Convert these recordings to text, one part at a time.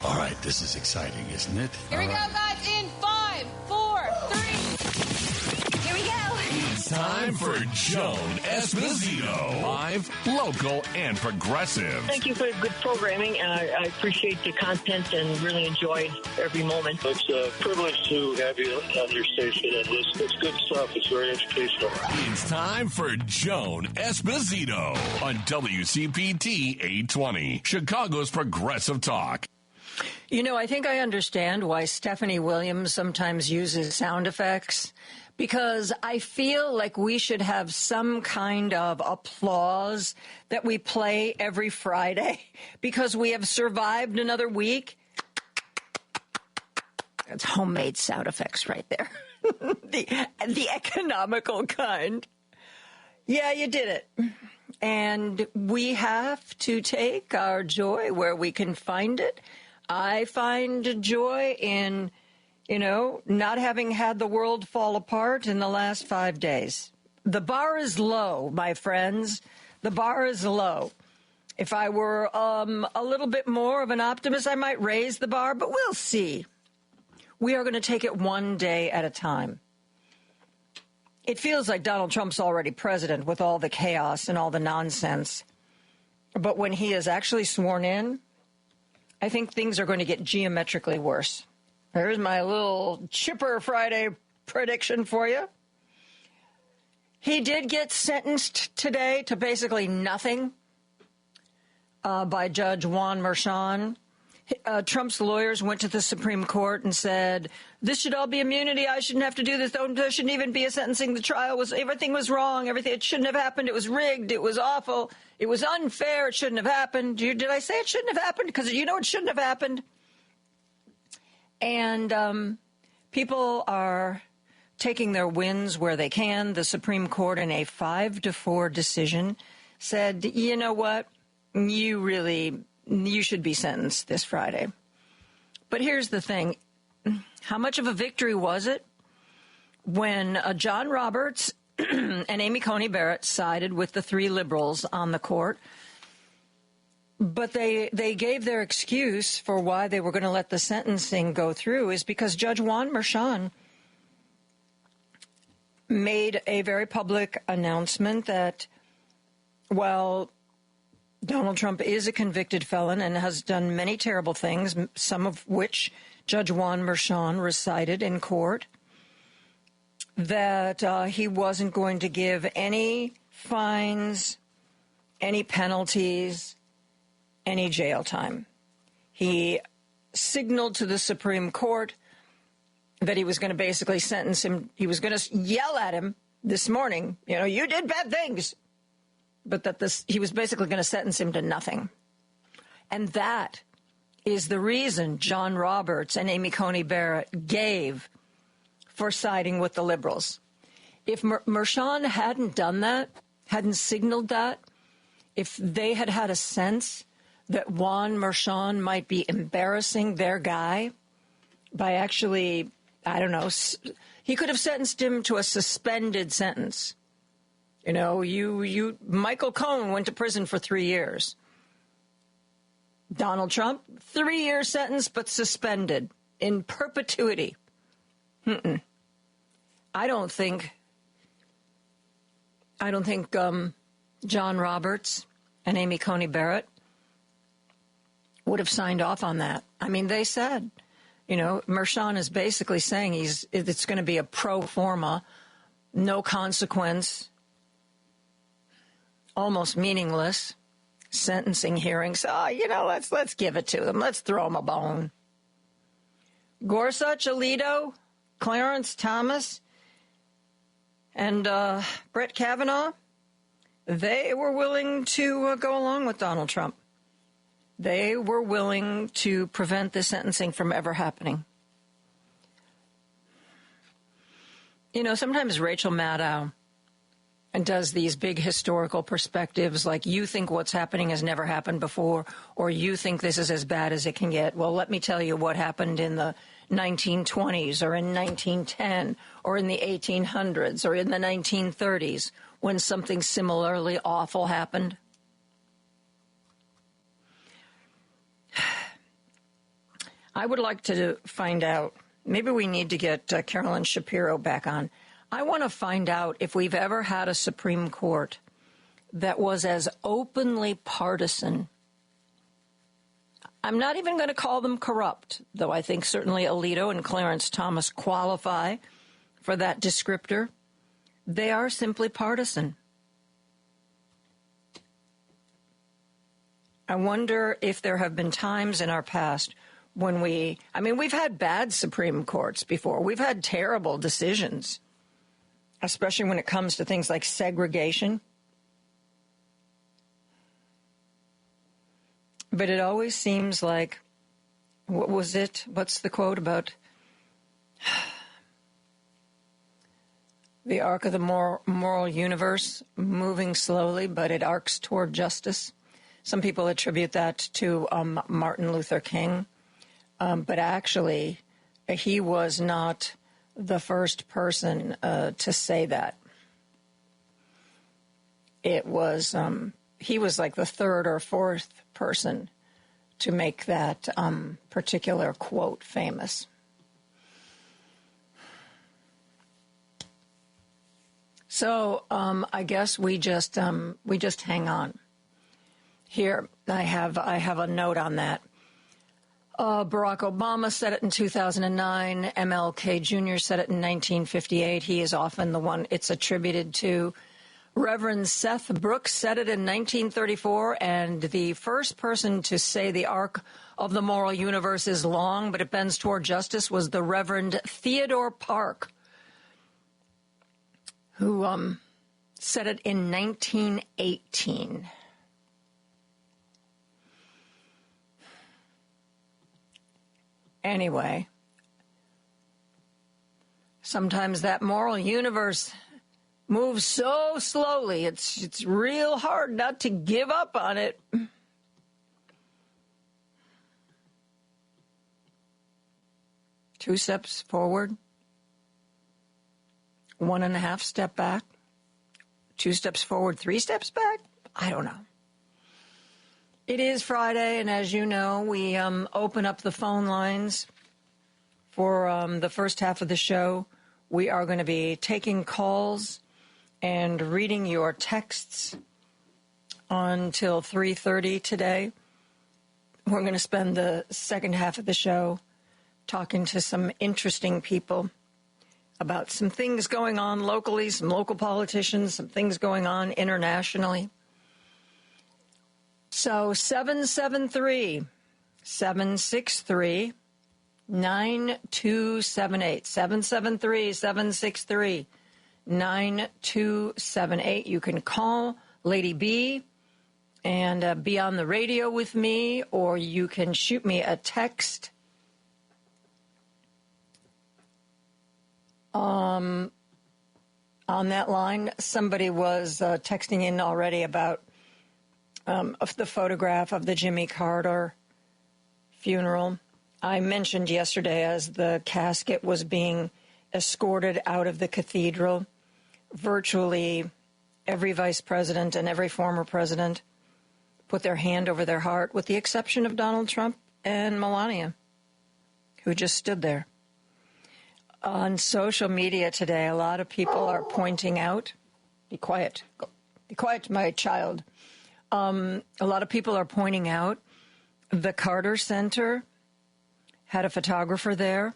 All right, this is exciting, isn't it? Here we go, guys, in 5, 4, 3. Here we go. It's time for Joan Esposito. Live, local, and progressive. Thank you for good programming, and I appreciate the content and really enjoyed every moment. It's a privilege to have you on your station, and it's good stuff. It's very educational. It's time for Joan Esposito on WCPT 820, Chicago's Progressive Talk. You know, I think I understand why Stephanie Williams sometimes uses sound effects, because I feel like we should have some kind of applause that we play every Friday because we have survived another week. That's homemade sound effects right there. the economical kind. Yeah, you did it. And we have to take our joy where we can find it. I find joy in, not having had the world fall apart in the last 5 days. The bar is low, my friends. The bar is low. If I were a little bit more of an optimist, I might raise the bar, but we'll see. We are going to take it one day at a time. It feels like Donald Trump's already president with all the chaos and all the nonsense. But when he is actually sworn in, I think things are going to get geometrically worse. There's my little chipper Friday prediction for you. He did get sentenced today to basically nothing by Judge Juan Merchan. Trump's lawyers went to the Supreme Court and said, this should all be immunity. I shouldn't have to do this. There shouldn't even be a sentencing. The trial everything was wrong. It shouldn't have happened. It was rigged. It was awful. It was unfair. It shouldn't have happened. Did I say it shouldn't have happened? Because it shouldn't have happened. And people are taking their wins where they can. The Supreme Court, in a 5-4 decision, said, you know what? You should be sentenced this Friday. But here's the thing. How much of a victory was it when John Roberts and Amy Coney Barrett sided with the 3 liberals on the court? But they gave their excuse for why they were going to let the sentencing go through is because Judge Juan Merchan made a very public announcement that, while Donald Trump is a convicted felon and has done many terrible things, some of which Judge Juan Merchan recited in court, that he wasn't going to give any fines, any penalties, any jail time. He signaled to the Supreme Court that he was going to basically sentence him. He was going to yell at him this morning, you did bad things. But that he was basically going to sentence him to nothing. And that is the reason John Roberts and Amy Coney Barrett gave for siding with the liberals. If Merchan hadn't done that, hadn't signaled that, if they had had a sense that Juan Merchan might be embarrassing their guy by actually, he could have sentenced him to a suspended sentence. Michael Cohen went to prison for 3 years. Donald Trump, 3-year sentence, but suspended in perpetuity. I don't think John Roberts and Amy Coney Barrett would have signed off on that. They said, Merchan is basically saying it's going to be a pro forma, no consequence, almost meaningless sentencing hearings. Let's give it to them. Let's throw them a bone. Gorsuch, Alito, Clarence Thomas, and Brett Kavanaugh, they were willing to go along with Donald Trump. They were willing to prevent the sentencing from ever happening. Sometimes Rachel Maddow and does these big historical perspectives like you think what's happening has never happened before, or you think this is as bad as it can get. Well, let me tell you what happened in the 1920s or in 1910 or in the 1800s or in the 1930s when something similarly awful happened. I would like to find out, maybe we need to get Carolyn Shapiro back on. I want to find out if we've ever had a Supreme Court that was as openly partisan. I'm not even going to call them corrupt, though I think certainly Alito and Clarence Thomas qualify for that descriptor. They are simply partisan. I wonder if there have been times in our past when we've had bad Supreme Courts before. We've had terrible decisions, especially when it comes to things like segregation. But it always seems like, what was it? What's the quote about the arc of the moral universe moving slowly, but it arcs toward justice? Some people attribute that to Martin Luther King, but actually he was not the first person to say that. It was he was like the third or fourth person to make that particular quote famous. So I guess we just hang on. Here, I have a note on that. Barack Obama said it in 2009. MLK Jr. said it in 1958. He is often the one it's attributed to. Reverend Seth Brooks said it in 1934, and the first person to say the arc of the moral universe is long, but it bends toward justice, was the Reverend Theodore Park, who said it in 1918. Anyway, sometimes that moral universe moves so slowly, it's real hard not to give up on it. 2 steps forward, 1.5 steps back, 2 steps forward, 3 steps back. I don't know. It is Friday, and as you know, we open up the phone lines for the first half of the show. We are going to be taking calls and reading your texts until 3:30 today. We're going to spend the second half of the show talking to some interesting people about some things going on locally, some local politicians, some things going on internationally. So 773-763-9278, 773-763-9278. You can call Lady B and be on the radio with me, or you can shoot me a text. On that line, somebody was texting in already about of the photograph of the Jimmy Carter funeral. I mentioned yesterday, as the casket was being escorted out of the cathedral, virtually every vice president and every former president put their hand over their heart, with the exception of Donald Trump and Melania, who just stood there. On social media today, a lot of people are pointing out, be quiet, my child. A lot of people are pointing out the Carter Center had a photographer there,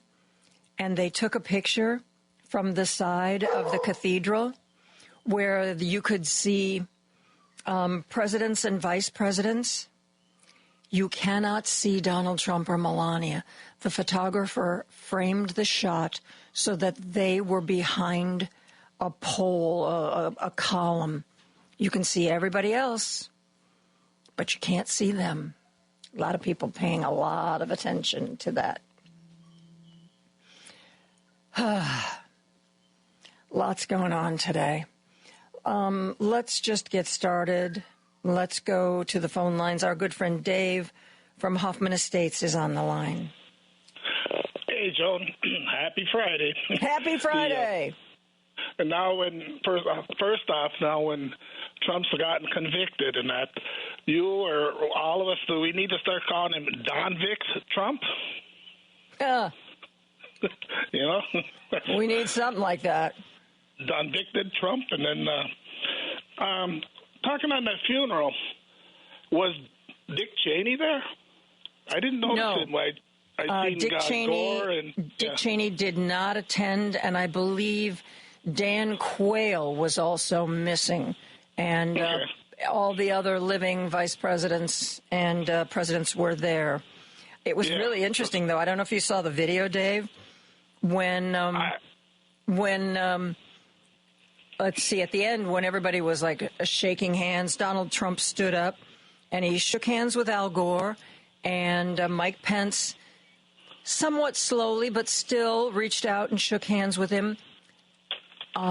and they took a picture from the side of the cathedral where you could see presidents and vice presidents. You cannot see Donald Trump or Melania. The photographer framed the shot so that they were behind a pole, a column. You can see everybody else, but you can't see them. A lot of people paying a lot of attention to that. Lots going on today. Let's just get started. Let's go to the phone lines. Our good friend Dave from Hoffman Estates is on the line. Hey, Joan. Happy Friday. Happy Friday. And now, first off, when Trump's gotten convicted, and that you or all of us, do we need to start calling him Don Vic Trump? You know? We need something like that. Convicted Trump, and then talking on that funeral, was Dick Cheney there? I didn't notice him. I seen Dick Cheney. Gore and Dick Cheney did not attend, and I believe Dan Quayle was also missing, and all the other living vice presidents and presidents were there. It was really interesting, though. I don't know if you saw the video, Dave, when let's see, at the end, when everybody was like shaking hands, Donald Trump stood up and he shook hands with Al Gore, and Mike Pence somewhat slowly but still reached out and shook hands with him.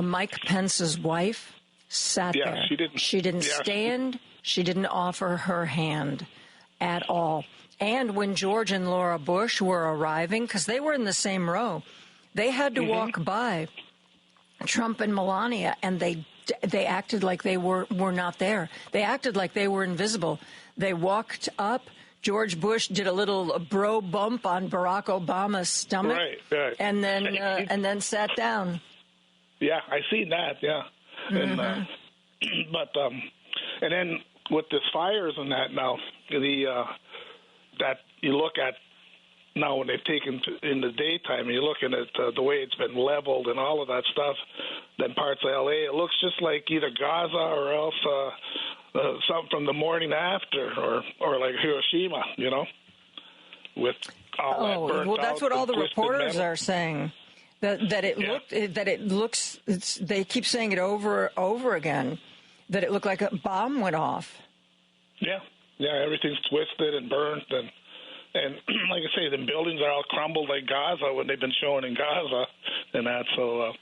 Mike Pence's wife sat there. She didn't stand. She didn't offer her hand at all. And when George and Laura Bush were arriving, because they were in the same row, they had to walk by Trump and Melania, and they acted like they were not there. They acted like they were invisible. They walked up. George Bush did a little bro bump on Barack Obama's stomach, right. and then sat down. Yeah, I seen that. Yeah, and and then with the fires and that now, that you look at now when they've taken in the daytime, you're looking at the way it's been leveled and all of that stuff. Then parts of L.A., it looks just like either Gaza or else something from the morning after, or like Hiroshima, you know, with all that burnt out. That's what all the reporters metal are saying. That it looks. They keep saying it over again. That it looked like a bomb went off. Yeah, everything's twisted and burnt, and like I say, the buildings are all crumbled like Gaza when they've been showing in Gaza and that. So,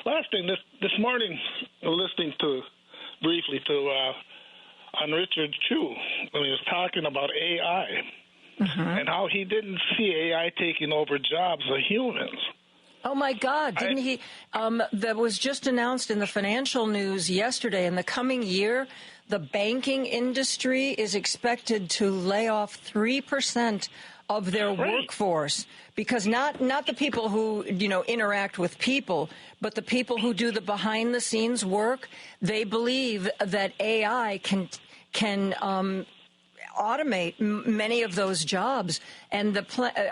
last thing, this morning, listening briefly to on Richard Chu when he was talking about AI and how he didn't see AI taking over jobs of humans. Oh, my God. Didn't he? That was just announced in the financial news yesterday. In the coming year, the banking industry is expected to lay off 3% of their workforce, because not the people who, interact with people, but the people who do the behind the scenes work. They believe that AI can automate many of those jobs. And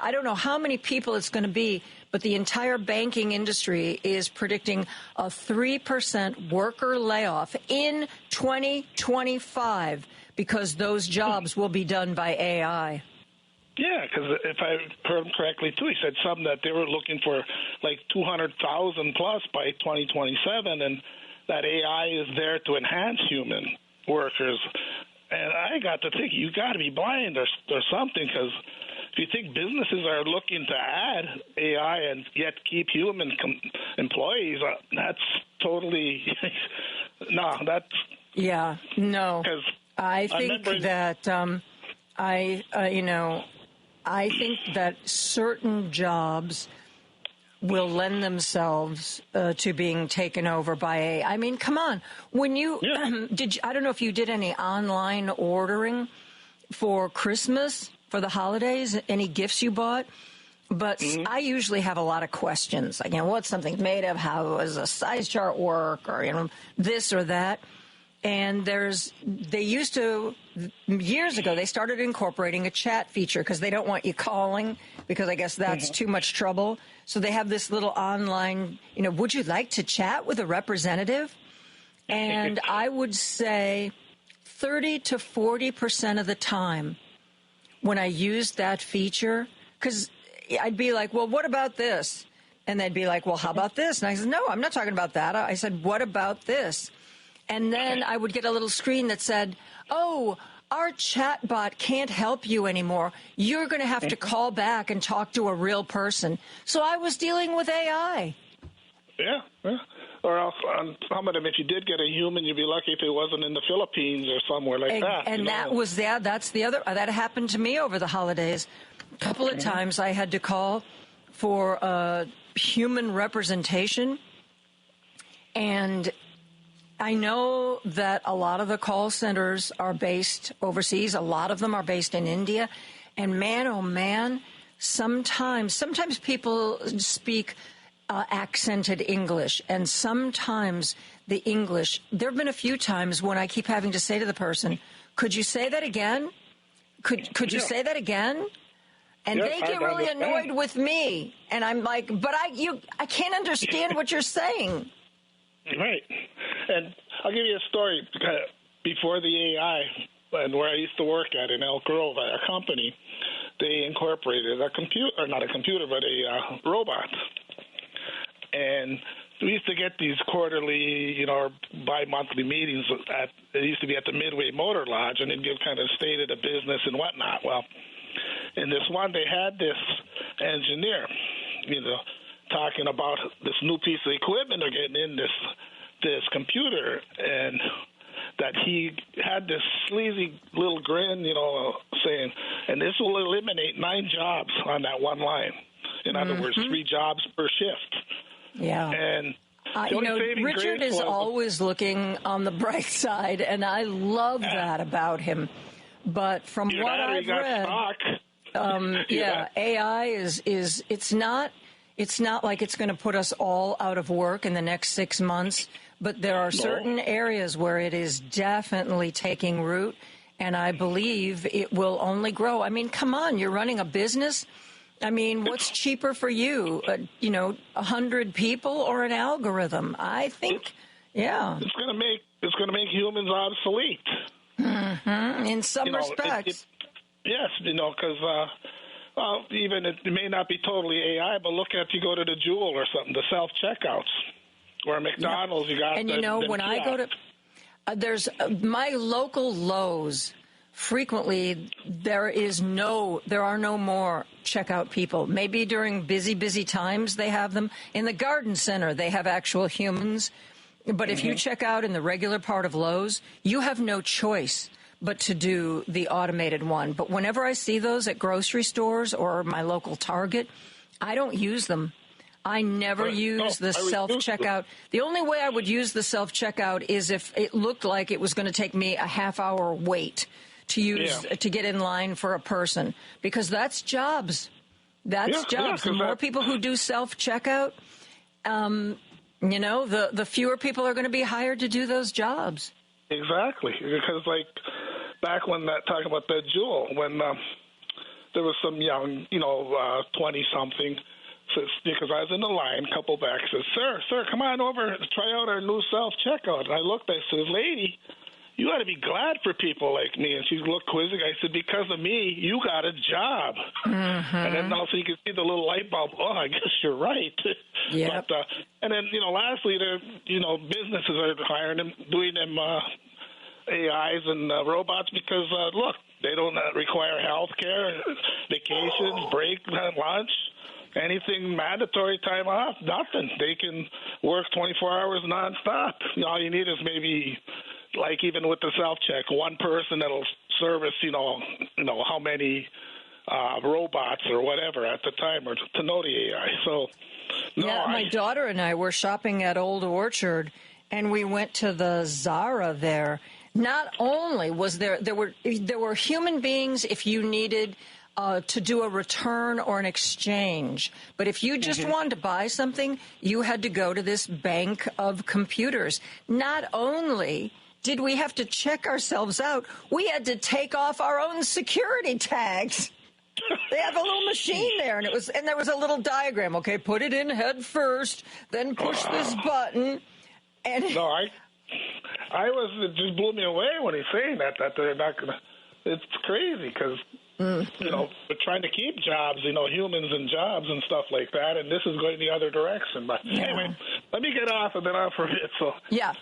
I don't know how many people it's going to be, but the entire banking industry is predicting a 3% worker layoff in 2025 because those jobs will be done by AI. Yeah, because if I heard him correctly, too, he said something that they were looking for like 200,000 plus by 2027, and that AI is there to enhance human workers. And I got to think, you got to be blind or something, because if you think businesses are looking to add AI and yet keep human employees, that's totally no. That's no. I think that I think that certain jobs will lend themselves to being taken over by AI. I mean, come on. When you I don't know if you did any online ordering for Christmas, for the holidays, any gifts you bought, but I usually have a lot of questions. Like, what's something made of? How does a size chart work? Or, this or that. And they used to, years ago, they started incorporating a chat feature because they don't want you calling, because I guess that's too much trouble. So they have this little online, would you like to chat with a representative? And I would say 30 to 40% of the time when I used that feature, because I'd be like, well, what about this? And they'd be like, well, how about this? And I said, no, I'm not talking about that. I said, what about this? And then I would get a little screen that said, oh, our chatbot can't help you anymore. You're going to have to call back and talk to a real person. So I was dealing with AI. Yeah. Or else, some of them, if you did get a human, you'd be lucky if it wasn't in the Philippines or somewhere like that. And that's the other. That happened to me over the holidays. A couple of times I had to call for human representation. And I know that a lot of the call centers are based overseas. A lot of them are based in India. And man, oh man, sometimes people speak accented English, and sometimes the English, there have been a few times when I keep having to say to the person, could you say that again? Could you say that again? And they get really annoyed with me. And I'm like, but I can't understand what you're saying. Right. And I'll give you a story. Before the AI, and where I used to work at in Elk Grove at a company, they incorporated a computer, or not a computer, but a robot. And we used to get these quarterly, or bi-monthly meetings. It used to be at the Midway Motor Lodge, and they'd give kind of state of the business and whatnot. Well, in this one, they had this engineer, talking about this new piece of equipment they're getting in this computer, and that he had this sleazy little grin, saying, and this will eliminate 9 jobs on that one line. In other words, 3 jobs per shift. Yeah. And Richard is always looking on the bright side, and I love that about him. But from what I've read, AI is it's not like it's going to put us all out of work in the next 6 months, but there are certain areas where it is definitely taking root, and I believe it will only grow. I mean, come on, you're running a business. I mean, what's cheaper for you? 100 people or an algorithm? I think, it's going to make humans obsolete. Mm-hmm. In some respects. Yes, because even it may not be totally AI, but look at, you go to the Jewel or something, the self checkouts, or McDonald's, you got. And when I go to, there's my local Lowe's. Frequently, there are no more checkout people. Maybe during busy times they have them. In the garden center, they have actual humans. But if you check out in the regular part of Lowe's, you have no choice but to do the automated one. But whenever I see those at grocery stores or my local Target, I don't use them. I never use the self-checkout. The only way I would use the self-checkout is if it looked like it was going to take me a half-hour wait to get in line for a person, because that's jobs. That's jobs. The more people who do self-checkout, the fewer people are going to be hired to do those jobs. Exactly, because like back when talking about that Jewel, when there was some young, 20-something, because I was in the line, a couple back, says, "Sir, come on over, try out our new self-checkout." And I looked, I said, "Lady, you ought to be glad for people like me." And she looked quizzing. I said, "Because of me, you got a job." Mm-hmm. And then also you can see the little light bulb. Oh, I guess you're right. Yeah. And then, lastly, businesses are hiring them, doing them AIs and robots because, look, they don't require health care, vacations, break, lunch, anything mandatory time off, nothing. They can work 24 hours nonstop. All you need is maybe, like even with the self-check, one person that'll service, how many robots or whatever at the time, or to know the AI. So, my daughter and I were shopping at Old Orchard, and we went to the Zara there. Not only was there were human beings if you needed to do a return or an exchange, but if you just wanted to buy something, you had to go to this bank of computers. Not only did we have to check ourselves out, we had to take off our own security tags. They have a little machine there, and there was a little diagram. Okay, put it in head first, then push this button. And it just blew me away when he's saying that they're not gonna. It's crazy because we're trying to keep jobs, humans and jobs and stuff like that, and this is going the other direction. But anyway, let me get off and then I'll forget. So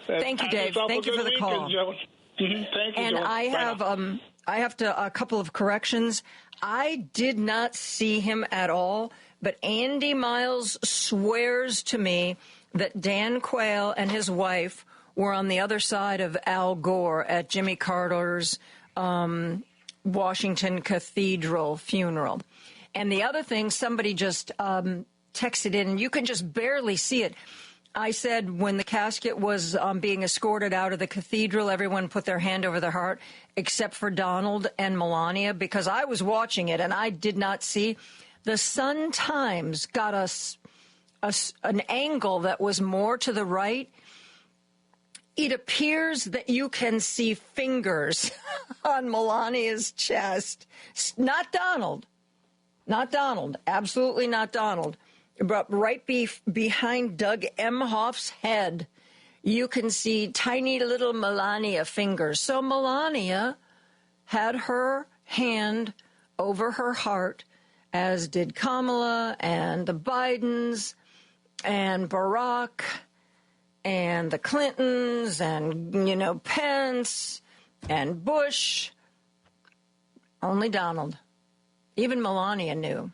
thank you, Dave. Thank you for the call. Thank you, and Joan. I have a couple of corrections. I did not see him at all, but Andy Miles swears to me that Dan Quayle and his wife were on the other side of Al Gore at Jimmy Carter's Washington Cathedral funeral. And the other thing, somebody just texted in, and you can just barely see it. I said when the casket was being escorted out of the cathedral, everyone put their hand over their heart, except for Donald and Melania, because I was watching it and I did not see. The Sun-Times got us an angle that was more to the right. It appears that you can see fingers on Melania's chest. Not Donald. Not Donald. Absolutely not Donald. But right behind Doug Emhoff's head, you can see tiny little Melania fingers. So Melania had her hand over her heart, as did Kamala and the Bidens and Barack and the Clintons and, Pence and Bush. Only Donald. Even Melania knew.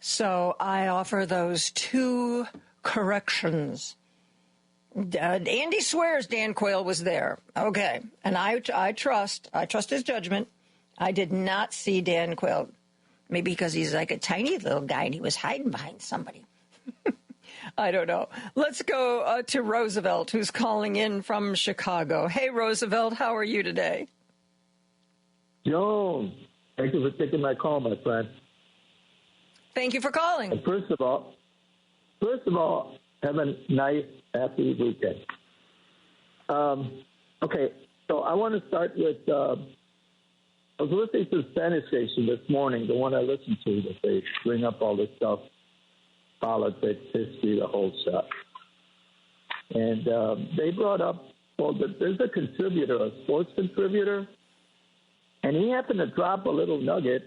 So I offer those two corrections. Andy swears Dan Quayle was there. Okay. And I trust his judgment. I did not see Dan Quayle. Maybe because he's like a tiny little guy and he was hiding behind somebody. I don't know. Let's go to Roosevelt, who's calling in from Chicago. Hey, Roosevelt, how are you today? Joan, thank you for taking my call, my friend. Thank you for calling. And first of all, have a nice, happy weekend. Okay, so I want to start with, I was listening to the Spanish station this morning, the one I listened to, that they bring up all this stuff, politics, history, the whole stuff. And they brought up, there's a contributor, a sports contributor, and he happened to drop a little nugget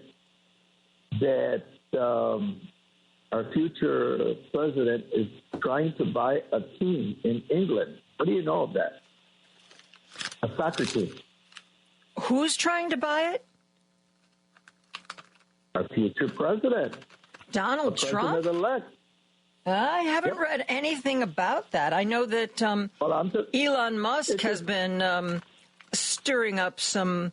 that our future president is trying to buy a team in England. What do you know of that? A soccer team. Who's trying to buy it? Our future president. Donald Trump? President-elect. I haven't read anything about that. I know that Elon Musk has been stirring up some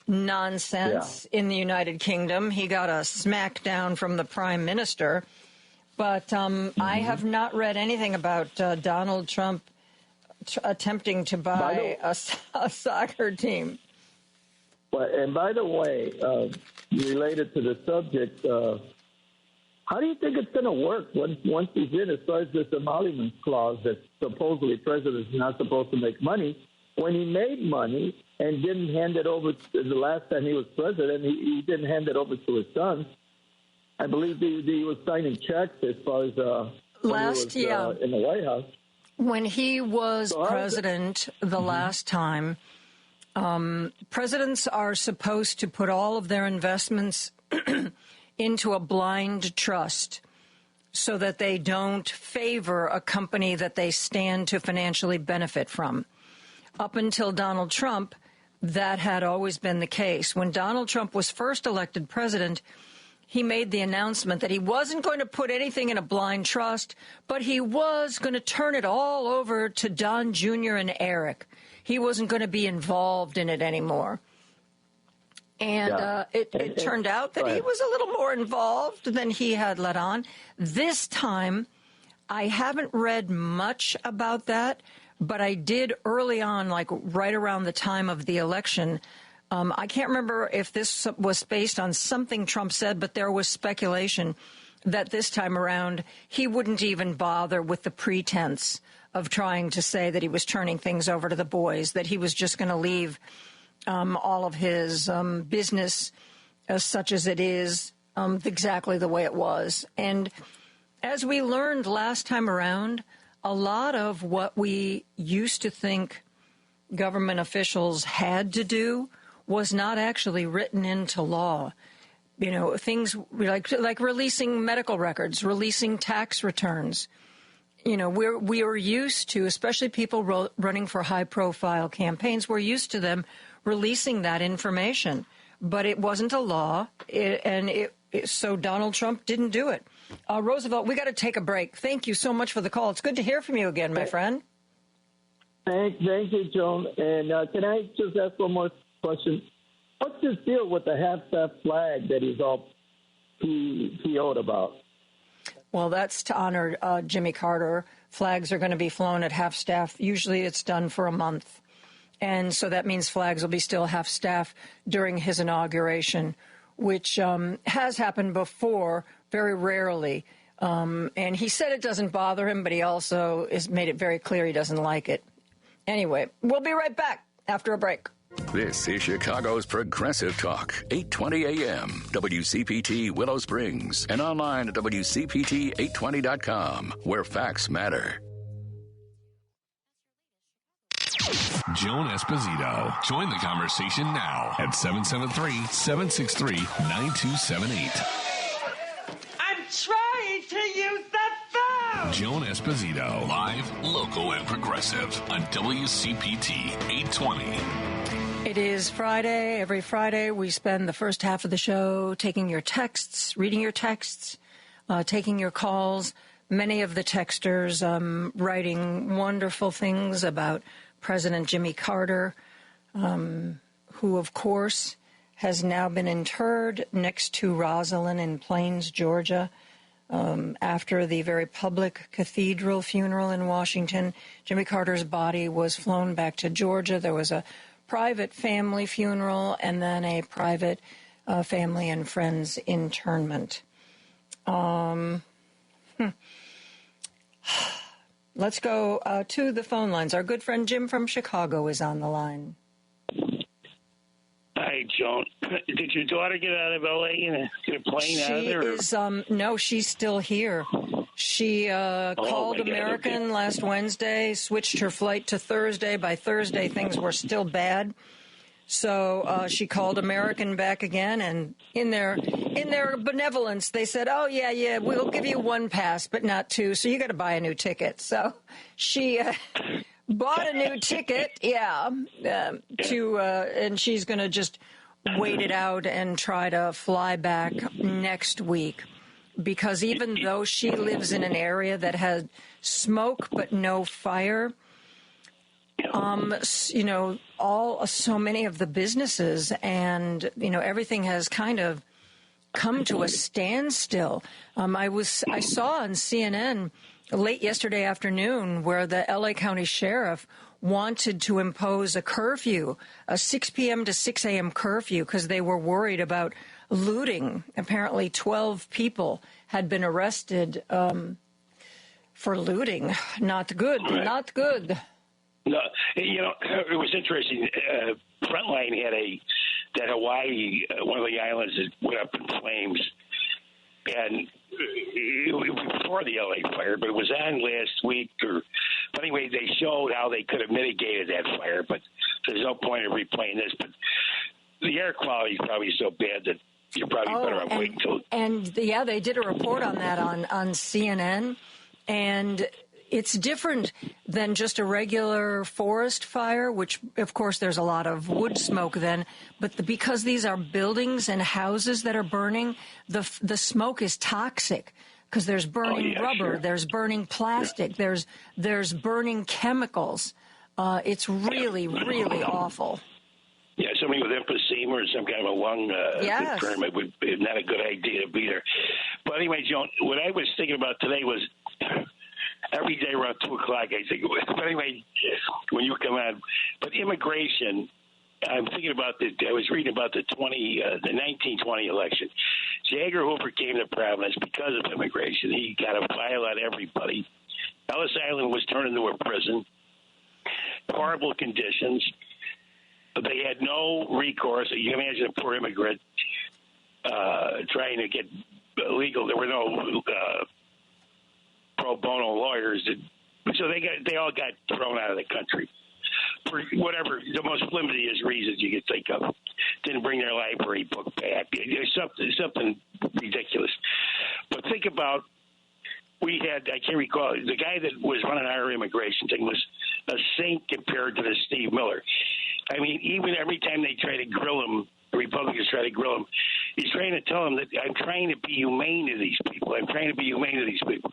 nonsense in the United Kingdom. He got a smackdown from the prime minister. But I have not read anything about Donald Trump attempting to buy a soccer team. Well, and by the way, related to the subject, how do you think it's going to work once he's in, as far as this emolument clause that supposedly presidents are not supposed to make money? When he made money and didn't hand it over the last time he was president, he didn't hand it over to his son. I believe he was signing checks as far as in the White House. When he was president the last time, presidents are supposed to put all of their investments into a blind trust so that they don't favor a company that they stand to financially benefit from. Up until Donald Trump, that had always been the case. When Donald Trump was first elected president, he made the announcement that he wasn't going to put anything in a blind trust, but he was going to turn it all over to Don Jr. and Eric. He wasn't going to be involved in it anymore. And it turned out that he was a little more involved than he had let on. This time, I haven't read much about that, but I did early on, like right around the time of the election. I can't remember if this was based on something Trump said, but there was speculation that this time around he wouldn't even bother with the pretense of trying to say that he was turning things over to the boys, that he was just going to leave all of his business, such as it is, exactly the way it was. And as we learned last time around, a lot of what we used to think government officials had to do was not actually written into law. You know, things like releasing medical records, releasing tax returns. You know, we are used to, especially people running for high-profile campaigns, we're used to them releasing that information. But it wasn't a law, so Donald Trump didn't do it. Roosevelt, we got to take a break. Thank you so much for the call. It's good to hear from you again, my friend. Thank you, Joan. And can I just ask one more question? What's this deal with the half-staff flag that he's all PO'd about? Well, that's to honor Jimmy Carter. Flags are going to be flown at half-staff. Usually it's done for a month. And so that means flags will be still half-staff during his inauguration, which has happened before, very rarely. And he said it doesn't bother him, but he also has made it very clear he doesn't like it. Anyway, we'll be right back after a break. This is Chicago's Progressive Talk, 820 AM, WCPT Willow Springs, and online at WCPT820.com, where facts matter. Joan Esposito. Join the conversation now at 773-763-9278. I'm trying to use the phone. Joan Esposito. Live, local, and progressive on WCPT 820. It is Friday. Every Friday, we spend the first half of the show taking your texts, reading your texts, taking your calls. Many of the texters writing wonderful things about President Jimmy Carter, who, of course, has now been interred next to Rosalind in Plains, Georgia. After the very public cathedral funeral in Washington, Jimmy Carter's body was flown back to Georgia. There was a private family funeral and then a private family and friends internment. Let's go to the phone lines. Our good friend Jim from Chicago is on the line. Hi, Joan. Did your daughter get out of L.A. and get a plane out of there? She is, no, she's still here. She called American last Wednesday, switched her flight to Thursday. By Thursday, things were still bad. So she called American back again, and in their benevolence, they said, "Oh yeah, we'll give you one pass, but not two. So you got to buy a new ticket." So she bought a new ticket, and she's going to just wait it out and try to fly back next week. Because even though she lives in an area that had smoke but no fire, so many of the businesses and, everything has kind of come to a standstill. I saw on CNN late yesterday afternoon where the L.A. County Sheriff wanted to impose a curfew, a 6 p.m. to 6 a.m. curfew, because they were worried about looting. Apparently 12 people had been arrested for looting. Not good, not good. No, it was interesting. Frontline had that Hawaii, one of the islands that went up in flames, and it was before the LA fire, but it was on last week. But anyway, they showed how they could have mitigated that fire, but there's no point in replaying this. But the air quality is probably so bad that you're probably better off waiting until. And they did a report on that on CNN, and it's different than just a regular forest fire, which, of course, there's a lot of wood smoke then. But because these are buildings and houses that are burning, the smoke is toxic because there's burning rubber, there's burning plastic, there's burning chemicals. It's really, really awful. Yeah, somebody with emphysema or some kind of a lung impairment would be not a good idea to be there. But anyway, Joan, what I was thinking about today was every day around 2 o'clock, I think. But anyway, when you come on, but immigration, I'm thinking about I was reading about the 1920 election. J. Edgar Hoover came to Providence because of immigration. He got a file on everybody. Ellis Island was turned into a prison. Horrible conditions. They had no recourse. You can imagine a poor immigrant trying to get legal. There were no pro bono lawyers, so they all got thrown out of the country for whatever the most flimsiest reasons you could think of. Didn't bring their library book back. Something ridiculous. But think about, we had, I can't recall, the guy that was running our immigration thing was a saint compared to this Steve Miller. I mean, even every time they try to grill him, the Republicans try to grill him, he's trying to tell them that I'm trying to be humane to these people. I'm trying to be humane to these people.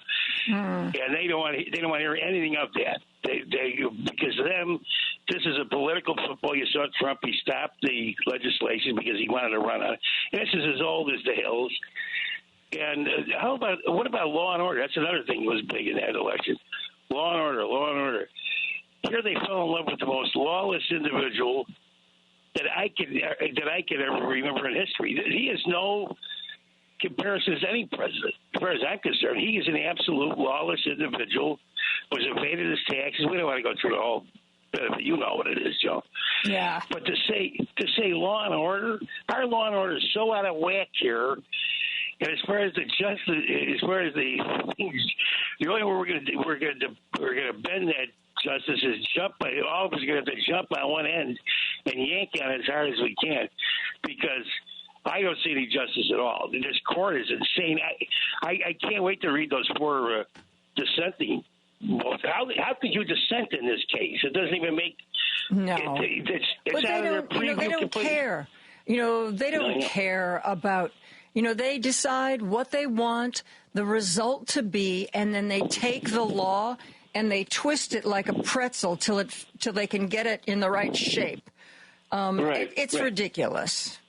And they don't want to hear anything of that. Because to them, this is a political football. You saw Trump, he stopped the legislation because he wanted to run on it. And this is as old as the hills. And what about law and order? That's another thing that was big in that election. Law and order. Here they fell in love with the most lawless individual that I could ever remember in history. He has no comparisons to any president. As far as I'm concerned, he is an absolute lawless individual, was evaded his taxes. We don't want to go through the whole bit of it. You know what it is, Joe. Yeah. But to say law and order, our law and order is so out of whack here. And as far as the only way we're going to bend that justice is all of us are going to have to jump on one end and yank on it as hard as we can, because I don't see any justice at all. This court is insane. I can't wait to read those 4 dissenting votes. How could you dissent in this case? It doesn't even make. No, it's out of their preview. They don't care. They don't care about. They decide what they want the result to be, and then they take the law and they twist it like a pretzel till they can get it in the right shape. It's ridiculous.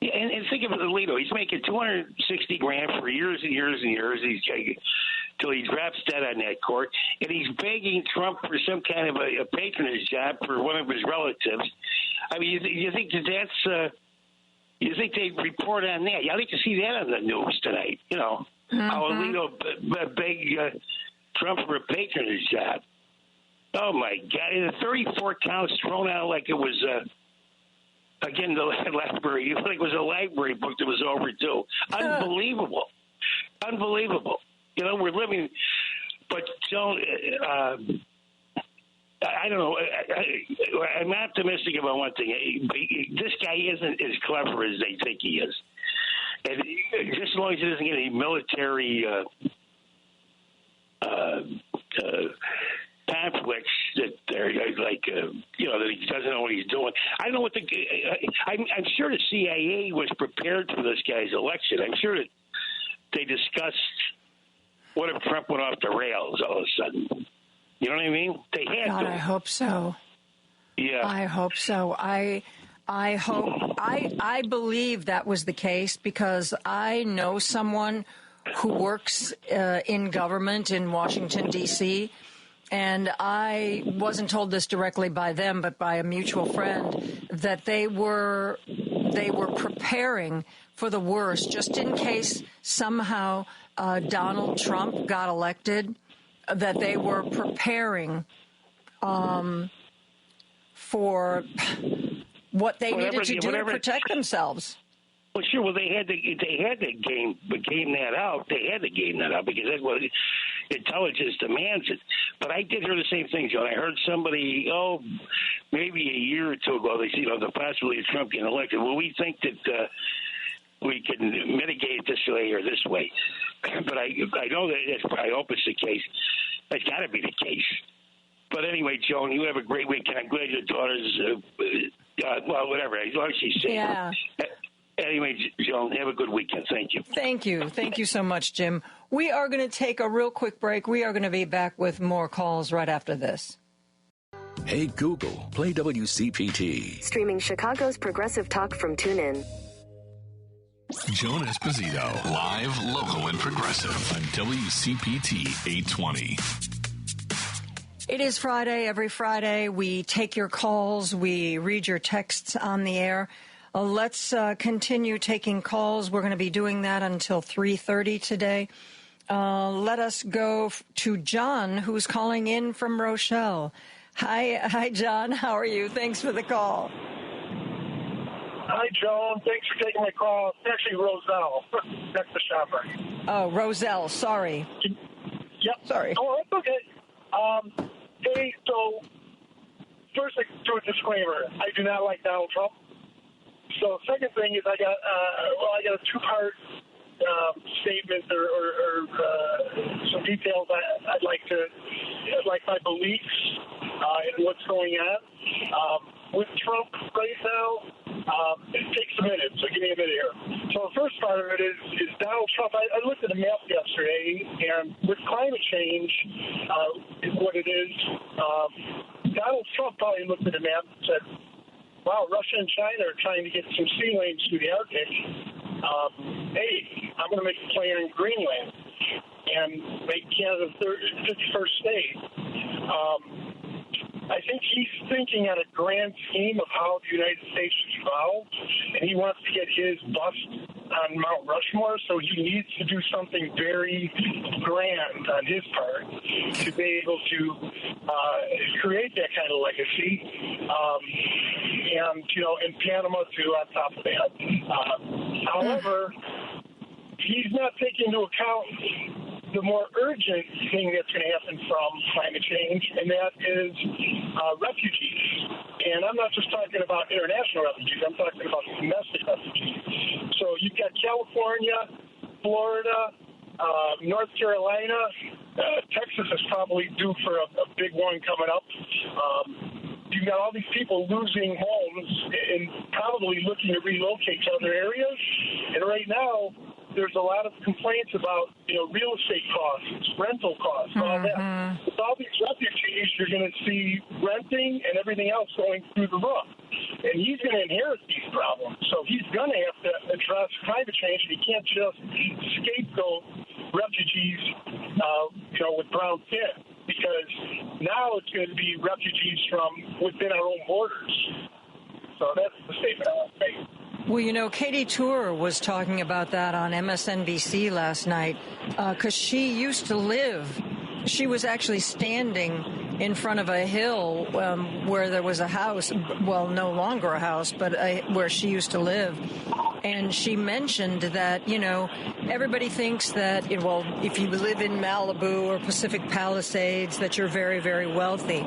Yeah, and think of Alito. He's making $260,000 for years and years and years. Till he drops dead on that court, and he's begging Trump for some kind of a patronage job for one of his relatives. I mean, you think that's? You think they report on that? I'd like to see that on the news tonight. How Alito begged Trump for a patronage job. Oh my God! And the 34 counts thrown out like it was. Again, the library, like it was a library book that was overdue. Unbelievable. We're living, but Joan, I don't know. I'm optimistic about one thing. This guy isn't as clever as they think he is. And just as long as he doesn't get any military conflicts that they're that he doesn't know what he's doing. I don't know what I'm sure the CIA was prepared for this guy's election. I'm sure that they discussed what if Trump went off the rails all of a sudden. You know what I mean? They had God, to. I hope so. Yeah. I hope so. I hope. I believe that was the case because I know someone who works in government in Washington, D.C., and I wasn't told this directly by them, but by a mutual friend, that they were preparing for the worst, just in case somehow Donald Trump got elected, that they were preparing for what they needed to do to protect themselves. Well, sure. Well, they had to game that out. They had to game that out because that's what intelligence demands it. But I did hear the same thing, John. I heard somebody, maybe a year or two ago, they said, the possibility of Trump getting elected. Well, we think that we can mitigate it this way or this way. But I know that I hope it's the case. That's got to be the case. But anyway, Joan, you have a great weekend. I'm glad your daughter's, whatever, as long as she's safe. Yeah. Anyway, Joan, have a good weekend. Thank you. Thank you. Thank you so much, Jim. We are going to take a real quick break. We are going to be back with more calls right after this. Hey, Google, play WCPT. Streaming Chicago's progressive talk from TuneIn. Joan Esposito, live, local, and progressive on WCPT 820. It is Friday. Every Friday, we take your calls. We read your texts on the air. Let's continue taking calls. We're going to be doing that until 3:30 today. Let us go to John, who's calling in from Rochelle. Hi, John. How are you? Thanks for the call. Hi, Joan. Thanks for taking my call. It's actually Roselle. That's the shopper. Oh, Roselle. Sorry. Yep. Sorry. Oh, that's okay. Hey, so first, I do a disclaimer. I do not like Donald Trump. So second thing is I got a two-part statement or some details I'd like my beliefs in what's going on. With Trump right now, it takes a minute, so give me a minute here. So the first part of it is Donald Trump. I looked at a map yesterday, and with climate change, what it is, Donald Trump probably looked at a map and said, wow, Russia and China are trying to get some sea lanes through the Arctic. Hey, I'm going to make a plan in Greenland and make Canada the 51st state. I think he's thinking on a grand scheme of how the United States should involved, and he wants to get his bust on Mount Rushmore, so he needs to do something very grand on his part to be able to create that kind of legacy. And Panama too on top of that. However, he's not taking into account the more urgent thing that's going to happen from climate change, and that is refugees. And I'm not just talking about international refugees. I'm talking about domestic refugees. So you've got California, Florida, North Carolina. Texas is probably due for a big one coming up. You've got all these people losing homes and probably looking to relocate to other areas. And right now, there's a lot of complaints about, real estate costs, rental costs, all that. With all these refugees, you're going to see renting and everything else going through the roof. And he's going to inherit these problems. So he's going to have to address climate change. And he can't just scapegoat refugees, with brown skin. Because now it's going to be refugees from within our own borders. So that's the statement I want to make. Well, Katie Tour was talking about that on MSNBC last night because she used to live. She was actually standing in front of a hill where there was a house, well, no longer a house, but where she used to live. And she mentioned that, everybody thinks that, if you live in Malibu or Pacific Palisades, that you're very, very wealthy.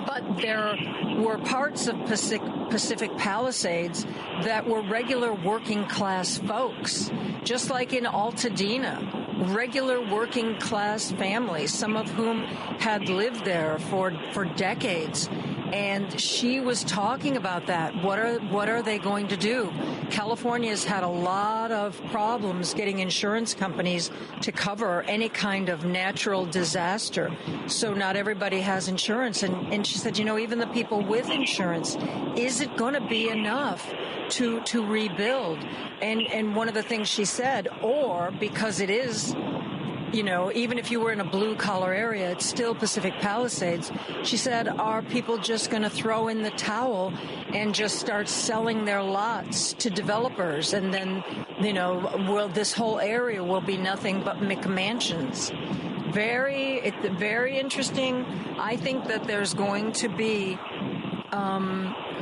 But there were parts of Pacific Palisades that were regular working class folks, just like in Altadena, regular working class families, some of whom had lived there for decades. And she was talking about that. What are they going to do? California's had a lot of problems getting insurance companies to cover any kind of natural disaster. So not everybody has insurance. And she said, even the people with insurance, is it going to be enough to rebuild? And one of the things she said, or because it is, even if you were in a blue-collar area, it's still Pacific Palisades. She said, are people just going to throw in the towel and just start selling their lots to developers? And then, this whole area will be nothing but McMansions. Very interesting. I think that there's going to be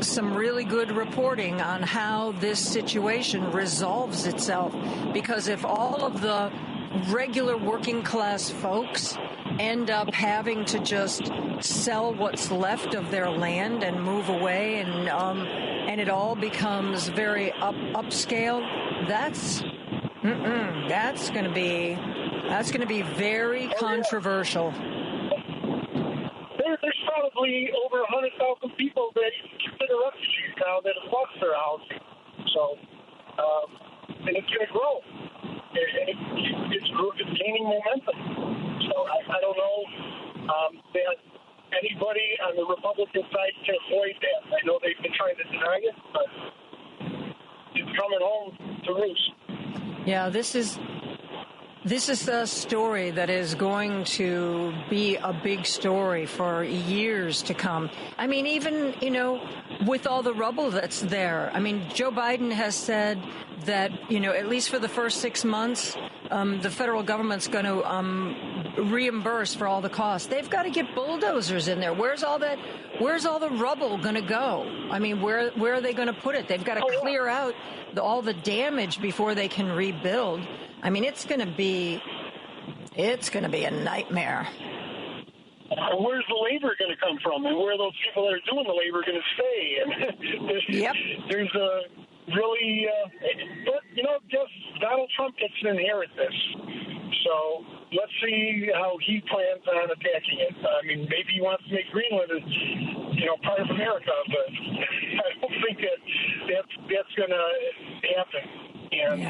some really good reporting on how this situation resolves itself. Because if all of the regular working class folks end up having to just sell what's left of their land and move away, and it all becomes very upscale, that's going to be very controversial. There's probably over 100,000 people that consider refugees now that have lost their housing. So, and it's going to grow. It's gaining momentum. So I don't know that anybody on the Republican side can avoid that. I know they've been trying to deny it, but it's coming home to roost. Yeah, this is a story that is going to be a big story for years to come. I mean, even, with all the rubble that's there. I mean, Joe Biden has said that, at least for the first 6 months, the federal government's going to reimburse for all the costs. They've got to get bulldozers in there. Where's all the rubble going to go? I mean, where are they going to put it? They've got to clear out all the damage before they can rebuild. I mean, it's going to be a nightmare. Where's the labor going to come from, and where are those people that are doing the labor going to stay? And yep. There's a really, but just Donald Trump gets to inherit this. So let's see how he plans on attacking it. I mean, maybe he wants to make Greenland, part of America, but I don't think that's going to happen. And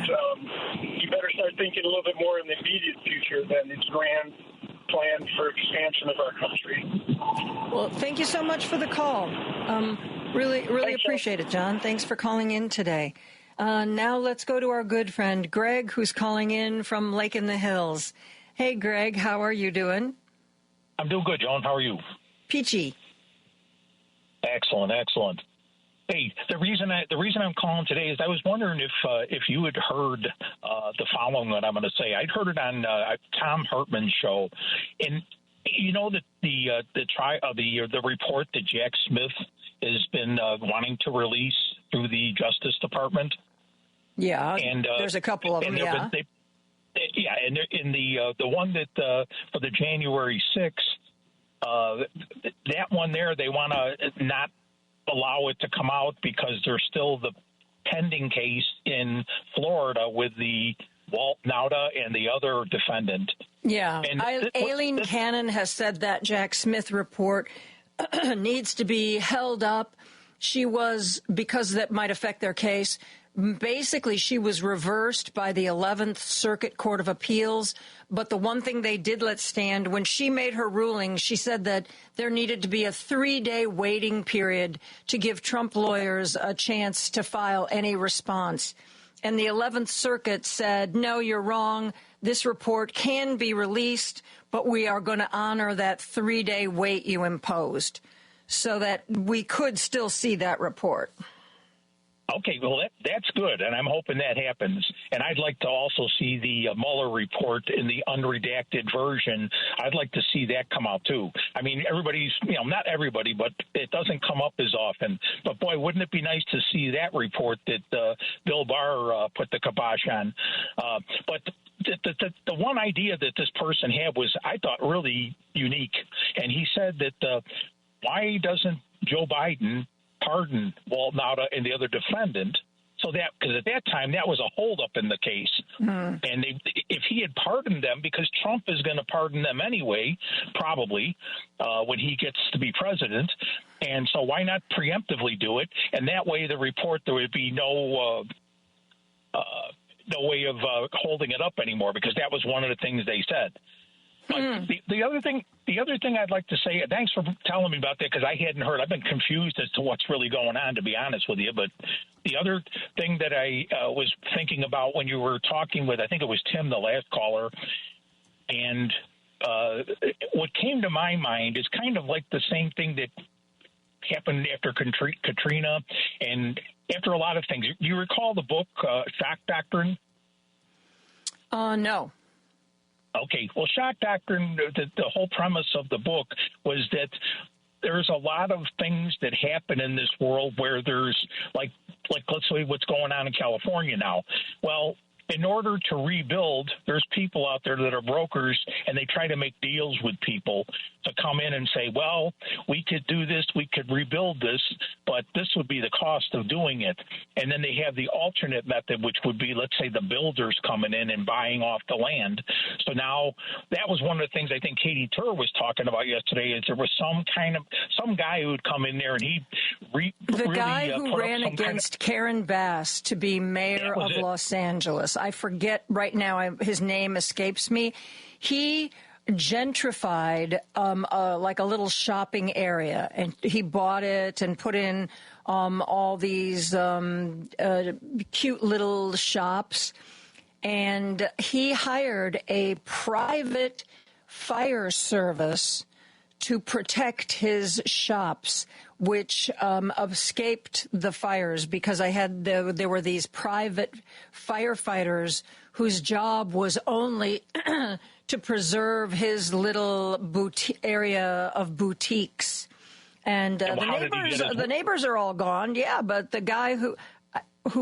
you better start thinking a little bit more in the immediate future than its grand plan for expansion of our country. Well, thank you so much for the call. Really appreciate it, John. Thanks for calling in today. Now let's go to our good friend, Greg, who's calling in from Lake in the Hills. Hey, Greg, how are you doing? I'm doing good, Joan. How are you? Peachy. Excellent. Hey, the reason I'm calling today is I was wondering if you had heard the following that I'm going to say. I'd heard it on Tom Hartman's show, and you know that the report that Jack Smith has been wanting to release through the Justice Department. Yeah, and there's a couple of them. Yeah, and in the one that for the January 6th, that one there they want to not allow it to come out because there's still the pending case in Florida with the Walt Nauta and the other defendant. Yeah, Aileen Cannon has said that Jack Smith report needs to be held up. She was, because that might affect their case, basically she was reversed by the 11th Circuit Court of Appeals. But the one thing they did let stand, when she made her ruling, she said that there needed to be a 3-day waiting period to give Trump lawyers a chance to file any response. And the 11th Circuit said, no, you're wrong. This report can be released, but we are going to honor that 3-day wait you imposed so that we could still see that report. Okay, well, that's good, and I'm hoping that happens. And I'd like to also see the Mueller report in the unredacted version. I'd like to see that come out, too. I mean, everybody's, not everybody, but it doesn't come up as often. But, boy, wouldn't it be nice to see that report that Bill Barr put the kibosh on. But the one idea that this person had was, I thought, really unique. And he said that why doesn't Joe Biden pardon Walt Nauta and the other defendant, so that because at that time that was a holdup in the case, and if he had pardoned them, because Trump is going to pardon them anyway, probably when he gets to be president, and so why not preemptively do it? And that way, the report there would be no way of holding it up anymore, because that was one of the things they said. But the other thing I'd like to say, thanks for telling me about that, because I hadn't heard. I've been confused as to what's really going on, to be honest with you. But the other thing that I was thinking about when you were talking with, I think it was Tim, the last caller, and what came to my mind is kind of like the same thing that happened after Katrina and after a lot of things. Do you recall the book Shock Doctrine? No. Okay, well, Shock Doctrine, the whole premise of the book was that there's a lot of things that happen in this world where there's, like let's say what's going on in California now. Well, in order to rebuild, there's people out there that are brokers, and they try to make deals with people to come in and say, well, we could do this, we could rebuild this, but this would be the cost of doing it. And then they have the alternate method, which would be, let's say, the builders coming in and buying off the land. So now that was one of the things I think Katie Tur was talking about yesterday, is there was some guy who would come in there and he'd the guy who ran against Karen Bass to be mayor of Los Angeles. I forget right now, his name escapes me. He gentrified like a little shopping area, and he bought it and put in all these cute little shops, and he hired a private fire service to protect his shops, which escaped the fires, because there were these private firefighters whose job was only to preserve his little area of boutiques. And the neighbors are all gone, yeah, but the guy who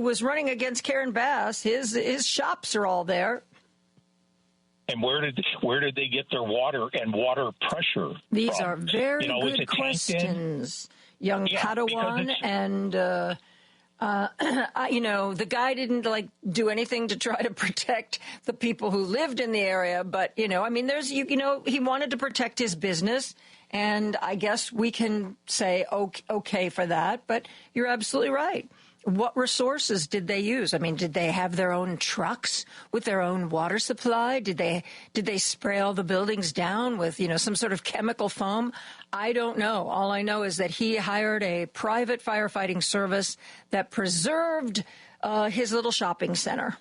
was running against Karen Bass, his shops are all there. And where did they get their water and water pressure These from? are very good questions, young Padawan. And, the guy didn't do anything to try to protect the people who lived in the area. But, he wanted to protect his business. And I guess we can say okay for that. But you're absolutely right. What resources did they use? I mean, did they have their own trucks with their own water supply? Did they spray all the buildings down with, some sort of chemical foam? I don't know. All I know is that he hired a private firefighting service that preserved his little shopping center.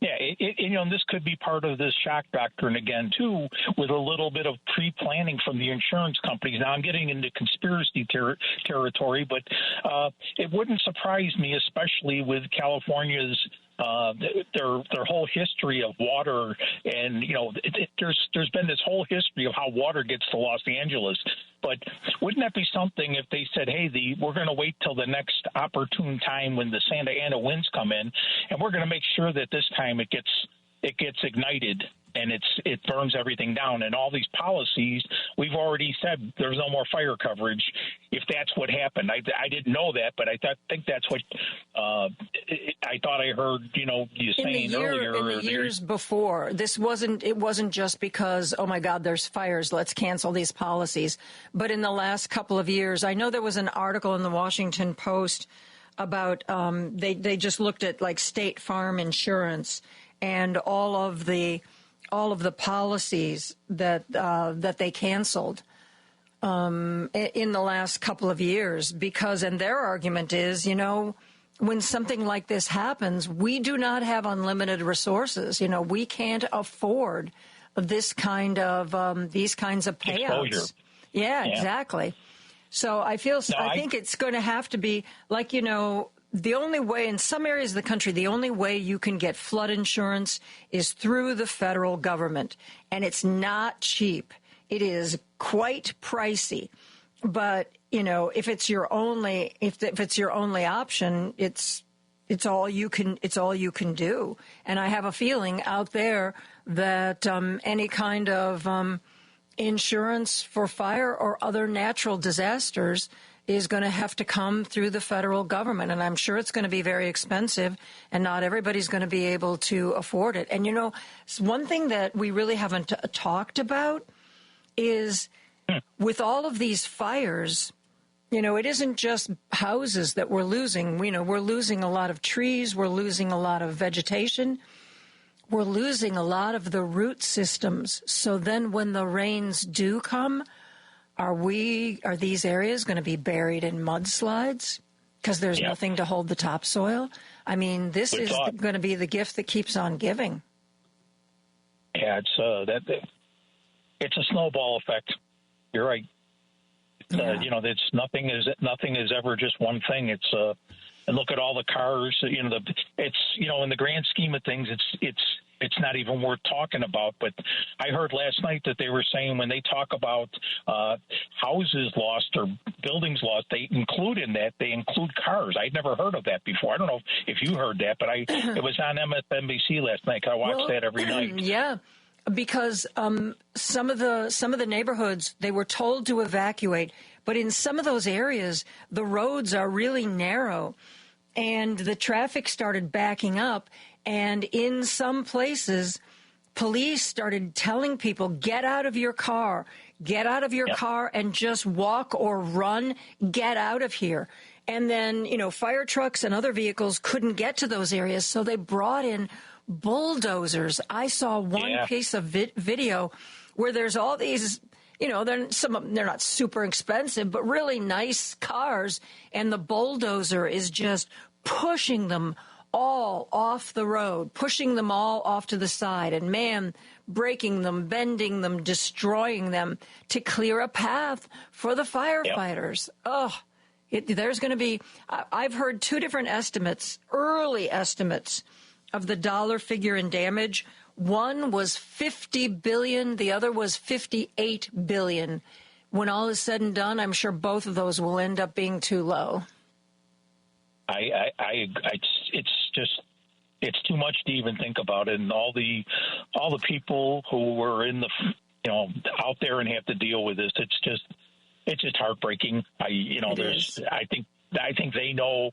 Yeah, and this could be part of this shock doctrine again, too, with a little bit of pre-planning from the insurance companies. Now, I'm getting into conspiracy territory, but it wouldn't surprise me, especially with California's their whole history of water, and there's been this whole history of how water gets to Los Angeles. But wouldn't that be something if they said, hey, we're going to wait till the next opportune time when the Santa Ana winds come in, and we're going to make sure that this time it gets ignited and it burns everything down. And all these policies, we've already said there's no more fire coverage if that's what happened. I didn't know that, but I think that's what I thought I heard, you saying earlier. In the years before, it wasn't just because, oh, my God, there's fires, let's cancel these policies. But in the last couple of years, I know there was an article in the Washington Post about they just looked at like State Farm insurance and all of the policies that they canceled in the last couple of years and their argument is, when something like this happens, we do not have unlimited resources. We can't afford this kind of these kinds of payouts. Exposure. Yeah, exactly. So I think it's going to have to be like, the only way in some areas of the country, the only way you can get flood insurance is through the federal government. And it's not cheap. It is quite pricey. But, if it's your only option, it's all you can do. And I have a feeling out there that any kind of insurance for fire or other natural disasters is going to have to come through the federal government. And I'm sure it's going to be very expensive, and not everybody's going to be able to afford it. And, one thing that we really haven't talked about is with all of these fires, it isn't just houses that we're losing. We're losing a lot of trees. We're losing a lot of vegetation. We're losing a lot of the root systems. So then when the rains do come, are these areas going to be buried in mudslides because there's nothing to hold the topsoil? I mean, this is going to be the gift that keeps on giving. Yeah, it's a snowball effect. You're right. It's nothing is ever just one thing. It's and look at all the cars. In the grand scheme of things, it's not even worth talking about. But I heard last night that they were saying when they talk about houses lost or buildings lost, they include cars. I'd never heard of that before. I don't know if you heard that, but it was on MSNBC last night. I watch that every night. Yeah. Because some of the neighborhoods, they were told to evacuate, but in some of those areas, the roads are really narrow, and the traffic started backing up. And in some places, police started telling people, get out of your car, and just walk or run, get out of here. And then, fire trucks and other vehicles couldn't get to those areas, so they brought in bulldozers. I saw one piece of video where there's all these, they're not super expensive, but really nice cars, and the bulldozer is just pushing them all off the road, pushing them all off to the side, and breaking them, bending them, destroying them to clear a path for the firefighters. There's going to be, I've heard two different estimates, early estimates, of the dollar figure in damage. One was $50 billion. The other was $58 billion. When all is said and done, I'm sure both of those will end up being too low. It's too much to even think about it. And all the people who were in the, out there and have to deal with this, it's just heartbreaking. I think they know,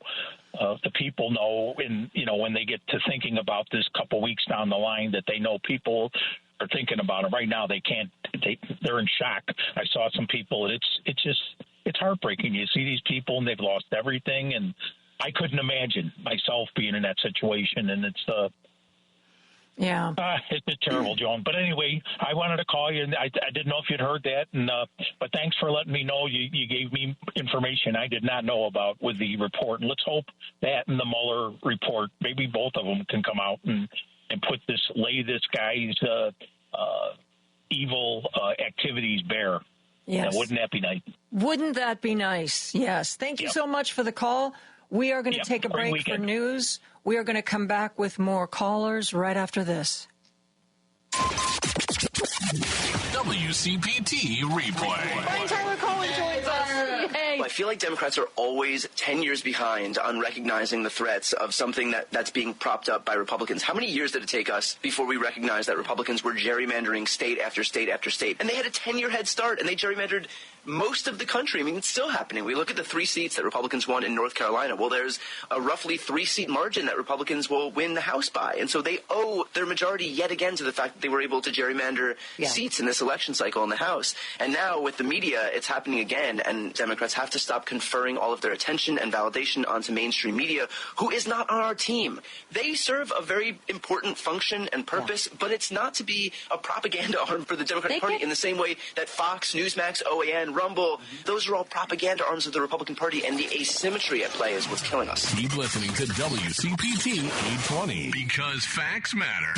the people know, and when they get to thinking about this couple weeks down the line, that they know people are thinking about it. Right now, they can't. They're in shock. I saw some people, and it's heartbreaking. You see these people, and they've lost everything, and I couldn't imagine myself being in that situation, and it's it's terrible, Joan. But anyway, I wanted to call you, and I didn't know if you'd heard that, and but thanks for letting me know. You gave me information I did not know about with the report, and let's hope that and the Mueller report, maybe both of them can come out and and lay this guy's evil activities bare. Yes. Now, wouldn't that be nice? Wouldn't that be nice? Yes. Thank you so much for the call. We are going to take a break for news. We are going to come back with more callers right after this. WCPT replay. Brian Tyler Cohen joins us. Yay. I feel like Democrats are always 10 years behind on recognizing the threats of something that's being propped up by Republicans. How many years did it take us before we recognized that Republicans were gerrymandering state after state after state? And they had a 10-year head start, and they gerrymandered most of the country. I mean, it's still happening. We look at the 3 seats that Republicans won in North Carolina. Well, there's a roughly 3-seat margin that Republicans will win the House by. And so they owe their majority yet again to the fact that they were able to gerrymander seats in this election cycle in the House. And now with the media, it's happening again. And Democrats have to stop conferring all of their attention and validation onto mainstream media, who is not on our team. They serve a very important function and purpose, but it's not to be a propaganda arm for the Democratic Party in the same way that Fox, Newsmax, OAN, Rumble, those are all propaganda arms of the Republican Party, and the asymmetry at play is what's killing us. Keep listening to WCPT 820 because facts matter.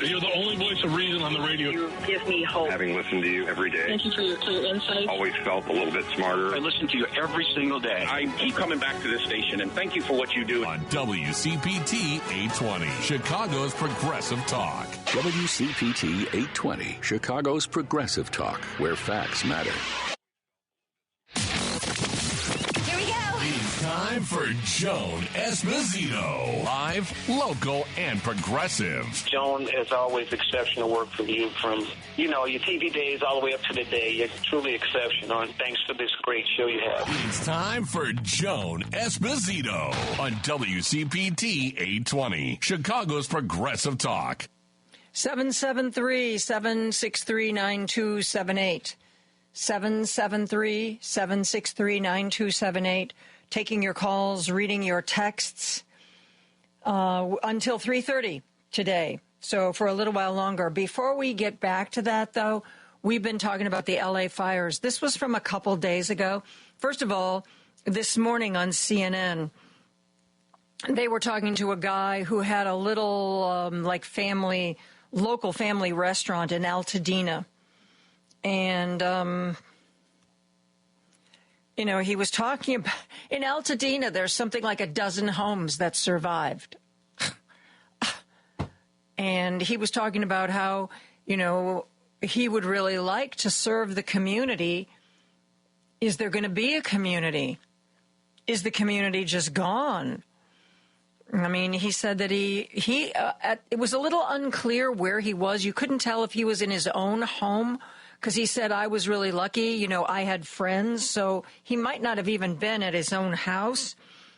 You're the only voice of reason on the radio. You give me hope. Having listened to you every day. Thank you for your clear insight. Always felt a little bit smarter. I listen to you every single day. I keep coming back to this station, and thank you for what you do. On WCPT 820, Chicago's Progressive Talk. WCPT 820, Chicago's Progressive Talk, where facts matter. Time for Joan Esposito. Live, local, and progressive. Joan, as always, exceptional work from you. From, your TV days all the way up to today. You're truly exceptional, and thanks for this great show you have. It's time for Joan Esposito on WCPT 820, Chicago's Progressive Talk. 773-763-9278. 773-763-9278. Taking your calls, reading your texts until 3:30 today. So for a little while longer. Before we get back to that, though, we've been talking about the L.A. fires. This was from a couple days ago. First of all, this morning on CNN, they were talking to a guy who had a little local family restaurant in Altadena. And he was talking about, in Altadena, there's something like a dozen homes that survived. And he was talking about how, he would really like to serve the community. Is there going to be a community? Is the community just gone? I mean, he said that it was a little unclear where he was. You couldn't tell if he was in his own home, because he said, I was really lucky. I had friends, so he might not have even been at his own house.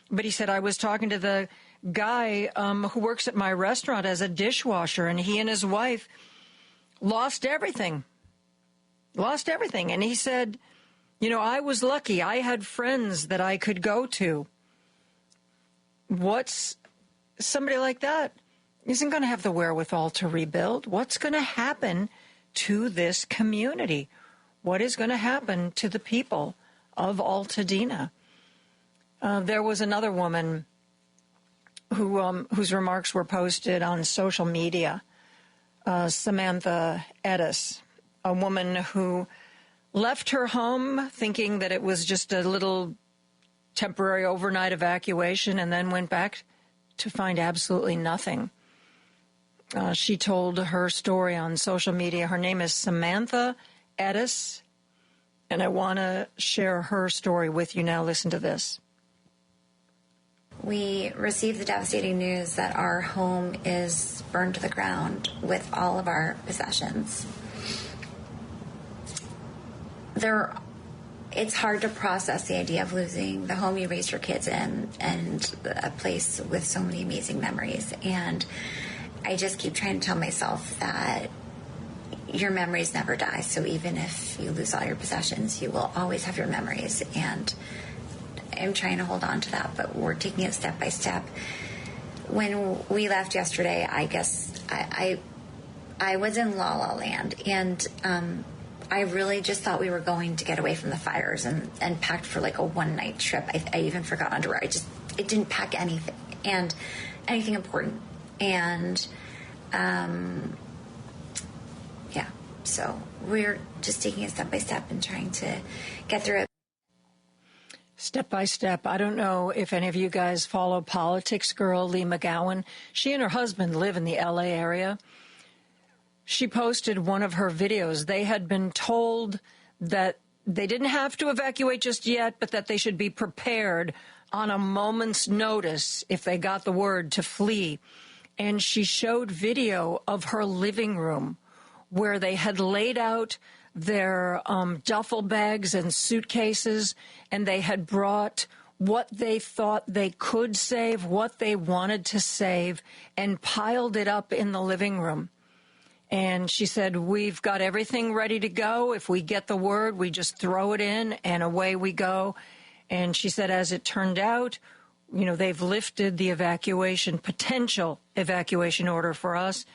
But he said, I was talking to the guy who works at my restaurant as a dishwasher, and he and his wife lost everything. And he said, I was lucky. I had friends that I could go to. Somebody like that isn't going to have the wherewithal to rebuild. What's going to happen to this community? What is going to happen to the people of Altadena? There was another woman whose remarks were posted on social media, Samantha Edis, a woman who left her home thinking that it was just a little temporary overnight evacuation and then went back to find absolutely nothing. She told her story on social media. Her name is Samantha Edis, and I want to share her story with you now. Listen to this. We received the devastating news that our home is burned to the ground with all of our possessions. It's hard to process the idea of losing the home you raised your kids in and a place with so many amazing memories. And I just keep trying to tell myself that your memories never die. So even if you lose all your possessions, you will always have your memories. And I'm trying to hold on to that, but we're taking it step by step. When we left yesterday, I guess I was in La La Land, and I really just thought we were going to get away from the fires and packed for like a one-night trip. I even forgot underwear. I didn't pack anything important. And, yeah, so we're just taking it step by step and trying to get through it. Step by step. I don't know if any of you guys follow Politics Girl Lee McGowan. She and her husband live in the L.A. area. She posted one of her videos. They had been told that they didn't have to evacuate just yet, but that they should be prepared on a moment's notice if they got the word to flee. And she showed video of her living room where they had laid out their duffel bags and suitcases, and they had brought what they thought they could save, what they wanted to save, and piled it up in the living room. And she said, we've got everything ready to go. If we get the word, we just throw it in, and away we go. And she said, as it turned out, you know, they've lifted the potential evacuation order for us.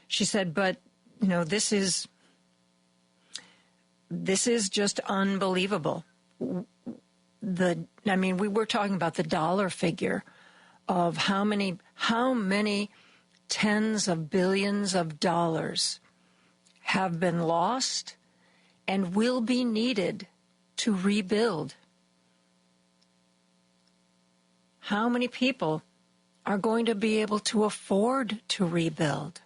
She said, but, you know, this is just unbelievable. We were talking about the dollar figure of how many tens of billions of dollars have been lost and will be needed to rebuild. How many people are going to be able to afford to rebuild?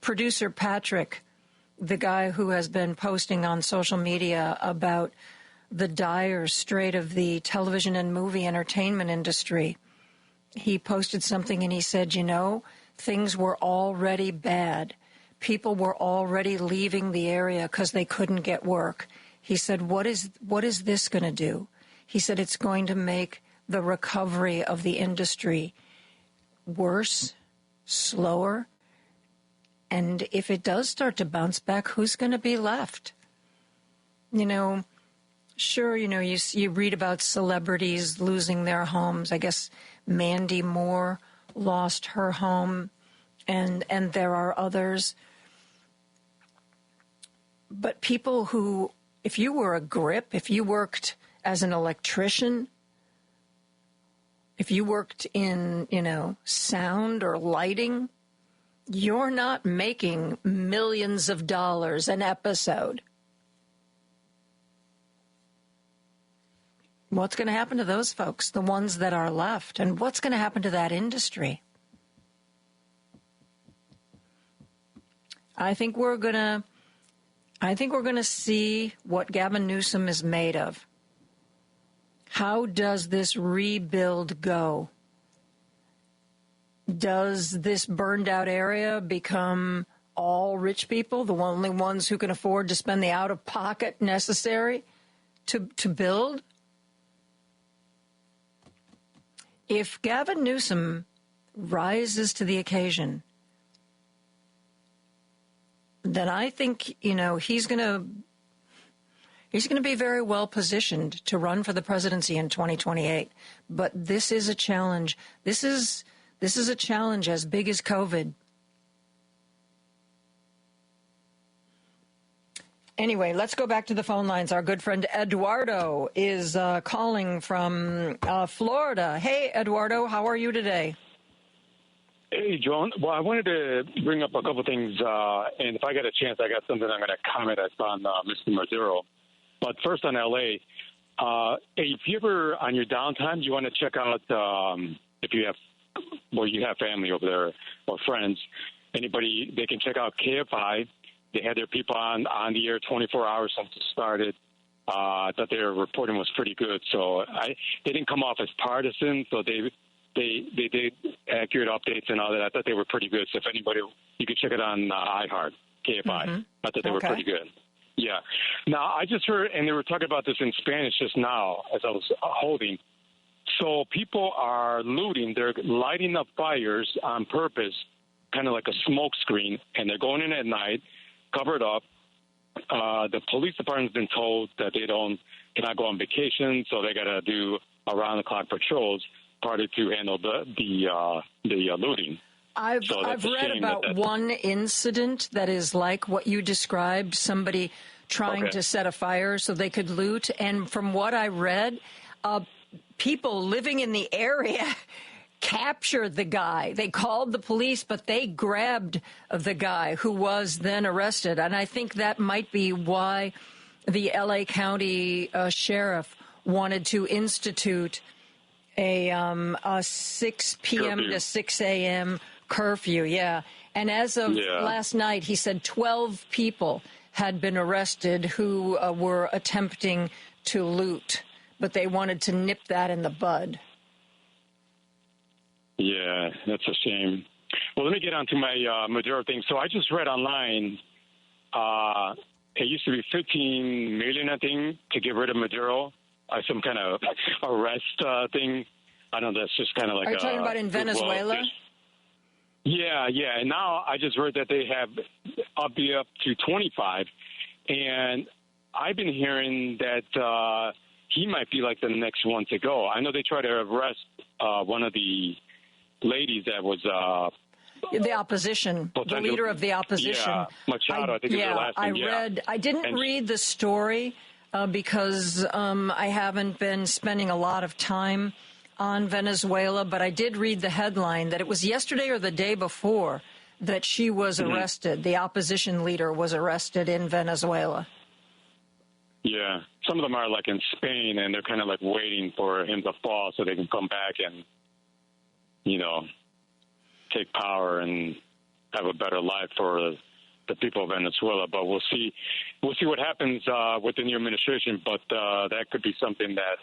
Producer Patrick, the guy who has been posting on social media about the dire strait of the television and movie entertainment industry, he posted something and he said, you know, things were already bad. People were already leaving the area because they couldn't get work. He said, what is this going to do? He said, it's going to make the recovery of the industry worse, slower. And if it does start to bounce back, who's going to be left? You know, sure, you know, you read about celebrities losing their homes. I guess Mandy Moore lost her home, and there are others. But people who, if you were a grip, if you worked as an electrician, if you worked in, you know, sound or lighting, you're not making millions of dollars an episode. What's going to happen to those folks, the ones that are left? And what's going to happen to that industry? I think we're going to see what Gavin Newsom is made of. How does this rebuild go? Does this burned out area become all rich people, the only ones who can afford to spend the out-of-pocket necessary to build? If Gavin Newsom rises to the occasion, then I think, you know, he's going to be very well positioned to run for the presidency in 2028. But this is a challenge. This is a challenge as big as COVID. Anyway, let's go back to the phone lines. Our good friend Eduardo is calling from Florida. Hey, Eduardo, how are you today? Hey, Joan. Well, I wanted to bring up a couple of things, and if I get a chance, I got something I'm going to comment on Mr. Mazzaro. But first on L.A., if you ever, on your downtime, you want to check out, if you have family over there or friends, anybody, they can check out KFI. They had their people on the air 24 hours since it started. I thought their reporting was pretty good. So they didn't come off as partisan, so they did accurate updates and all that. I thought they were pretty good. So if anybody, you could check it on iHeart, KFI. Mm-hmm. I thought they were pretty good. Yeah. Now, I just heard, and they were talking about this in Spanish just now as I was holding. So people are looting. They're lighting up fires on purpose, kind of like a smoke screen, and they're going in at night, covered up. The police department's been told that they cannot go on vacation, so they got to do around-the-clock patrols, partly to handle the looting. I've read about one incident that is like what you described, somebody trying to set a fire so they could loot. And from what I read, people living in the area captured the guy. They called the police, but they grabbed the guy who was then arrested. And I think that might be why the L.A. County sheriff wanted to institute a 6 p.m. to 6 a.m. curfew. Yeah. And as of last night, he said 12 people had been arrested who were attempting to loot, but they wanted to nip that in the bud. Yeah, that's a shame. Well, let me get on to my Maduro thing. So I just read online, it used to be $15 million, I think, to get rid of Maduro. Some kind of arrest thing. I don't know, that's just kind of like... Are you talking about in Venezuela? Yeah. And now I just heard that they have up to 25. And I've been hearing that he might be like the next one to go. I know they tried to arrest one of the ladies that was... the opposition, the leader of the opposition. Yeah, Machado, I think is her last name. I didn't read the story because I haven't been spending a lot of time on Venezuela, but I did read the headline that it was yesterday or the day before that she was arrested. The opposition leader was arrested in Venezuela. Yeah, some of them are like in Spain, and they're kind of like waiting for him to fall so they can come back and, take power and have a better life for the people of Venezuela. But we'll see what happens with the new administration. But that could be something that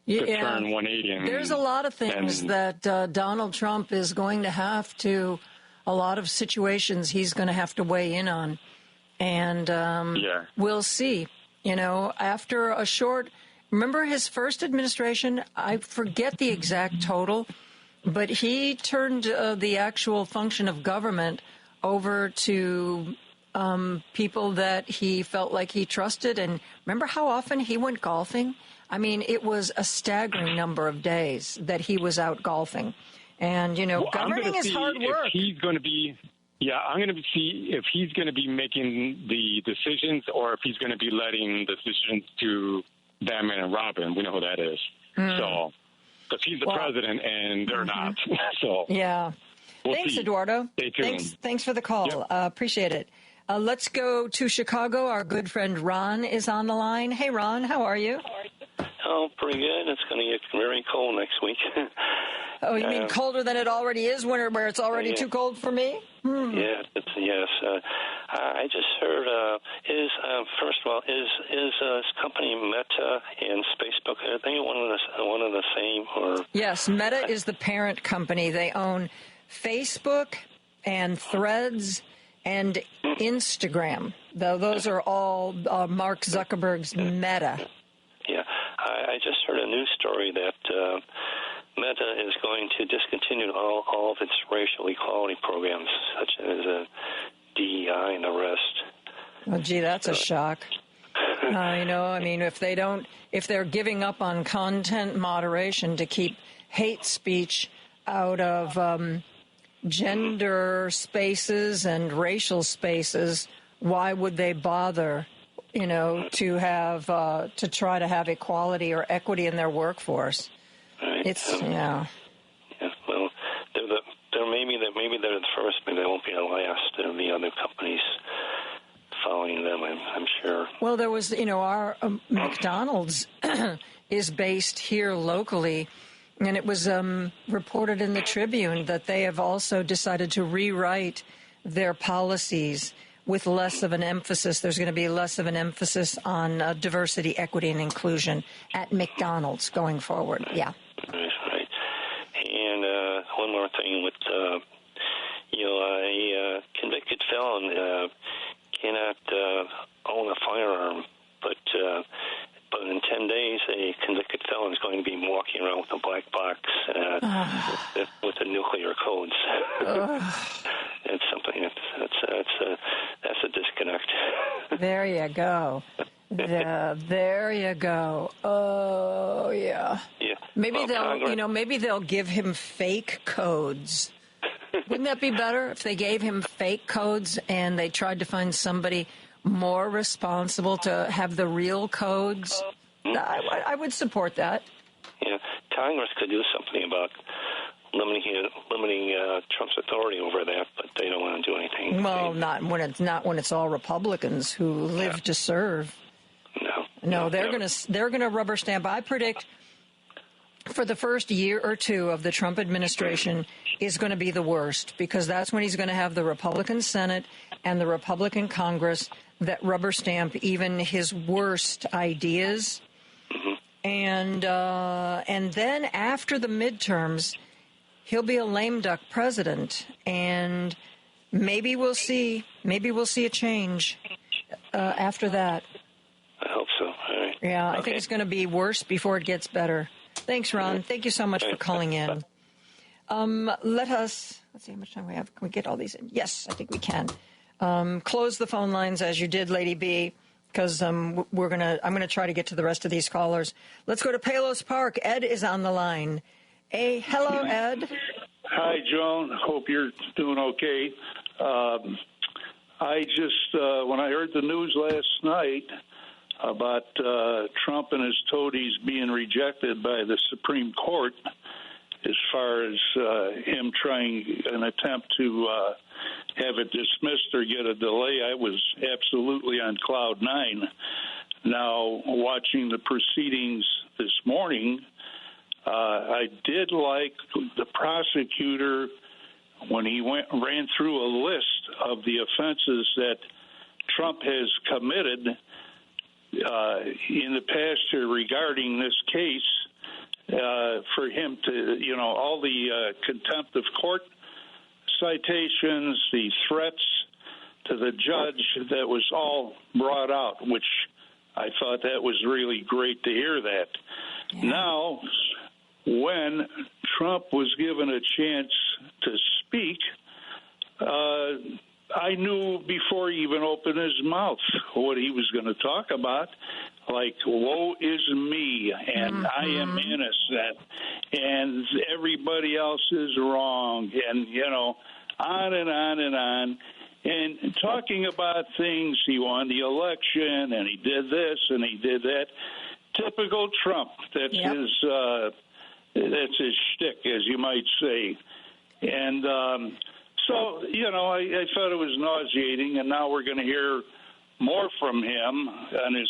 could turn 180. There's a lot of things that Donald Trump is going to have to, a lot of situations he's going to have to weigh in on. And we'll see. After a short, remember his first administration, I forget the exact total, but he turned the actual function of government over to people that he felt like he trusted. And remember how often he went golfing? I mean, it was a staggering number of days that he was out golfing. And, governing is hard work. He's going to be... Yeah, I'm going to see if he's going to be making the decisions or if he's going to be letting the decisions to Batman and Robin. We know who that is. So, because he's the president and they're not. So yeah. Thanks, see. Eduardo. Stay tuned. Thanks for the call. Yep. Appreciate it. Let's go to Chicago. Our good friend Ron is on the line. Hey, Ron, how are you? Oh, pretty good. It's going to get very cold next week. Oh, you mean colder than it already is, where it's already too cold for me? Yeah, yes. I just heard. First of all, is this company Meta and Facebook? Are they one of the same? Or yes, Meta is the parent company. They own Facebook and Threads and Instagram. Though those are all Mark Zuckerberg's Meta. Yeah, I just heard a news story that Meta is going to discontinue all of its racial equality programs, such as DEI and the rest. Oh, gee, that's a shock. If they're giving up on content moderation to keep hate speech out of gender spaces and racial spaces, why would they bother, to have to try to have equality or equity in their workforce? Right. It's Yeah. Well, maybe they're the first, maybe they won't be the last. There'll be other companies following them, I'm sure. Well, there was, our McDonald's is based here locally, and it was reported in the Tribune that they have also decided to rewrite their policies with less of an emphasis. There's going to be less of an emphasis on diversity, equity, and inclusion at McDonald's going forward. Yeah. Right. And one more thing with, a convicted felon cannot own a firearm, but in 10 days, a convicted felon is going to be walking around with a black box with the nuclear codes. It's something that's a disconnect. There you go. There you go. Oh yeah. Yeah. Maybe they'll give him fake codes. Wouldn't that be better if they gave him fake codes and they tried to find somebody more responsible to have the real codes? I would support that. Yeah, Congress could do something about authority over that, but they don't want to do anything. Well, not when it's all Republicans who live to serve. No, they're gonna rubber stamp. I predict for the first year or two of the Trump administration is going to be the worst, because that's when he's going to have the Republican Senate and the Republican Congress that rubber stamp even his worst ideas. And then after the midterms, he'll be a lame duck president, and maybe we'll see a change after that. I hope so. All right. Yeah, I think it's going to be worse before it gets better. Thanks, Ron. Thank you so much for calling in. Let's see how much time we have. Can we get all these in? Yes, I think we can. Close the phone lines as you did, Lady B, because I'm gonna try to get to the rest of these callers. Let's go to Palos Park. Ed is on the line. Hey, hello, Ed. Hi, Joan. Hope you're doing okay. I just when I heard the news last night about Trump and his toadies being rejected by the Supreme Court, as far as him trying an attempt to have it dismissed or get a delay, I was absolutely on cloud nine. Now, watching the proceedings this morning, I did like the prosecutor when he ran through a list of the offenses that Trump has committed in the past year regarding this case, for him to, all the contempt of court citations, the threats to the judge, that was all brought out, which I thought that was really great to hear that. Yeah. Now, when Trump was given a chance to speak, I knew before he even opened his mouth what he was going to talk about, like, woe is me, and I am innocent, and everybody else is wrong, and, on and on and on, and talking about things. He won the election, and he did this, and he did that. Typical Trump. That's his shtick, as you might say. And so, I thought it was nauseating, and now we're going to hear more from him on his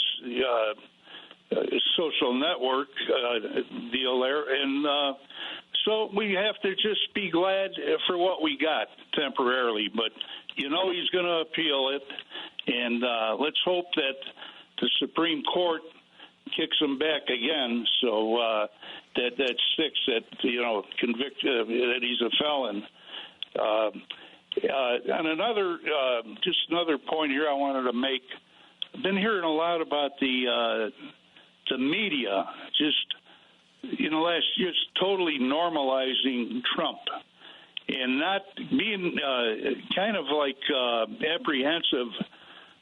social network deal there. And so we have to just be glad for what we got temporarily. But, he's going to appeal it. And let's hope that the Supreme Court kicks him back again, so that sticks, that convict that he's a felon. And another point here I wanted to make. I've been hearing a lot about the media just totally normalizing Trump and not being kind of like apprehensive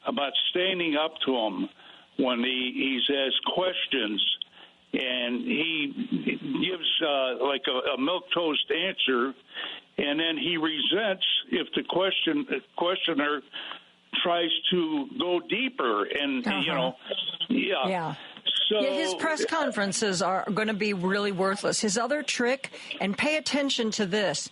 about standing up to him when he's asked questions, and he gives like a milquetoast answer, and then he resents if the questioner tries to go deeper, and So his press conferences are going to be really worthless. His other trick, and pay attention to this,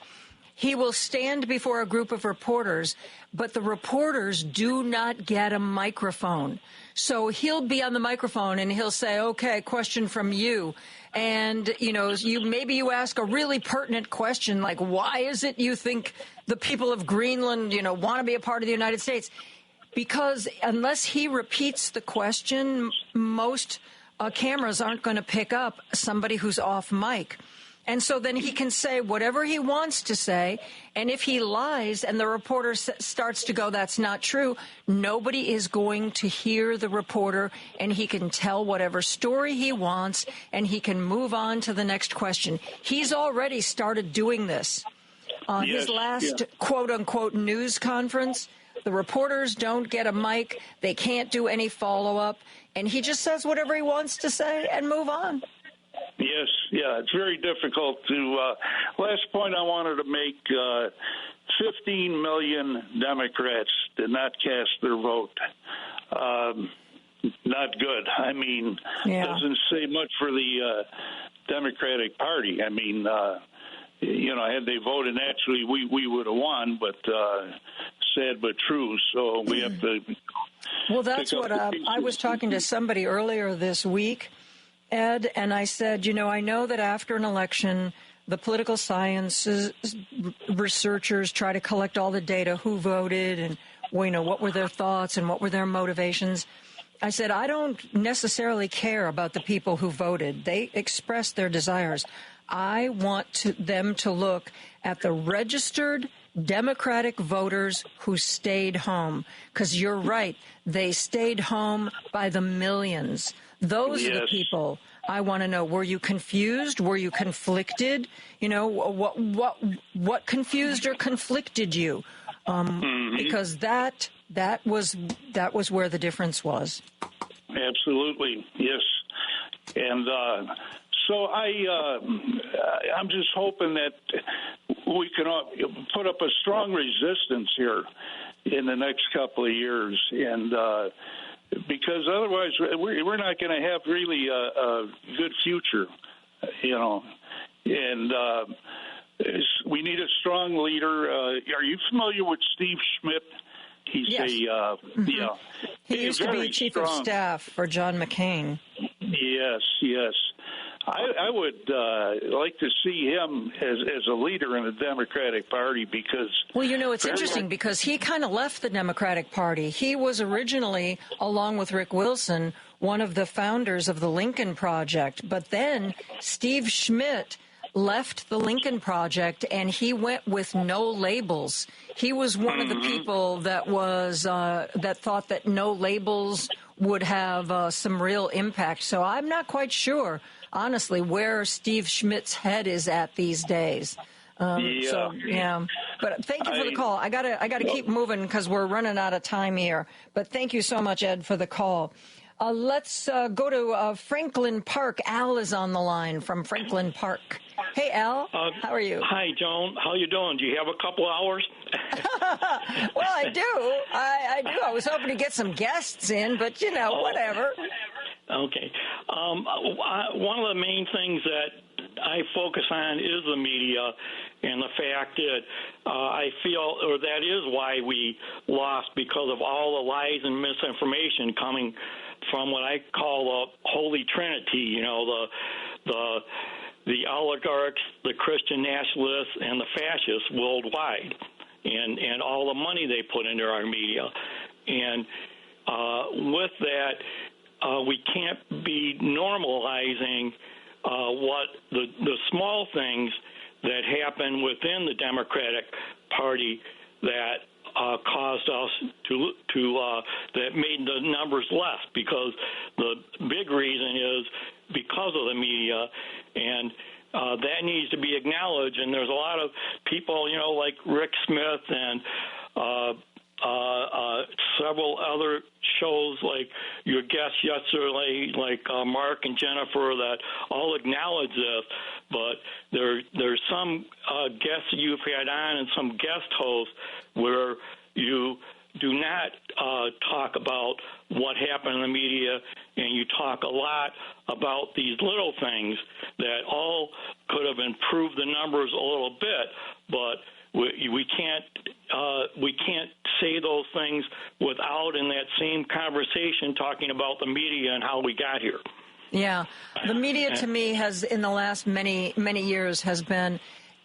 he will stand before a group of reporters, but the reporters do not get a microphone. So he'll be on the microphone and he'll say, okay, question from you. And, maybe you ask a really pertinent question, like, why is it you think the people of Greenland, want to be a part of the United States? Because unless he repeats the question, most cameras aren't going to pick up somebody who's off mic. And so then he can say whatever he wants to say, and if he lies and the reporter starts to go, that's not true, nobody is going to hear the reporter, and he can tell whatever story he wants, and he can move on to the next question. He's already started doing this. On his last quote-unquote news conference, the reporters don't get a mic, they can't do any follow-up, and he just says whatever he wants to say and move on. Yes, it's very difficult to. Last point I wanted to make: 15 million Democrats did not cast their vote. Not good. I mean, doesn't say much for the Democratic Party. I mean, had they voted naturally, we would have won. But sad but true. So we have to. Well, that's what I was talking to somebody earlier this week, Ed, and I said, I know that after an election, the political sciences researchers try to collect all the data, who voted and, what were their thoughts and what were their motivations. I said, I don't necessarily care about the people who voted. They expressed their desires. I want them to look at the registered Democratic voters who stayed home. Because you're right, they stayed home by the millions. Those are the people I want to know. Were you confused? Were you conflicted? What confused or conflicted you? Because that was where the difference was. Absolutely, yes. And so I'm just hoping that we can put up a strong resistance here in the next couple of years, and because otherwise we're not going to have really a good future, And we need a strong leader. Are you familiar with Steve Schmidt? He's yes. He used to be chief of staff for John McCain. Yes. I would like to see him as a leader in the Democratic Party because... Well, it's interesting because he kind of left the Democratic Party. He was originally, along with Rick Wilson, one of the founders of the Lincoln Project. But then Steve Schmidt left the Lincoln Project and he went with no labels. He was one of the people that was that thought that no labels would have some real impact. So I'm not quite sure, honestly, where Steve Schmidt's head is at these days. But thank you for the call. I gotta keep moving because we're running out of time here. But thank you so much, Ed, for the call. Let's go to Franklin Park. Al is on the line from Franklin Park. Hey, Al. How are you? Hi, Joan. How you doing? Do you have a couple hours? Well, I do. I do. I was hoping to get some guests in, but, whatever. Okay. One of the main things that I focus on is the media and the fact that I feel, or that is why we lost, because of all the lies and misinformation coming from what I call the Holy Trinity, the oligarchs, the Christian nationalists, and the fascists worldwide, and all the money they put into our media. And with that, we can't be normalizing what the small things that happen within the Democratic Party that caused us to that made the numbers less, because the big reason is because of the media, and that needs to be acknowledged. And there's a lot of people, like Rick Smith and several other shows like your guests yesterday, like Mark and Jennifer, that all acknowledge this. But there's some guests that you've had on and some guest hosts where you do not talk about what happened in the media, and you talk a lot about these little things that all could have improved the numbers a little bit, but we can't say those things without, in that same conversation, talking about the media and how we got here. Yeah, the media to me has, in the last many years, has been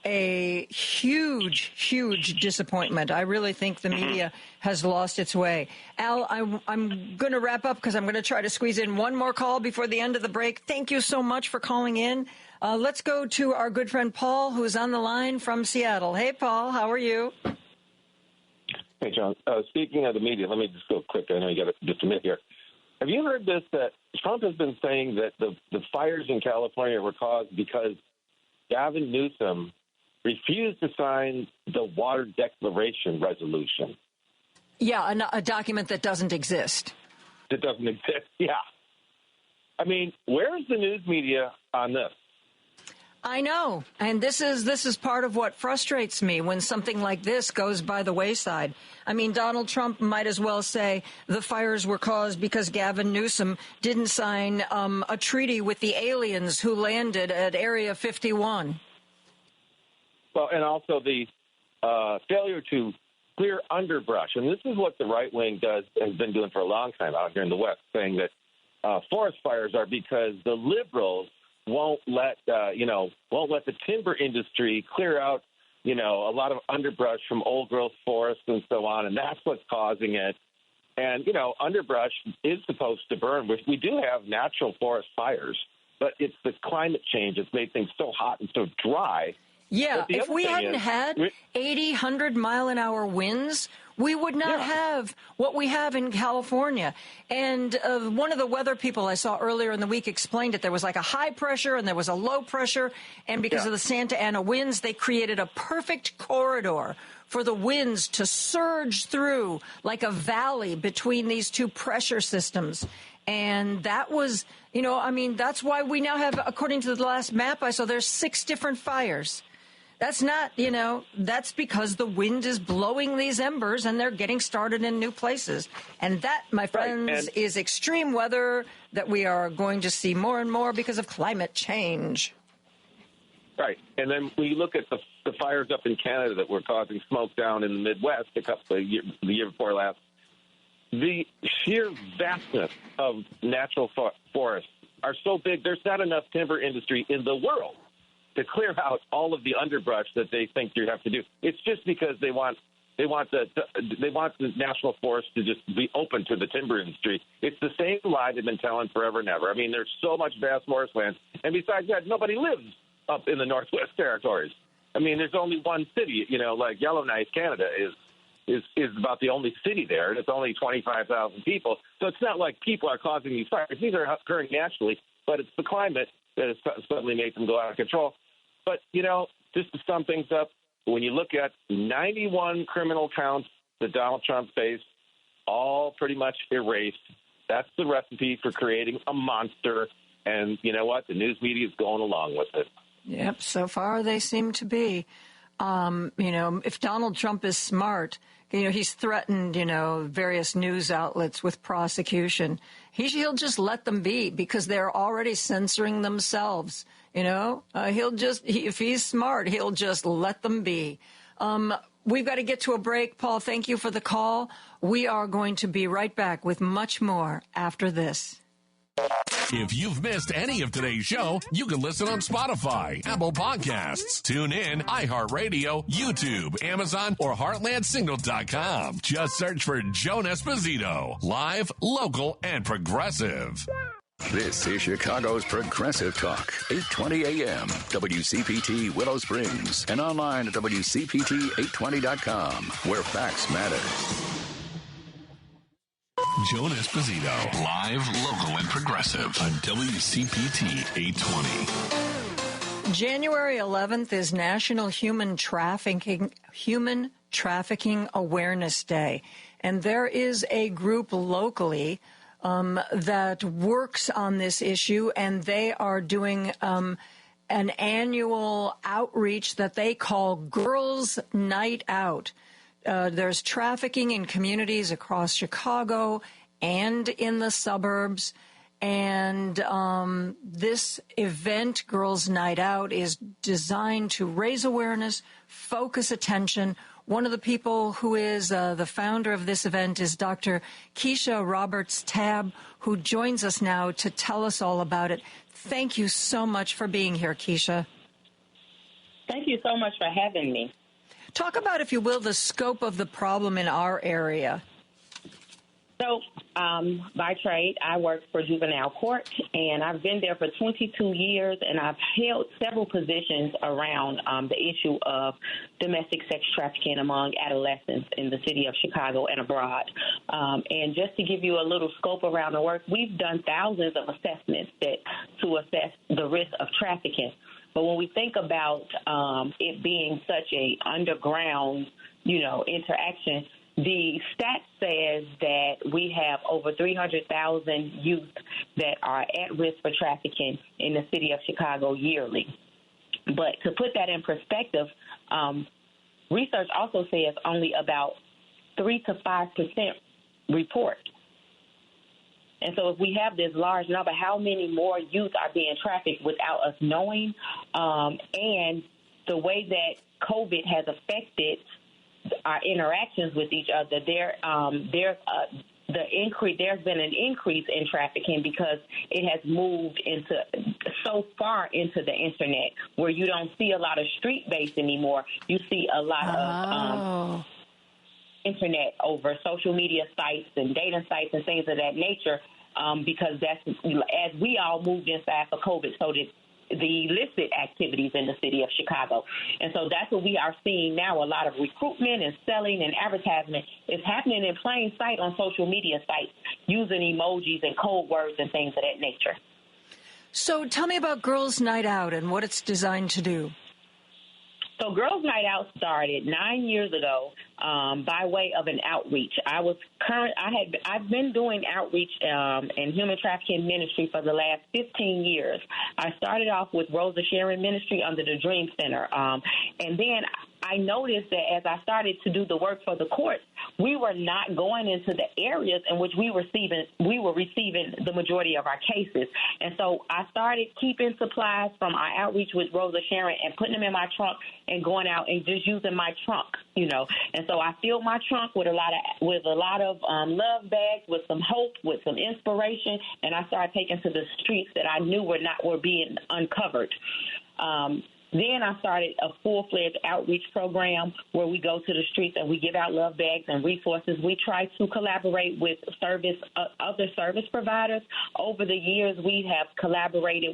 a huge disappointment. I really think the media has lost its way. Al, I'm going to wrap up because I'm going to try to squeeze in one more call before the end of the break. Thank you so much for calling in. Let's go to our good friend Paul, who's on the line from Seattle. Hey, Paul, how are you? Hey, John. Speaking of the media, let me just go quick. I know you got just a minute here. Have you heard this, that Trump has been saying that the fires in California were caused because Gavin Newsom refused to sign the Water Declaration Resolution? Yeah, a document that doesn't exist. That doesn't exist, yeah. I mean, where's the news media on this? I know, and this is part of what frustrates me when something like this goes by the wayside. I mean, Donald Trump might as well say the fires were caused because Gavin Newsom didn't sign a treaty with the aliens who landed at Area 51. Well, and also the failure to clear underbrush. And this is what the right wing has been doing for a long time out here in the West, saying that forest fires are because the liberals won't let the timber industry clear out, a lot of underbrush from old growth forests and so on, and that's what's causing it. And, underbrush is supposed to burn. We do have natural forest fires, but it's the climate change that's made things so hot and so dry. Yeah, if we hadn't had 80, 100-mile-an-hour winds, we would not have what we have in California. And one of the weather people I saw earlier in the week explained it. There was like a high pressure and there was a low pressure. And because of the Santa Ana winds, they created a perfect corridor for the winds to surge through like a valley between these two pressure systems. And that was, that's why we now have, according to the last map I saw, there's 6 different fires. That's not, that's because the wind is blowing these embers and they're getting started in new places. And that, my friends, is extreme weather that we are going to see more and more because of climate change. Right. And then when you look at the fires up in Canada that were causing smoke down in the Midwest the year before last, the sheer vastness of natural forests are so big, there's not enough timber industry in the world to clear out all of the underbrush that they think you have to do. It's just because they want the national forest to just be open to the timber industry. It's the same lie they've been telling forever and ever. I mean, there's so much vast forest land, and besides that, nobody lives up in the Northwest Territories. I mean, there's only one city, like Yellowknife, Canada is about the only city there, and it's only 25,000 people. So it's not like people are causing these fires. These are occurring naturally, but it's the climate that has suddenly made them go out of control. But, just to sum things up, when you look at 91 criminal counts that Donald Trump faced, all pretty much erased, that's the recipe for creating a monster. And you know what? The news media is going along with it. Yep, so far they seem to be. If Donald Trump is smart, he's threatened, various news outlets with prosecution. He'll just let them be because they're already censoring themselves. If he's smart, he'll just let them be. We've got to get to a break. Paul, thank you for the call. We are going to be right back with much more after this. If you've missed any of today's show, you can listen on Spotify, Apple Podcasts, TuneIn, iHeartRadio, YouTube, Amazon, or HeartlandSignal.com. Just search for Joan Esposito. Live, local, and progressive. This is Chicago's Progressive Talk, 820 AM, WCPT Willow Springs, and online at WCPT820.com, where facts matter. Joan Esposito, live, local, and progressive on WCPT 820. January 11th is National Human Trafficking Awareness Day, and there is a group locally that works on this issue, and they are doing an annual outreach that they call Girls' Night Out. There's trafficking in communities across Chicago and in the suburbs. And this event, Girls' Night Out, is designed to raise awareness, focus attention. One of the people who is the founder of this event is Dr. Keisha Roberts-Tabb, who joins us now to tell us all about it. Thank you so much for being here, Keisha. Thank you so much for having me. Talk about, if you will, the scope of the problem in our area. So, by trade, I work for juvenile court, and I've been there for 22 years, and I've held several positions around the issue of domestic sex trafficking among adolescents in the city of Chicago and abroad. And just to give you a little scope around the work, we've done thousands of assessments to assess the risk of trafficking. But when we think about it being such a underground, interaction, the stat says that we have over 300,000 youth that are at risk for trafficking in the city of Chicago yearly. But to put that in perspective, research also says only about 3 to 5% report. And so if we have this large number, how many more youth are being trafficked without us knowing? And the way that COVID has affected our interactions with each other, there's been an increase in trafficking because it has moved so far into the internet where you don't see a lot of street-based anymore. You see a lot of internet over social media sites and dating sites and things of that nature, because that's, as we all moved inside for COVID, so did the illicit activities in the city of Chicago. And so that's what we are seeing now. A lot of recruitment and selling and advertisement is happening in plain sight on social media sites using emojis and code words and things of that nature. So tell me about Girls' Night Out and what it's designed to do. So Girls' Night Out started 9 years ago by way of an outreach. I've been doing outreach and human trafficking ministry for the last 15 years. I started off with Rosa Sharon Ministry under the Dream Center, and then I noticed that as I started to do the work for the courts, we were not going into the areas in which we were receiving the majority of our cases. And so I started keeping supplies from our outreach with Rosa Sharon and putting them in my trunk and going out and just using my trunk, And so I filled my trunk with a lot of love bags, with some hope, with some inspiration, and I started taking to the streets that I knew were being uncovered. Then I started a full-fledged outreach program where we go to the streets and we give out love bags and resources. We try to collaborate with other service providers. Over the years, we have collaborated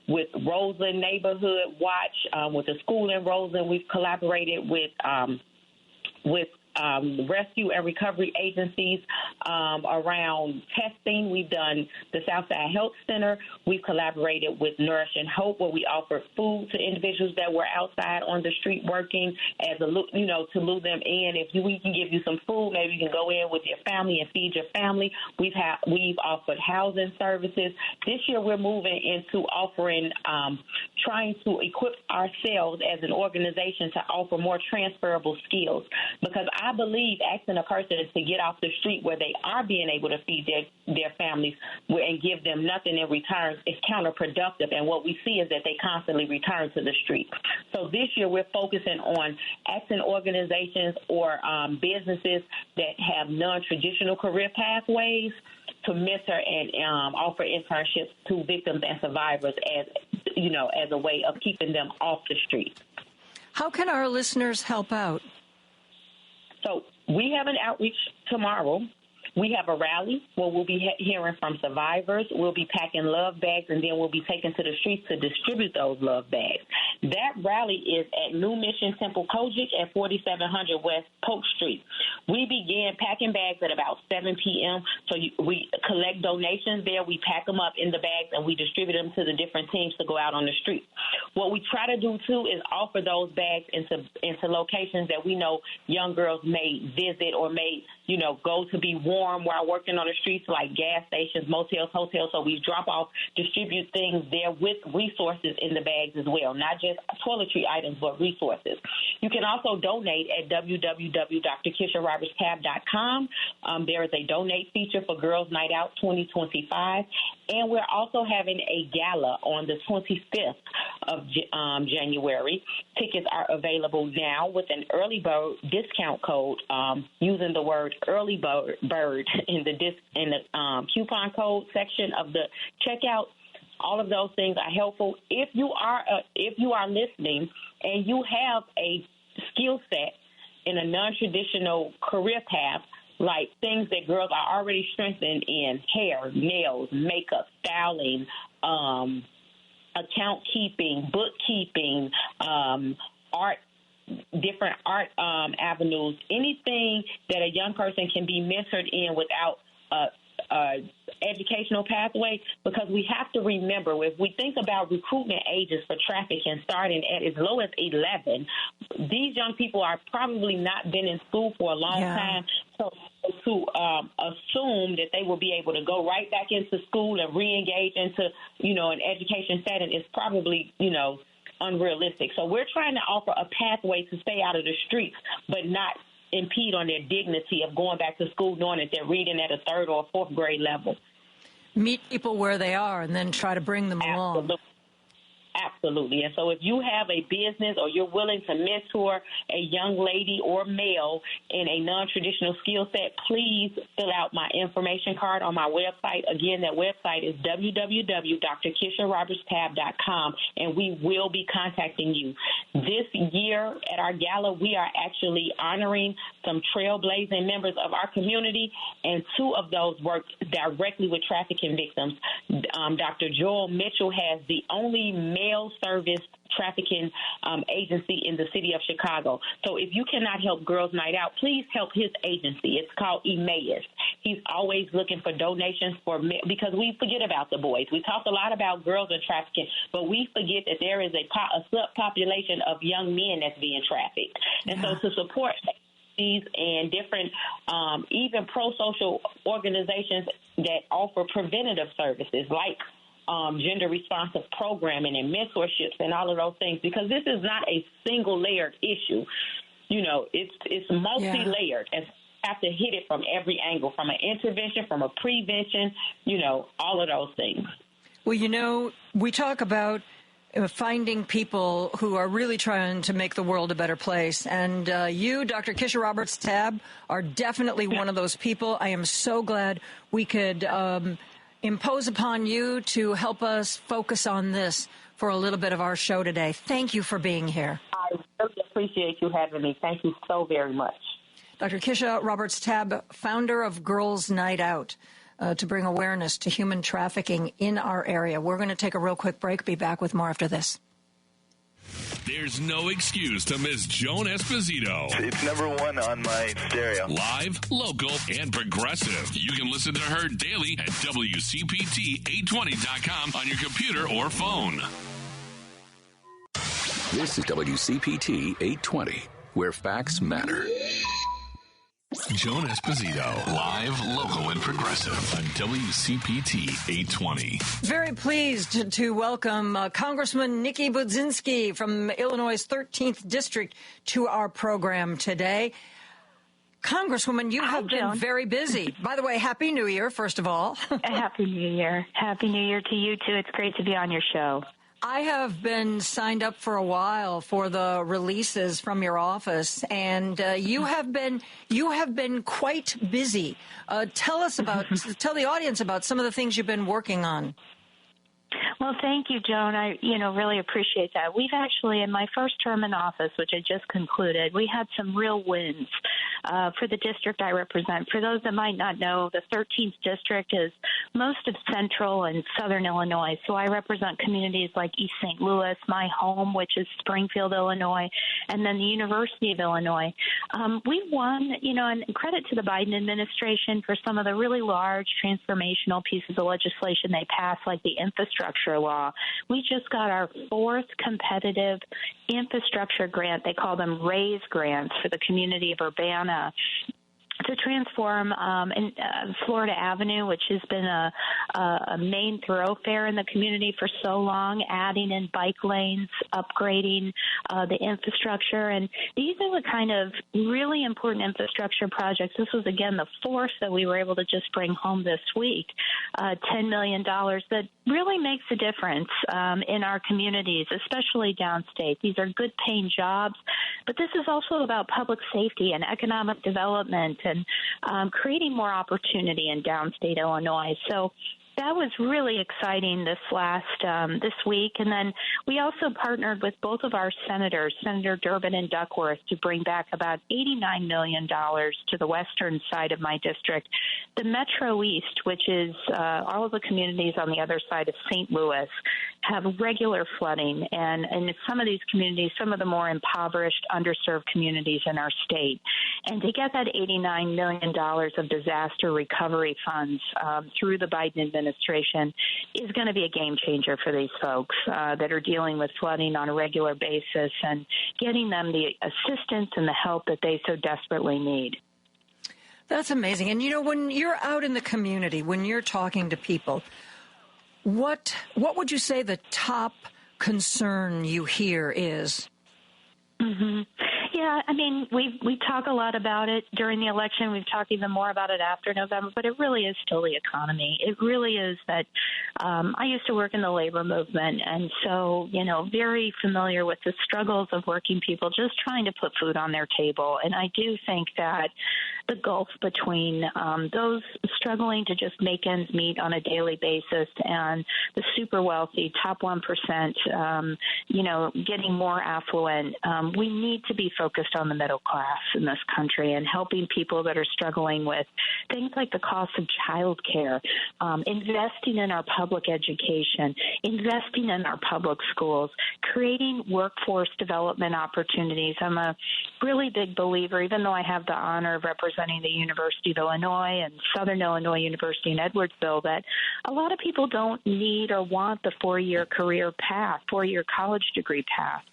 with Roseland Neighborhood Watch, with the school in Roseland. We've collaborated with rescue and recovery agencies around testing. We've done the Southside Health Center. We've collaborated with Nourish and Hope, where we offer food to individuals that were outside on the street working to lure them in. If we can give you some food, maybe you can go in with your family and feed your family. We've offered housing services. This year we're moving into offering, trying to equip ourselves as an organization to offer more transferable skills, because I believe asking a person to get off the street where they are being able to feed their families and give them nothing in return is counterproductive. And what we see is that they constantly return to the street. So this year we're focusing on asking organizations or businesses that have non-traditional career pathways to mentor and offer internships to victims and survivors as a way of keeping them off the street. How can our listeners help out? So we have an outreach tomorrow. We have a rally where we'll be hearing from survivors. We'll be packing love bags, and then we'll be taken to the streets to distribute those love bags. That rally is at New Mission Temple Kojic at 4700 West Polk Street. We began packing bags at about 7 p.m., so we collect donations there. We pack them up in the bags, and we distribute them to the different teams to go out on the street. What we try to do, too, is offer those bags into locations that we know young girls may visit or may, go to be warm while working on the streets, like gas stations, motels, hotels. So we distribute things there with resources in the bags as well, not just toiletry items, but resources. You can also donate at www.drkisharobertscab.com. There is a donate feature for Girls' Night Out 2025. And we're also having a gala on the 25th of January. Tickets are available now with an early bird discount code using the word early bird in the coupon code section of the checkout. All of those things are helpful. If you are listening and you have a skill set in a non-traditional career path, like things that girls are already strengthened in: hair, nails, makeup, styling, account keeping, bookkeeping, art, different art avenues, anything that a young person can be mentored in without educational pathway, because we have to remember, if we think about recruitment ages for trafficking starting at as low as 11, these young people are probably not been in school for a long time. So to assume that they will be able to go right back into school and re-engage into, an education setting is probably, unrealistic. So we're trying to offer a pathway to stay out of the streets, but not impede on their dignity of going back to school, knowing that they're reading at a 3rd or 4th grade level. Meet people where they are and then try to bring them along. Absolutely. And so if you have a business or you're willing to mentor a young lady or male in a non-traditional skill set, please fill out my information card on my website. Again, that website is www.drkisharobertstab.com, and we will be contacting you. This year at our gala, we are actually honoring some trailblazing members of our community, and two of those work directly with trafficking victims. Dr. Joel Mitchell has the only male service trafficking agency in the city of Chicago. So if you cannot help Girls Night Out, please help his agency. It's called Emmaus. He's always looking for donations because we forget about the boys. We talk a lot about girls and trafficking, but we forget that there is a subpopulation of young men that's being trafficked. And so to support these and different even pro-social organizations that offer preventative services like gender-responsive programming and mentorships and all of those things, because this is not a single-layered issue. You know, it's multi-layered, and have to hit it from every angle, from an intervention, from a prevention, you know, all of those things. Well, you know, we talk about finding people who are really trying to make the world a better place. And you, Dr. Kisha Roberts-Tabb, are definitely one of those people. I am so glad we could impose upon you to help us focus on this for a little bit of our show today. Thank you for being here. I really appreciate you having me. Thank you so very much. Dr. Kisha Roberts-Tabb, founder of Girls Night Out, to bring awareness to human trafficking in our area. We're going to take a real quick break. Be back with more after this. There's no excuse to miss Joan Esposito. It's number one on my stereo. Live, local, and progressive. You can listen to her daily at WCPT820.com on your computer or phone. This is WCPT 820, where facts matter. Joan Esposito, live, local, and progressive on WCPT 820. Very pleased to welcome Congressman Nikki Budzinski from Illinois' 13th District to our program today. Congresswoman, you have been very busy. By the way, Happy New Year, first of all. Happy New Year. Happy New Year to you, too. It's great to be on your show. I have been signed up for a while for the releases from your office, and you have been quite busy. Tell the audience about some of the things you've been working on. Well, thank you, Joan. I, really appreciate that. We've actually, in my first term in office, which I just concluded, we had some real wins for the district I represent. For those that might not know, the 13th district is most of central and southern Illinois. So I represent communities like East St. Louis, my home, which is Springfield, Illinois, and then the University of Illinois. We won, and credit to the Biden administration for some of the really large transformational pieces of legislation they passed, like the infrastructure law. We just got our fourth competitive infrastructure grant. They call them RAISE grants for the community of Urbana to transform Florida Avenue, which has been a main thoroughfare in the community for so long, adding in bike lanes, upgrading the infrastructure. And these are the kind of really important infrastructure projects. This was, again, the fourth that we were able to just bring home this week, $10 million that really makes a difference in our communities, especially downstate. These are good-paying jobs, but this is also about public safety and economic development and creating more opportunity in downstate Illinois. So that was really exciting this week. And then we also partnered with both of our senators, Senator Durbin and Duckworth, to bring back about $89 million to the western side of my district. The Metro East, which is all of the communities on the other side of St. Louis, have regular flooding. And in some of these communities, some of the more impoverished, underserved communities in our state. And to get that $89 million of disaster recovery funds through the Biden administration is going to be a game changer for these folks that are dealing with flooding on a regular basis and getting them the assistance and the help that they so desperately need. That's amazing. And, when you're out in the community, when you're talking to people, what would you say the top concern you hear is? Mm-hmm. Yeah, I mean, we talk a lot about it during the election. We've talked even more about it after November, but it really is still the economy. It really is that I used to work in the labor movement, and so, very familiar with the struggles of working people just trying to put food on their table. And I do think that the gulf between those struggling to just make ends meet on a daily basis and the super wealthy, top 1%, getting more affluent, we need to be focused on the middle class in this country and helping people that are struggling with things like the cost of child care, investing in our public education, investing in our public schools, creating workforce development opportunities. I'm a really big believer, even though I have the honor of representing the University of Illinois and Southern Illinois University in Edwardsville, that a lot of people don't need or want the four-year career path, four-year college degree path.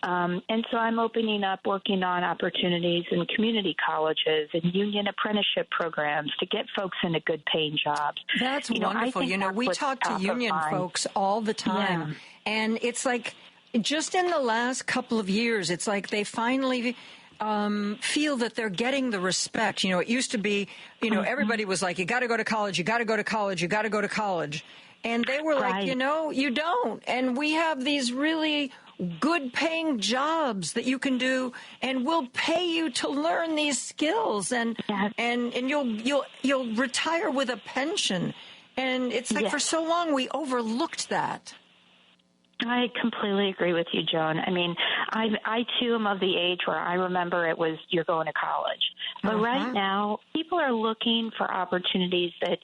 And so I'm working on opportunities in community colleges and union apprenticeship programs to get folks into good paying jobs. That's wonderful. We talk to union folks all the time. Yeah. And it's like just in the last couple of years, it's like they finally feel that they're getting the respect. It used to be, everybody was like, you got to go to college, you got to go to college, you got to go to college. And they were like, you don't. And we have these really good paying jobs that you can do, and we'll pay you to learn these skills, and you'll retire with a pension. And it's like for so long we overlooked that. I completely agree with you, Joan. I mean, I too am of the age where I remember it was you're going to college. But right now, people are looking for opportunities that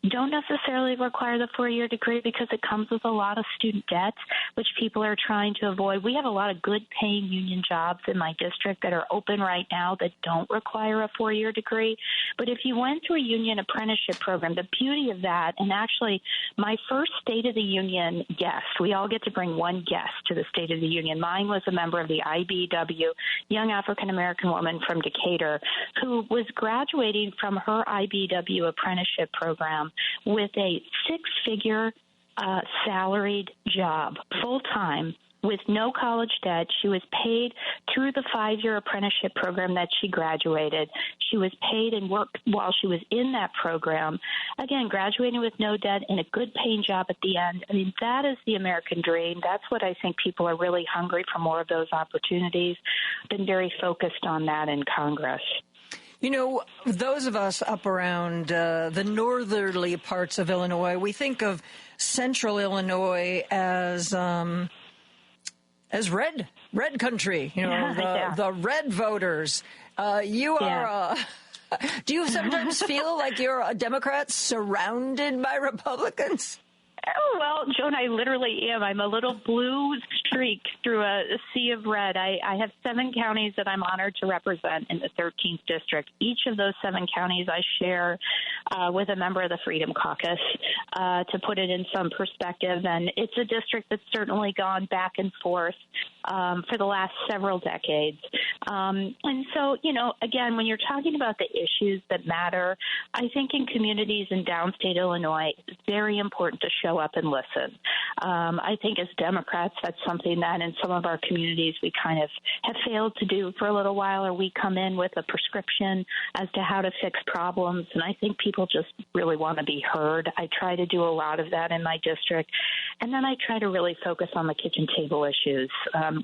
don't necessarily require the four-year degree because it comes with a lot of student debt, which people are trying to avoid. We have a lot of good-paying union jobs in my district that are open right now that don't require a four-year degree. But if you went through a union apprenticeship program, the beauty of that, and actually my first State of the Union guest, we all get to bring one guest to the State of the Union. Mine was a member of the IBEW, young African-American woman from Decatur, who was graduating from her IBEW apprenticeship program with a six-figure salaried job, full-time, with no college debt. She was paid through the 5-year apprenticeship program that she graduated. She was paid and worked while she was in that program. Again, graduating with no debt and a good paying job at the end. I mean, that is the American dream. That's what I think people are really hungry for, more of those opportunities. Been very focused on that in Congress. Those of us up around the northerly parts of Illinois, we think of central Illinois as red country, the red voters. You are, do you sometimes feel like you're a Democrat surrounded by Republicans? Oh, well, Joan, I literally am. I'm a little blue streak through a sea of red. I have 7 counties that I'm honored to represent in the 13th district. Each of those 7 counties I share with a member of the Freedom Caucus, to put it in some perspective. And it's a district that's certainly gone back and forth for the last several decades. And so, again, when you're talking about the issues that matter, I think in communities in downstate Illinois, it's very important to show up and listen. I think as Democrats, that's something that in some of our communities we kind of have failed to do for a little while, or we come in with a prescription as to how to fix problems. And I think people just really want to be heard. I try to do a lot of that in my district. And then I try to really focus on the kitchen table issues.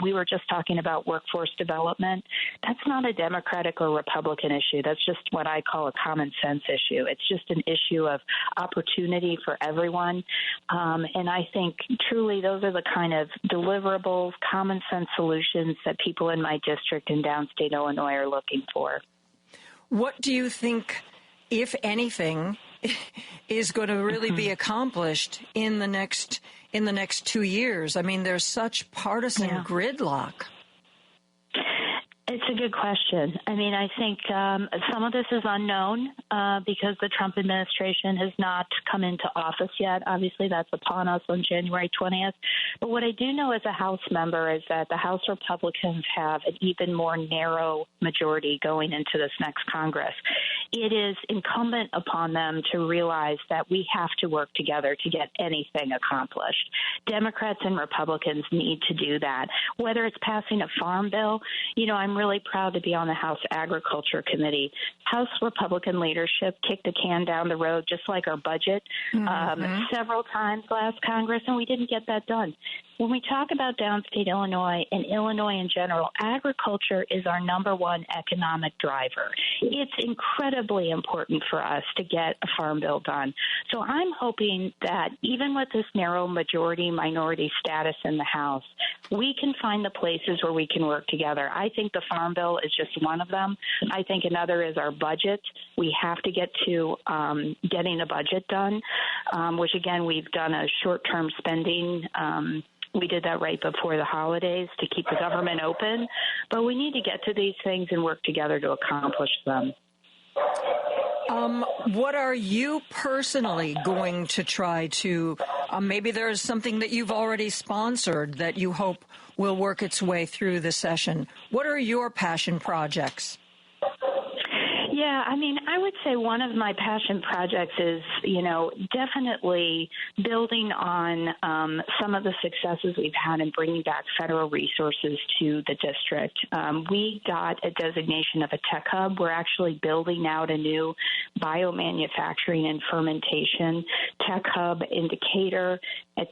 We were just talking about workforce development. That's not a Democratic or Republican issue. That's just what I call a common sense issue. It's just an issue of opportunity for everyone. And I think truly those are the kind of deliverables, common sense solutions that people in my district in downstate Illinois are looking for. What do you think, if anything, is going to really be accomplished in the next 2 years? I mean, there's such partisan gridlock. It's a good question. I mean, I think some of this is unknown because the Trump administration has not come into office yet. Obviously, that's upon us on January 20th. But what I do know as a House member is that the House Republicans have an even more narrow majority going into this next Congress. it is incumbent upon them to realize that we have to work together to get anything accomplished. Democrats and Republicans need to do that. Whether it's passing a farm bill, I'm really proud to be on the House Agriculture Committee. House Republican leadership kicked the can down the road, just like our budget, several times last Congress, and we didn't get that done. When we talk about downstate Illinois and Illinois in general, agriculture is our number one economic driver. It's incredibly important for us to get a farm bill done. So I'm hoping that even with this narrow majority-minority status in the House, we can find the places where we can work together. I think the farm bill is just one of them. I think another is our budget. We have to get to getting a budget done, which, again, we've done a short-term spending. We did that right before the holidays to keep the government open. But we need to get to these things and work together to accomplish them. What are you personally going to try to, maybe there's something that you've already sponsored that you hope will work its way through the session. What are your passion projects? Yeah, I would say one of my passion projects is, definitely building on some of the successes we've had in bringing back federal resources to the district. We got a designation of a tech hub. We're actually building out a new biomanufacturing and fermentation tech hub in Decatur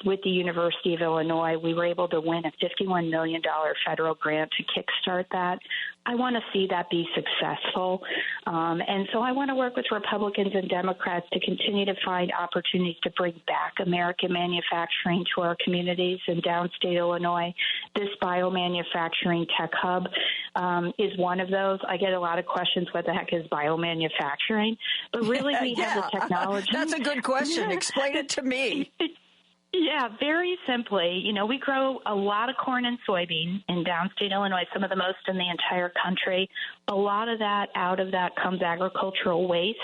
with the University of Illinois. We were able to win a $51 million federal grant to kickstart that. I want to see that be successful. And so I want to work with Republicans and Democrats to continue to find opportunities to bring back American manufacturing to our communities in downstate Illinois. This biomanufacturing tech hub is one of those. I get a lot of questions, what the heck is biomanufacturing? But really we have the technology. That's a good question. Explain it to me. Yeah, very simply, we grow a lot of corn and soybean in downstate Illinois, some of the most in the entire country. A lot of that, out of that comes agricultural waste.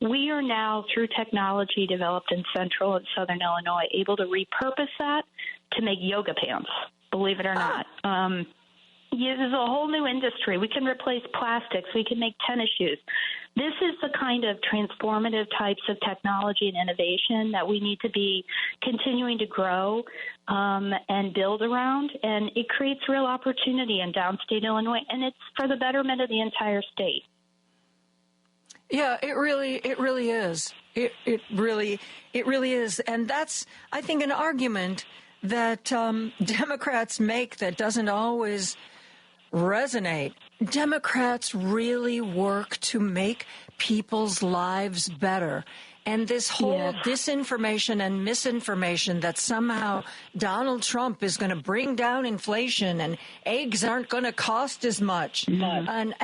We are now, through technology developed in central and southern Illinois, able to repurpose that to make yoga pants, believe it or not. This is a whole new industry. We can replace plastics. We can make tennis shoes. This is the kind of transformative types of technology and innovation that we need to be continuing to grow and build around. And it creates real opportunity in downstate Illinois, and it's for the betterment of the entire state. Yeah, it really is. It really is. And that's, I think, an argument that Democrats make that doesn't always resonate. Democrats really work to make people's lives better. And this whole disinformation and misinformation that somehow Donald Trump is going to bring down inflation and eggs aren't going to cost as much. And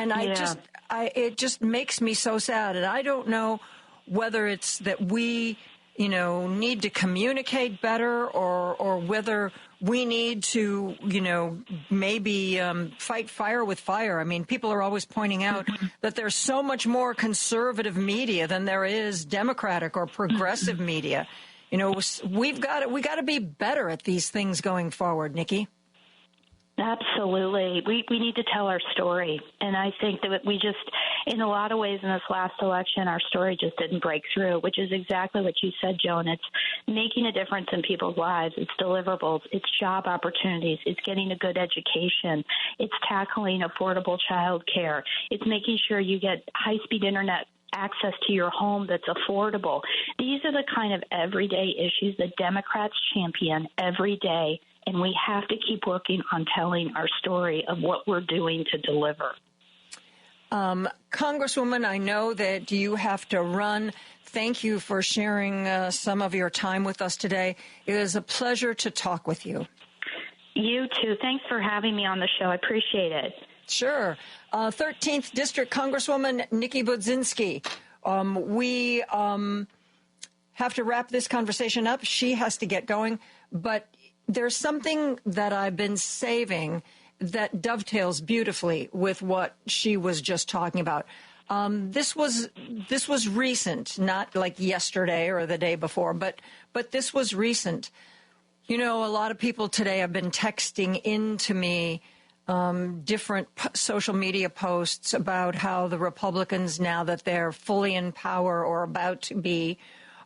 it just makes me so sad. And I don't know whether it's that we, need to communicate better or whether we need to, maybe fight fire with fire. I mean, people are always pointing out that there's so much more conservative media than there is Democratic or progressive media. We got to be better at these things going forward, Nikki. Absolutely. We need to tell our story. And I think that we just, in a lot of ways in this last election, our story just didn't break through, which is exactly what you said, Joan. It's making a difference in people's lives. It's deliverables. It's job opportunities. It's getting a good education. It's tackling affordable child care. It's making sure you get high-speed internet access to your home that's affordable. These are the kind of everyday issues that Democrats champion every day. And we have to keep working on telling our story of what we're doing to deliver. Congresswoman, I know that you have to run. Thank you for sharing some of your time with us today. It is a pleasure to talk with you. You too. Thanks for having me on the show. I appreciate it. Sure. 13th District Congresswoman Nikki Budzinski. We have to wrap this conversation up. She has to get going. But there's something that I've been saving that dovetails beautifully with what she was just talking about. This was recent, not like yesterday or the day before, but this was recent. A lot of people today have been texting into me different social media posts about how the Republicans, now that they're fully in power or about to be,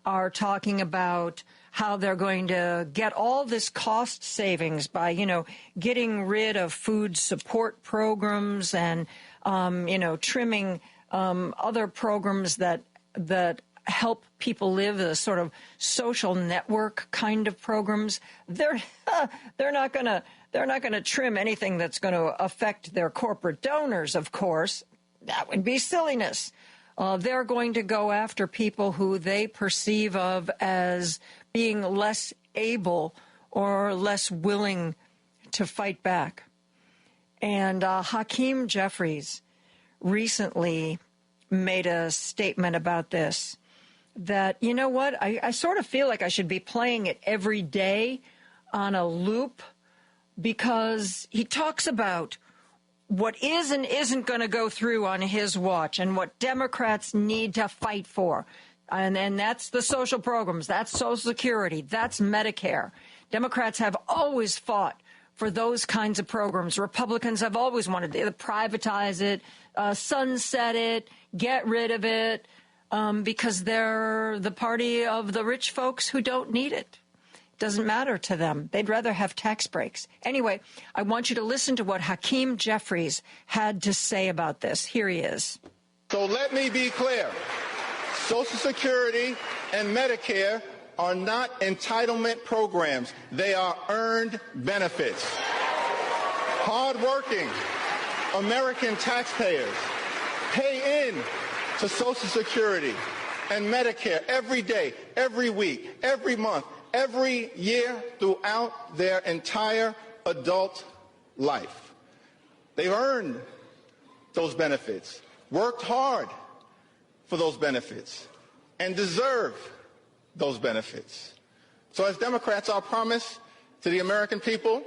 are talking about how they're going to get all this cost savings by, getting rid of food support programs and, trimming other programs that help people live, a sort of social network kind of programs. They're not going to trim anything that's going to affect their corporate donors, of course. That would be silliness. They're going to go after people who they perceive of as being less able or less willing to fight back. And Hakeem Jeffries recently made a statement about this, that, you know what, I sort of feel like I should be playing it every day on a loop, because he talks about what is and isn't going to go through on his watch and what Democrats need to fight for. And that's the social programs, that's Social Security, that's Medicare. Democrats have always fought for those kinds of programs. Republicans have always wanted to privatize it, sunset it, get rid of it, because they're the party of the rich folks who don't need it. It doesn't matter to them. They'd rather have tax breaks. Anyway, I want you to listen to what Hakeem Jeffries had to say about this. Here he is. So let me be clear. Social Security and Medicare are not entitlement programs. They are earned benefits. Hard-working American taxpayers pay in to Social Security and Medicare every day, every week, every month, every year throughout their entire adult life. They've earned those benefits, worked hard for those benefits, and deserve those benefits. So as Democrats, our promise to the American people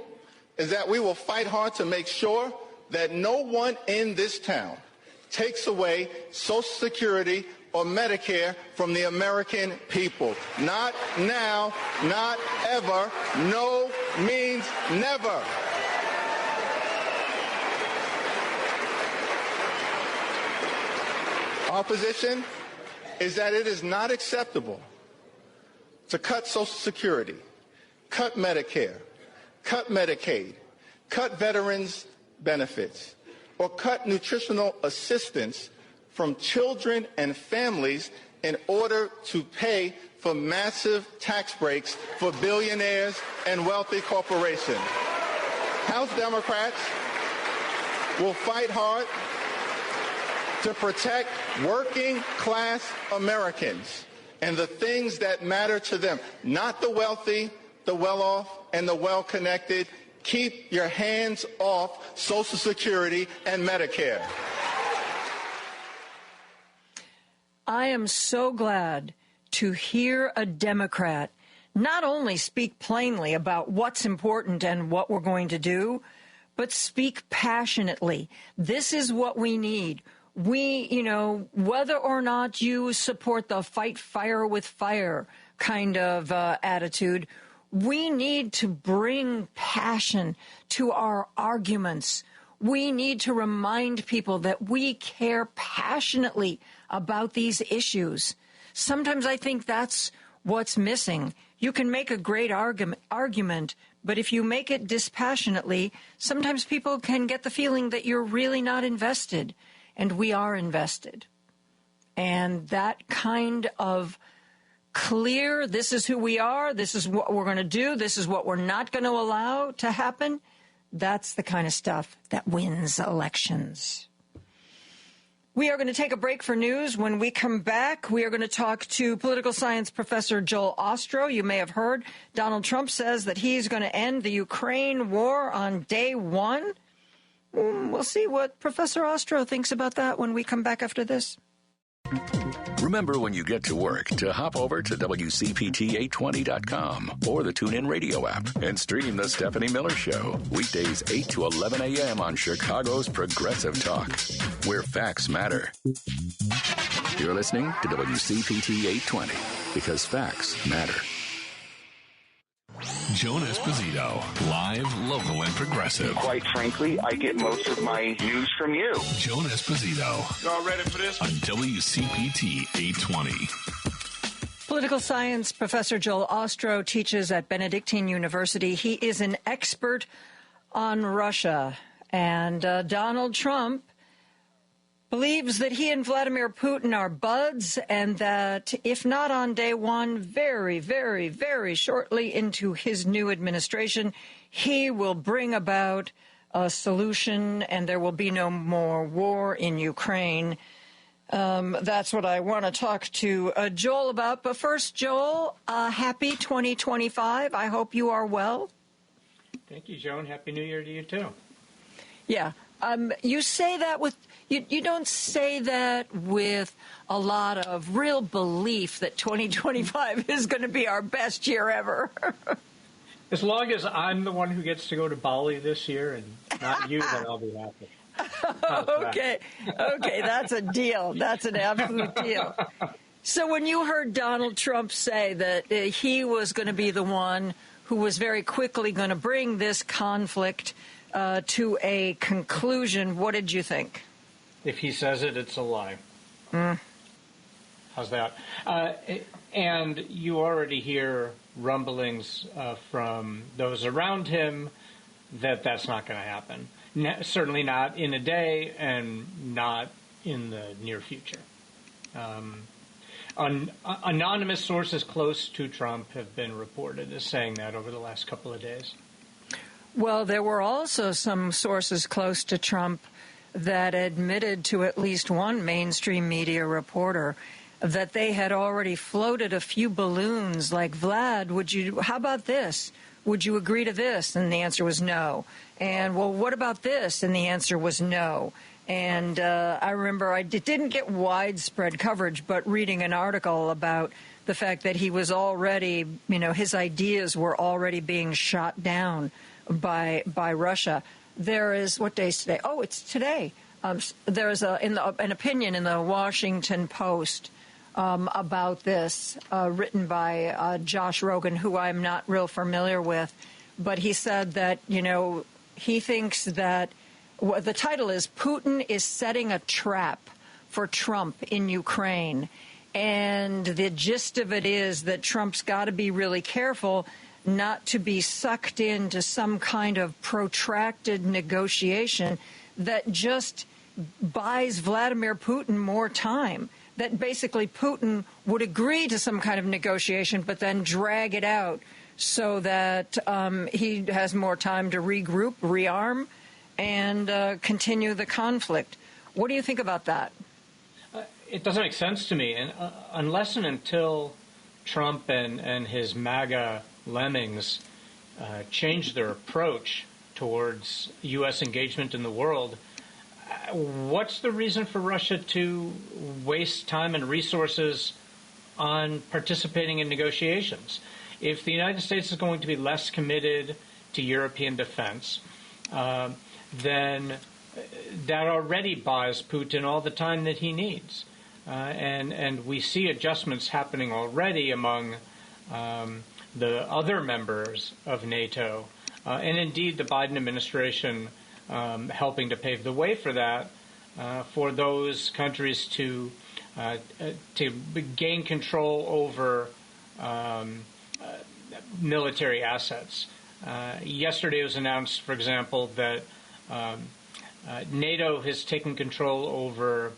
is that we will fight hard to make sure that no one in this town takes away Social Security or Medicare from the American people. Not now, not ever. No means never. Our position is that it is not acceptable to cut Social Security, cut Medicare, cut Medicaid, cut veterans' benefits, or cut nutritional assistance from children and families in order to pay for massive tax breaks for billionaires and wealthy corporations. House Democrats will fight hard to protect working-class Americans and the things that matter to them, not the wealthy, the well-off, and the well-connected. Keep your hands off Social Security and Medicare. I am so glad to hear a Democrat not only speak plainly about what's important and what we're going to do, but speak passionately. This is what we need. We, whether or not you support the fight fire with fire kind of attitude, we need to bring passion to our arguments. We need to remind people that we care passionately about these issues. Sometimes I think that's what's missing. You can make a great argument, but if you make it dispassionately, sometimes people can get the feeling that you're really not invested. And we are invested. And that kind of clear, this is who we are, this is what we're going to do, this is what we're not going to allow to happen, that's the kind of stuff that wins elections. We are going to take a break for news. When we come back, we are going to talk to political science professor Joel Ostrow. You may have heard Donald Trump says that he's going to end the Ukraine war on day one. We'll see what Professor Ostrow thinks about that when we come back after this. Remember when you get to work to hop over to WCPT820.com or the TuneIn Radio app and stream The Stephanie Miller Show. Weekdays 8 to 11 a.m. on Chicago's Progressive Talk, where facts matter. You're listening to WCPT 820 because facts matter. Joan Esposito, live, local, and progressive. Quite frankly, I get most of my news from you. Joan Esposito. Y'all ready for this? On WCPT 820. Political science professor Joel Ostrow teaches at Benedictine University. He is an expert on Russia. And Donald Trump believes that he and Vladimir Putin are buds, and that if not on day one, very, very, very shortly into his new administration, he will bring about a solution and there will be no more war in Ukraine. That's what I want to talk to Joel about. But first, Joel, happy 2025. I hope you are well. Thank you, Joan. Happy New Year to you, too. Yeah. You say that with... You don't say that with a lot of real belief that 2025 is going to be our best year ever. As long as I'm the one who gets to go to Bali this year and not you, then I'll be happy. Okay, that's a deal. That's an absolute deal. So when you heard Donald Trump say that he was going to be the one who was very quickly going to bring this conflict to a conclusion, what did you think? If he says it, it's a lie. How's that? And you already hear rumblings from those around him that that's not going to happen. Certainly not in a day and not in the near future. Anonymous sources close to Trump have been reported as saying that over the last couple of days. Well, there were also some sources close to Trump that admitted to at least one mainstream media reporter that they had already floated a few balloons like, Vlad, how about this? Would you agree to this? And the answer was no. And, well, what about this? And the answer was no. And I remember I didn't get widespread coverage, but reading an article about the fact that he was already, his ideas were already being shot down by Russia. There is, what day is today? Oh, it's today. There is an opinion in the Washington Post about this, written by Josh Rogan, who I'm not real familiar with. But he said that, he thinks that the title is Putin is setting a trap for Trump in Ukraine. And the gist of it is that Trump's got to be really careful not to be sucked into some kind of protracted negotiation that just buys Vladimir Putin more time, that basically Putin would agree to some kind of negotiation but then drag it out so that he has more time to regroup, rearm, and continue the conflict. What do you think about that? It doesn't make sense to me. And unless and until Trump and his MAGA lemmings change their approach towards U.S. engagement in the world, what's the reason for Russia to waste time and resources on participating in negotiations? If the United States is going to be less committed to European defense, then that already buys Putin all the time that he needs. And we see adjustments happening already among the other members of NATO, and indeed the Biden administration helping to pave the way for that, for those countries to gain control over military assets. Yesterday it was announced, for example, that NATO has taken control over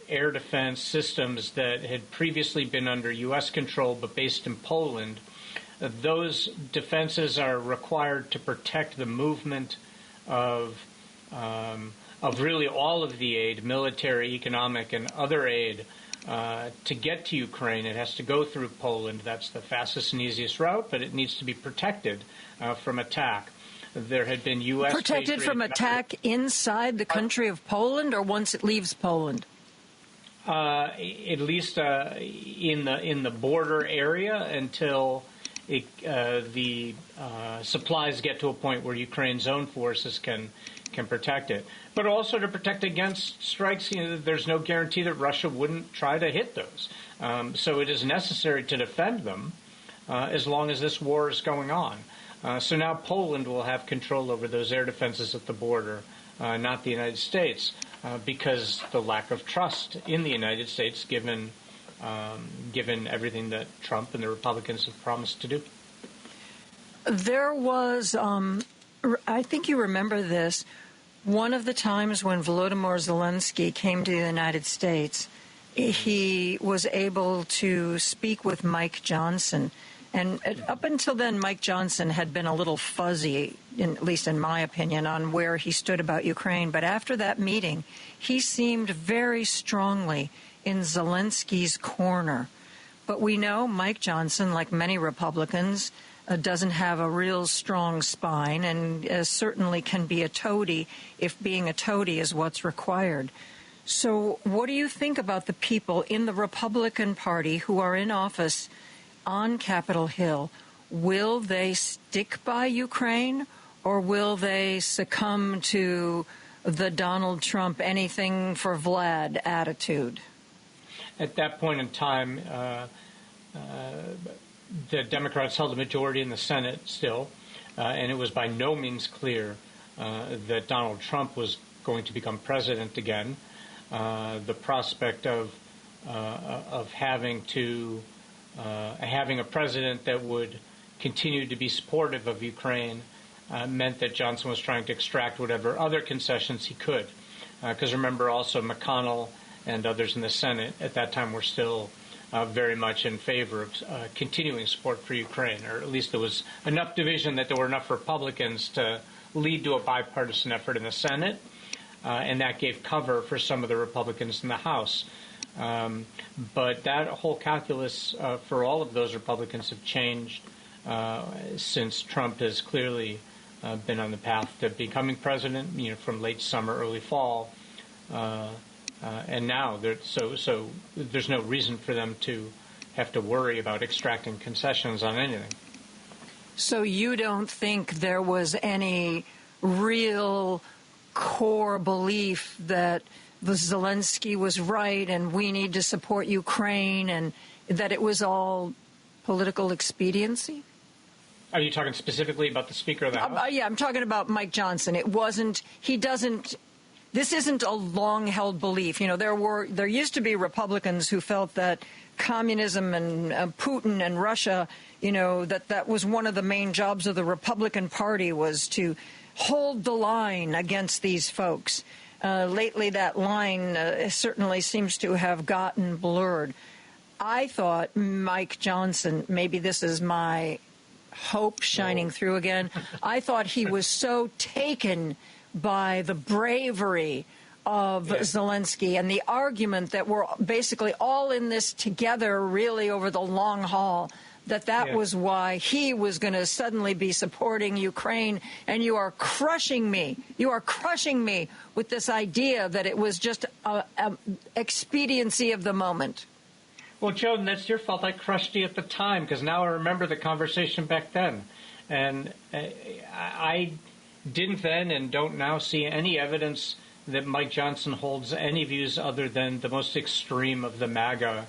air defense systems that had previously been under U.S. control but based in Poland. Those defenses are required to protect the movement of really all of the aid, military, economic, and other aid, to get to Ukraine. It has to go through Poland. That's the fastest and easiest route, but it needs to be protected from attack. There had been U.S. protected from attack inside the country of Poland, or once it leaves Poland? At least in the border area until the supplies get to a point where Ukraine's own forces can protect it. But also to protect against strikes, there's no guarantee that Russia wouldn't try to hit those. So it is necessary to defend them as long as this war is going on. So now Poland will have control over those air defenses at the border, not the United States, because the lack of trust in the United States, given everything that Trump and the Republicans have promised to do. There was, I think you remember this, one of the times when Volodymyr Zelensky came to the United States, he was able to speak with Mike Johnson. And up until then, Mike Johnson had been a little fuzzy, at least in my opinion, on where he stood about Ukraine. But after that meeting, he seemed very strongly in Zelensky's corner. But we know Mike Johnson, like many Republicans, doesn't have a real strong spine and certainly can be a toady if being a toady is what's required. So what do you think about the people in the Republican Party who are in office on Capitol Hill? Will they stick by Ukraine, or will they succumb to the Donald Trump anything for Vlad attitude? At that point in time, the Democrats held a majority in the Senate still, and it was by no means clear that Donald Trump was going to become president again. The prospect of having a president that would continue to be supportive of Ukraine meant that Johnson was trying to extract whatever other concessions he could. Because remember, also McConnell and others in the Senate at that time were still very much in favor of continuing support for Ukraine, or at least there was enough division that there were enough Republicans to lead to a bipartisan effort in the Senate, and that gave cover for some of the Republicans in the House. But that whole calculus for all of those Republicans have changed since Trump has clearly been on the path to becoming president, from late summer, early fall. And now, so there's no reason for them to have to worry about extracting concessions on anything. So you don't think there was any real core belief that Zelensky was right and we need to support Ukraine, and that it was all political expediency? Are you talking specifically about the Speaker of the House? Yeah, I'm talking about Mike Johnson. This isn't a long-held belief. There used to be Republicans who felt that communism and Putin and Russia, that was one of the main jobs of the Republican Party, was to hold the line against these folks. Lately, that line certainly seems to have gotten blurred. I thought Mike Johnson, maybe this is my hope shining through again, I thought he was so taken by the bravery of Zelensky and the argument that we're basically all in this together really over the long haul, that was why he was going to suddenly be supporting Ukraine. And you are crushing me. You are crushing me with this idea that it was just an expediency of the moment. Well, Joan, that's your fault. I crushed you at the time, because now I remember the conversation back then. And I didn't then and don't now see any evidence that Mike Johnson holds any views other than the most extreme of the MAGA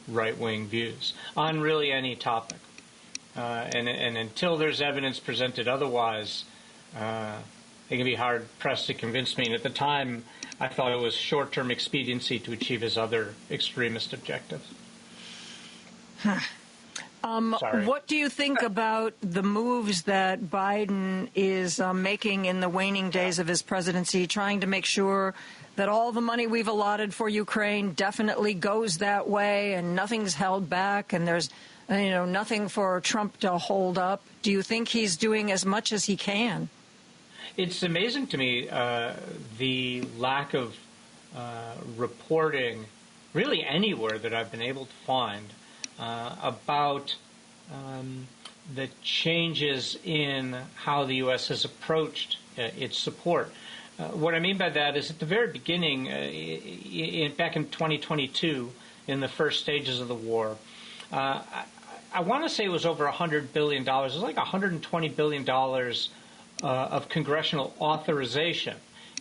right-wing views on really any topic. And until there's evidence presented otherwise, it can be hard-pressed to convince me. And at the time, I thought it was short-term expediency to achieve his other extremist objectives. What do you think about the moves that Biden is making in the waning days of his presidency, trying to make sure that all the money we've allotted for Ukraine definitely goes that way and nothing's held back and there's nothing for Trump to hold up? Do you think he's doing as much as he can? It's amazing to me the lack of reporting really anywhere that I've been able to find about the changes in how the U.S. has approached its support. What I mean by that is at the very beginning, back in 2022, in the first stages of the war, I want to say it was over $100 billion. It was like $120 billion of congressional authorization,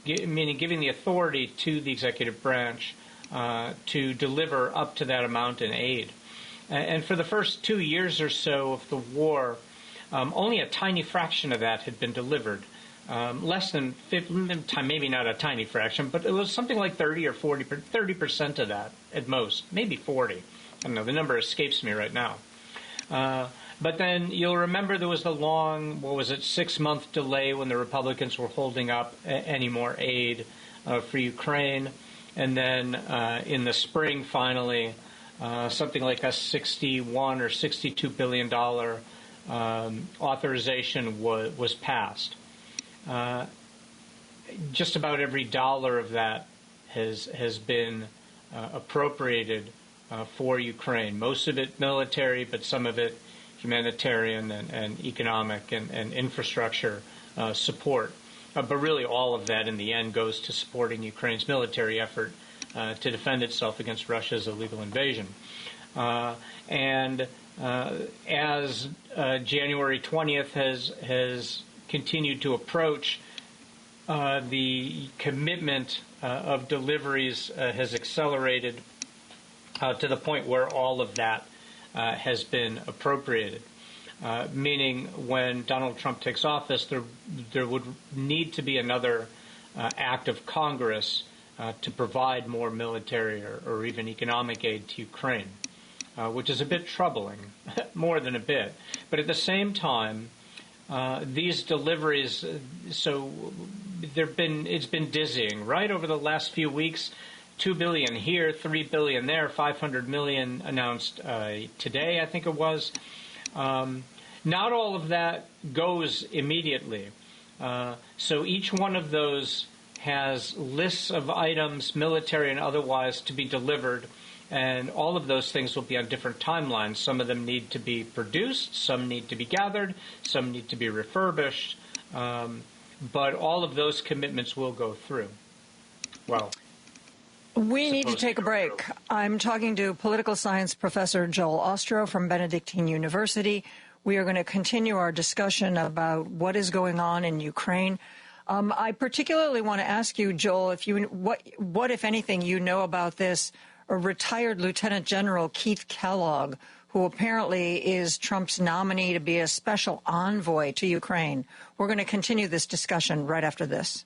meaning giving the authority to the executive branch to deliver up to that amount in aid. And for the first 2 years or so of the war, only a tiny fraction of that had been delivered. Less than 50, maybe not a tiny fraction, but it was something like 30 or 30% of that at most, maybe 40. I don't know, the number escapes me right now. But then you'll remember there was the long, 6-month delay when the Republicans were holding up any more aid for Ukraine. And then in the spring, finally, something like a $61 or $62 billion authorization was passed. Just about every dollar of that has been appropriated for Ukraine. Most of it military, but some of it humanitarian and economic and infrastructure support. But really all of that in the end goes to supporting Ukraine's military effort to defend itself against Russia's illegal invasion. And as January 20th has continued to approach, the commitment of deliveries has accelerated to the point where all of that has been appropriated, meaning when Donald Trump takes office, there would need to be another act of Congress to provide more military or even economic aid to Ukraine, which is a bit troubling, more than a bit. But at the same time, these deliveries, it's been dizzying, right? Over the last few weeks, $2 billion here, $3 billion there, $500 million announced today, I think it was. Not all of that goes immediately. So each one of those has lists of items, military and otherwise, to be delivered. And all of those things will be on different timelines. Some of them need to be produced, some need to be gathered, some need to be refurbished. But all of those commitments will go through. Well, we need to take a break. I'm talking to political science professor Joel Ostrow from Benedictine University. We are going to continue our discussion about what is going on in Ukraine. I particularly want to ask you, Joel, what if anything, you know about this retired Lieutenant General Keith Kellogg, who apparently is Trump's nominee to be a special envoy to Ukraine. We're going to continue this discussion right after this.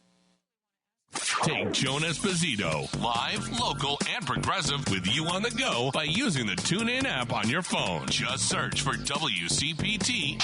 Take Joan Esposito, live, local, and progressive with you on the go by using the TuneIn app on your phone. Just search for WCPT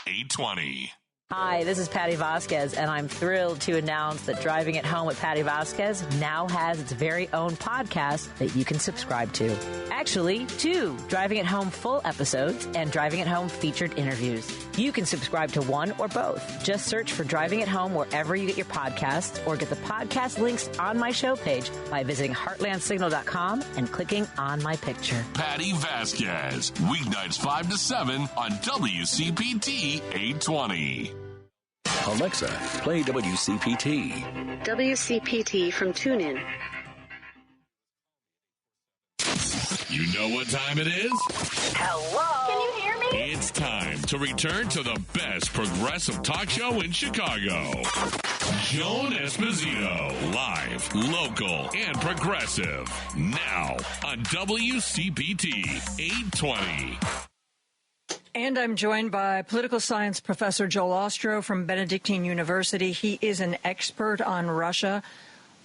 820. Hi, this is Patty Vasquez, and I'm thrilled to announce that Driving It Home with Patty Vasquez now has its very own podcast that you can subscribe to. Actually, 2 Driving It Home full episodes and Driving It Home featured interviews. You can subscribe to one or both. Just search for Driving It Home wherever you get your podcasts, or get the podcast links on my show page by visiting heartlandsignal.com and clicking on my picture. Patty Vasquez, weeknights 5 to 7 on WCPT 820. Alexa, play WCPT. WCPT from TuneIn. You know what time it is? Hello? Can you hear me? It's time to return to the best progressive talk show in Chicago. Joan Esposito, live, local, and progressive. Now on WCPT 820. And I'm joined by political science professor Joel Ostrow from Benedictine University. He is an expert on Russia.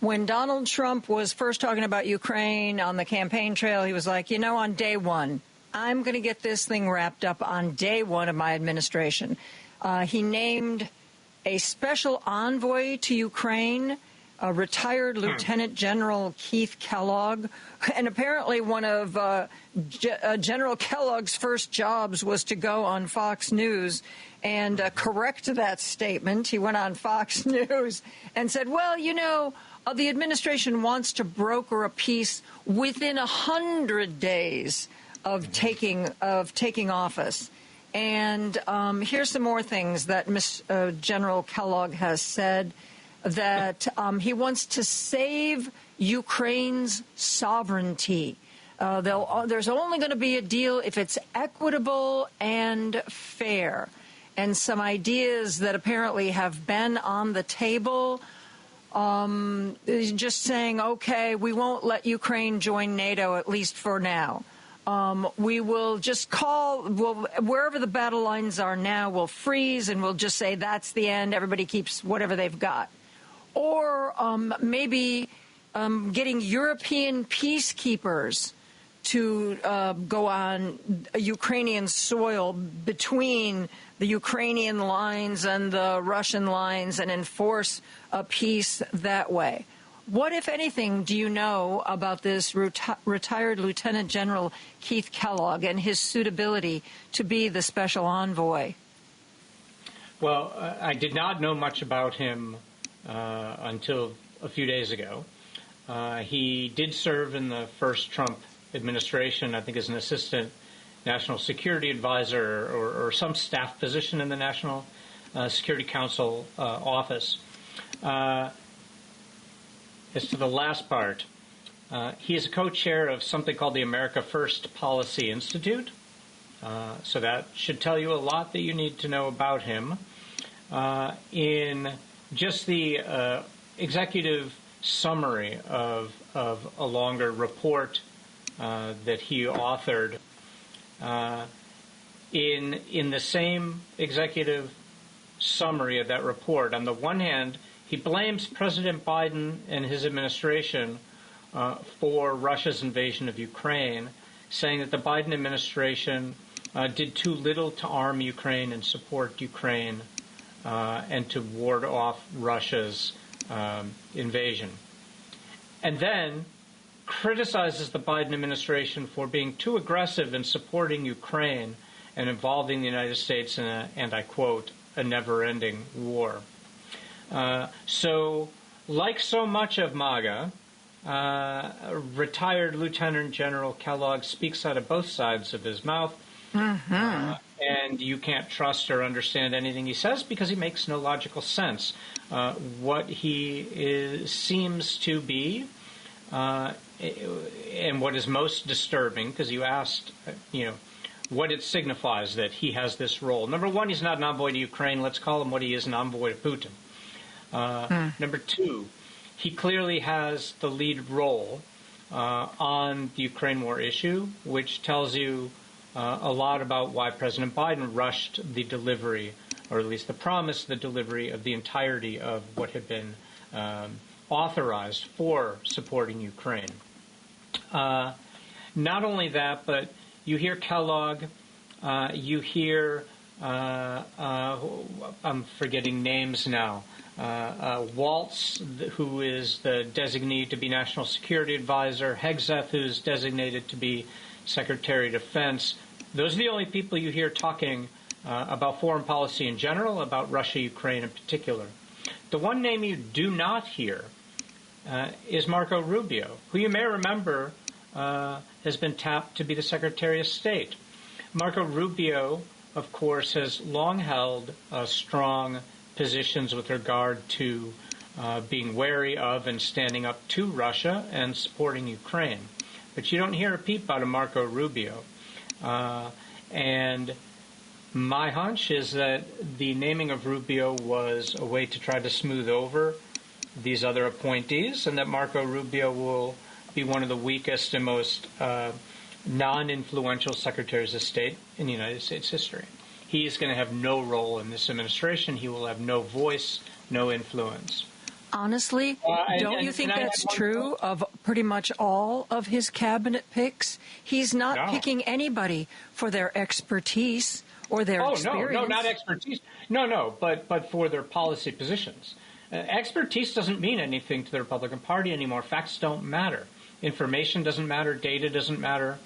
When Donald Trump was first talking about Ukraine on the campaign trail, he was like, on day one, I'm going to get this thing wrapped up on day one of my administration. He named a special envoy to Ukraine, a retired Lieutenant General Keith Kellogg. And apparently one of General Kellogg's first jobs was to go on Fox News and correct that statement. He went on Fox News and said, well, the administration wants to broker a peace within 100 days of taking office. And here's some more things that General Kellogg has said, that he wants to save Ukraine's sovereignty. There's only going to be a deal if it's equitable and fair. And some ideas that apparently have been on the table, just saying, okay, we won't let Ukraine join NATO, at least for now. we will just wherever the battle lines are now, we'll freeze and we'll just say that's the end. Everybody keeps whatever they've got. Or maybe getting European peacekeepers to go on Ukrainian soil between the Ukrainian lines and the Russian lines and enforce a peace that way. What, if anything, do you know about this retired Lieutenant General Keith Kellogg and his suitability to be the special envoy? Well, I did not know much about him until a few days ago. He did serve in the first Trump administration, I think as an assistant national security advisor or some staff position in the National Security Council office. As to the last part, he is a co-chair of something called the America First Policy Institute. So that should tell you a lot that you need to know about him. In just the executive summary of a longer report that he authored, in the same executive summary of that report, on the one hand, he blames President Biden and his administration for Russia's invasion of Ukraine, saying that the Biden administration did too little to arm Ukraine and support Ukraine and to ward off Russia's invasion. And then criticizes the Biden administration for being too aggressive in supporting Ukraine and involving the United States in a, and I quote, a never-ending war. So, like so much of MAGA, retired Lieutenant General Kellogg speaks out of both sides of his mouth, and you can't trust or understand anything he says because he makes no logical sense. What he seems to be, and what is most disturbing, because you asked, what it signifies that he has this role. Number one, he's not an envoy to Ukraine. Let's call him what he is, an envoy to Putin. Number two, he clearly has the lead role on the Ukraine war issue, which tells you a lot about why President Biden rushed the delivery, or at least the promise of the delivery of the entirety of what had been authorized for supporting Ukraine. Not only that, but you hear Kellogg, you hear, I'm forgetting names now, Waltz, who is the designee to be National Security Advisor, Hegseth, who's designated to be Secretary of Defense. Those are the only people you hear talking about foreign policy in general, about Russia, Ukraine in particular. The one name you do not hear is Marco Rubio, who you may remember has been tapped to be the Secretary of State. Marco Rubio, of course, has long held strong positions with regard to being wary of and standing up to Russia and supporting Ukraine. But you don't hear a peep out of Marco Rubio. And my hunch is that the naming of Rubio was a way to try to smooth over these other appointees, and that Marco Rubio will be one of the weakest and most non-influential secretaries of state in United States history. He is going to have no role in this administration. He will have no voice, no influence. Honestly, don't you think that's true of pretty much all of his cabinet picks? He's not picking anybody for their expertise or their experience. No, not expertise. No, but for their policy positions. Expertise doesn't mean anything to the Republican Party anymore. Facts don't matter. Information doesn't matter. Data doesn't matter.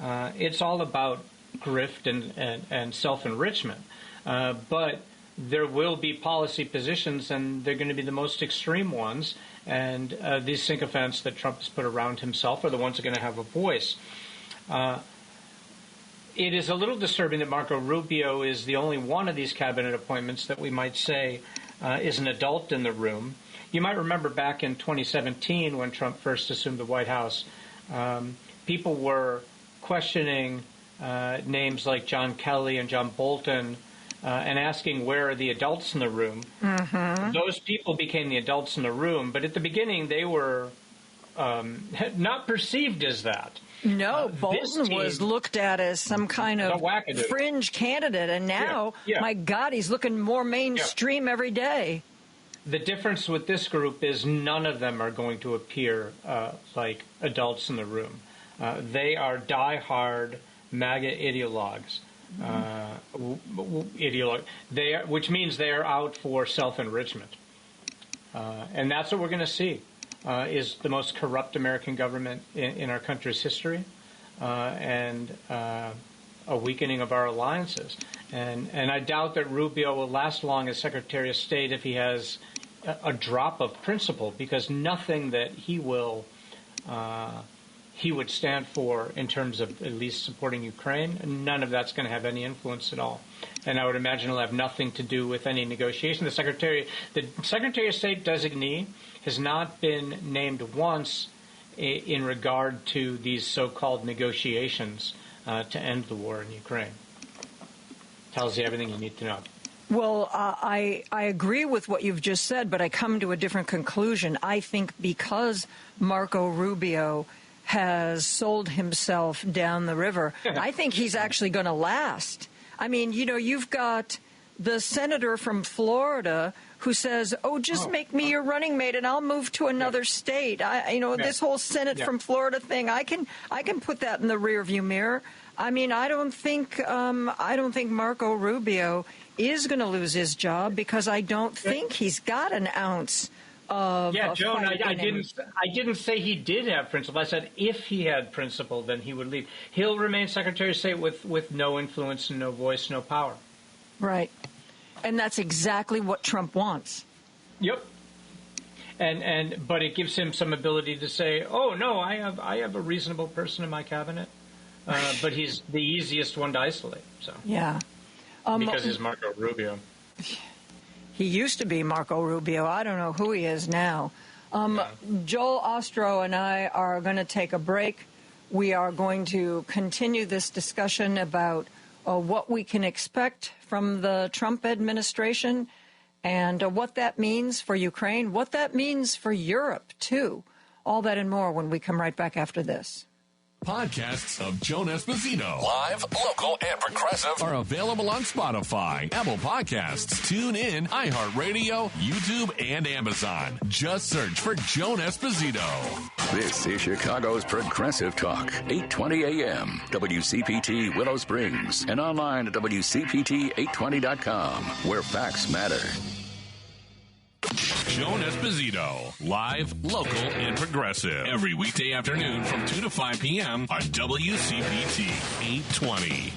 It's all about grift and self-enrichment. But there will be policy positions, and they're going to be the most extreme ones. And these sycophants that Trump has put around himself are the ones that are going to have a voice. It is a little disturbing that Marco Rubio is the only one of these cabinet appointments that we might say is an adult in the room. You might remember back in 2017 when Trump first assumed the White House, people were questioning names like John Kelly and John Bolton and asking where are the adults in the room. Those people became the adults in the room, but at the beginning they were not perceived as that. No, Bolton was looked at as some kind of fringe candidate, and now, my God, he's looking more mainstream every day. The difference with this group is none of them are going to appear like adults in the room. They are diehard MAGA ideologues. Which means they are out for self-enrichment. And that's what we're going to see. Is the most corrupt American government in our country's history, and a weakening of our alliances. And I doubt that Rubio will last long as Secretary of State if he has a drop of principle, because nothing that he would stand for in terms of at least supporting Ukraine, none of that's going to have any influence at all. And I would imagine it'll have nothing to do with any negotiation. The Secretary of State designee has not been named once in regard to these so-called negotiations to end the war in Ukraine. Tells you everything you need to know. Well, I agree with what you've just said, but I come to a different conclusion. I think because Marco Rubio has sold himself down the river, I think he's actually going to last. I mean, you've got the senator from Florida who says, just make me your running mate and I'll move to another state. This whole Senate from Florida thing, I can put that in the rearview mirror. I mean, I don't think Marco Rubio is going to lose his job, because I don't think he's got an ounce of Joan, I didn't say he did have principle. I said if he had principle, then he would leave. He'll remain Secretary of State with no influence, no voice, no power. Right. And that's exactly what Trump wants. Yep. But it gives him some ability to say, "Oh no, I have a reasonable person in my cabinet," but he's the easiest one to isolate. So because he's Marco Rubio. He used to be Marco Rubio. I don't know who he is now. Joel Ostro and I are going to take a break. We are going to continue this discussion about what we can expect from the Trump administration and what that means for Ukraine, what that means for Europe, too. All that and more when we come right back after this. Podcasts of Joan Esposito, live, local, and progressive, are available on Spotify, Apple Podcasts, TuneIn, iHeartRadio, YouTube, and Amazon. Just search for Joan Esposito. This is Chicago's Progressive Talk, 820 AM, WCPT Willow Springs, and online at WCPT820.com, where facts matter. Joan Esposito, live, local, and progressive. Every weekday afternoon from 2 to 5 p.m. on WCPT 820.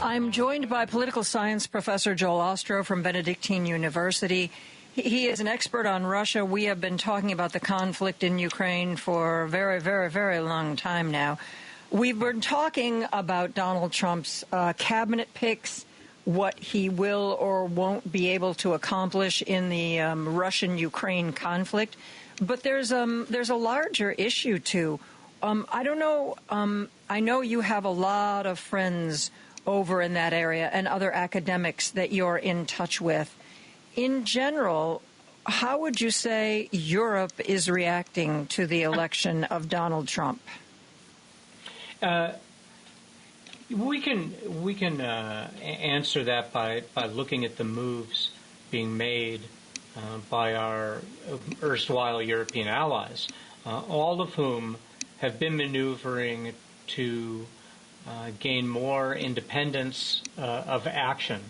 I'm joined by political science professor Joel Ostro from Benedictine University. He is an expert on Russia. We have been talking about the conflict in Ukraine for a very, very, very long time now. We've been talking about Donald Trump's cabinet picks, what he will or won't be able to accomplish in the Russian-Ukraine conflict. But there's a larger issue, too. I don't know. I know you have a lot of friends over in that area and other academics that you're in touch with. In general, how would you say Europe is reacting to the election of Donald Trump? We can answer that by looking at the moves being made by our erstwhile European allies, all of whom have been maneuvering to gain more independence of action.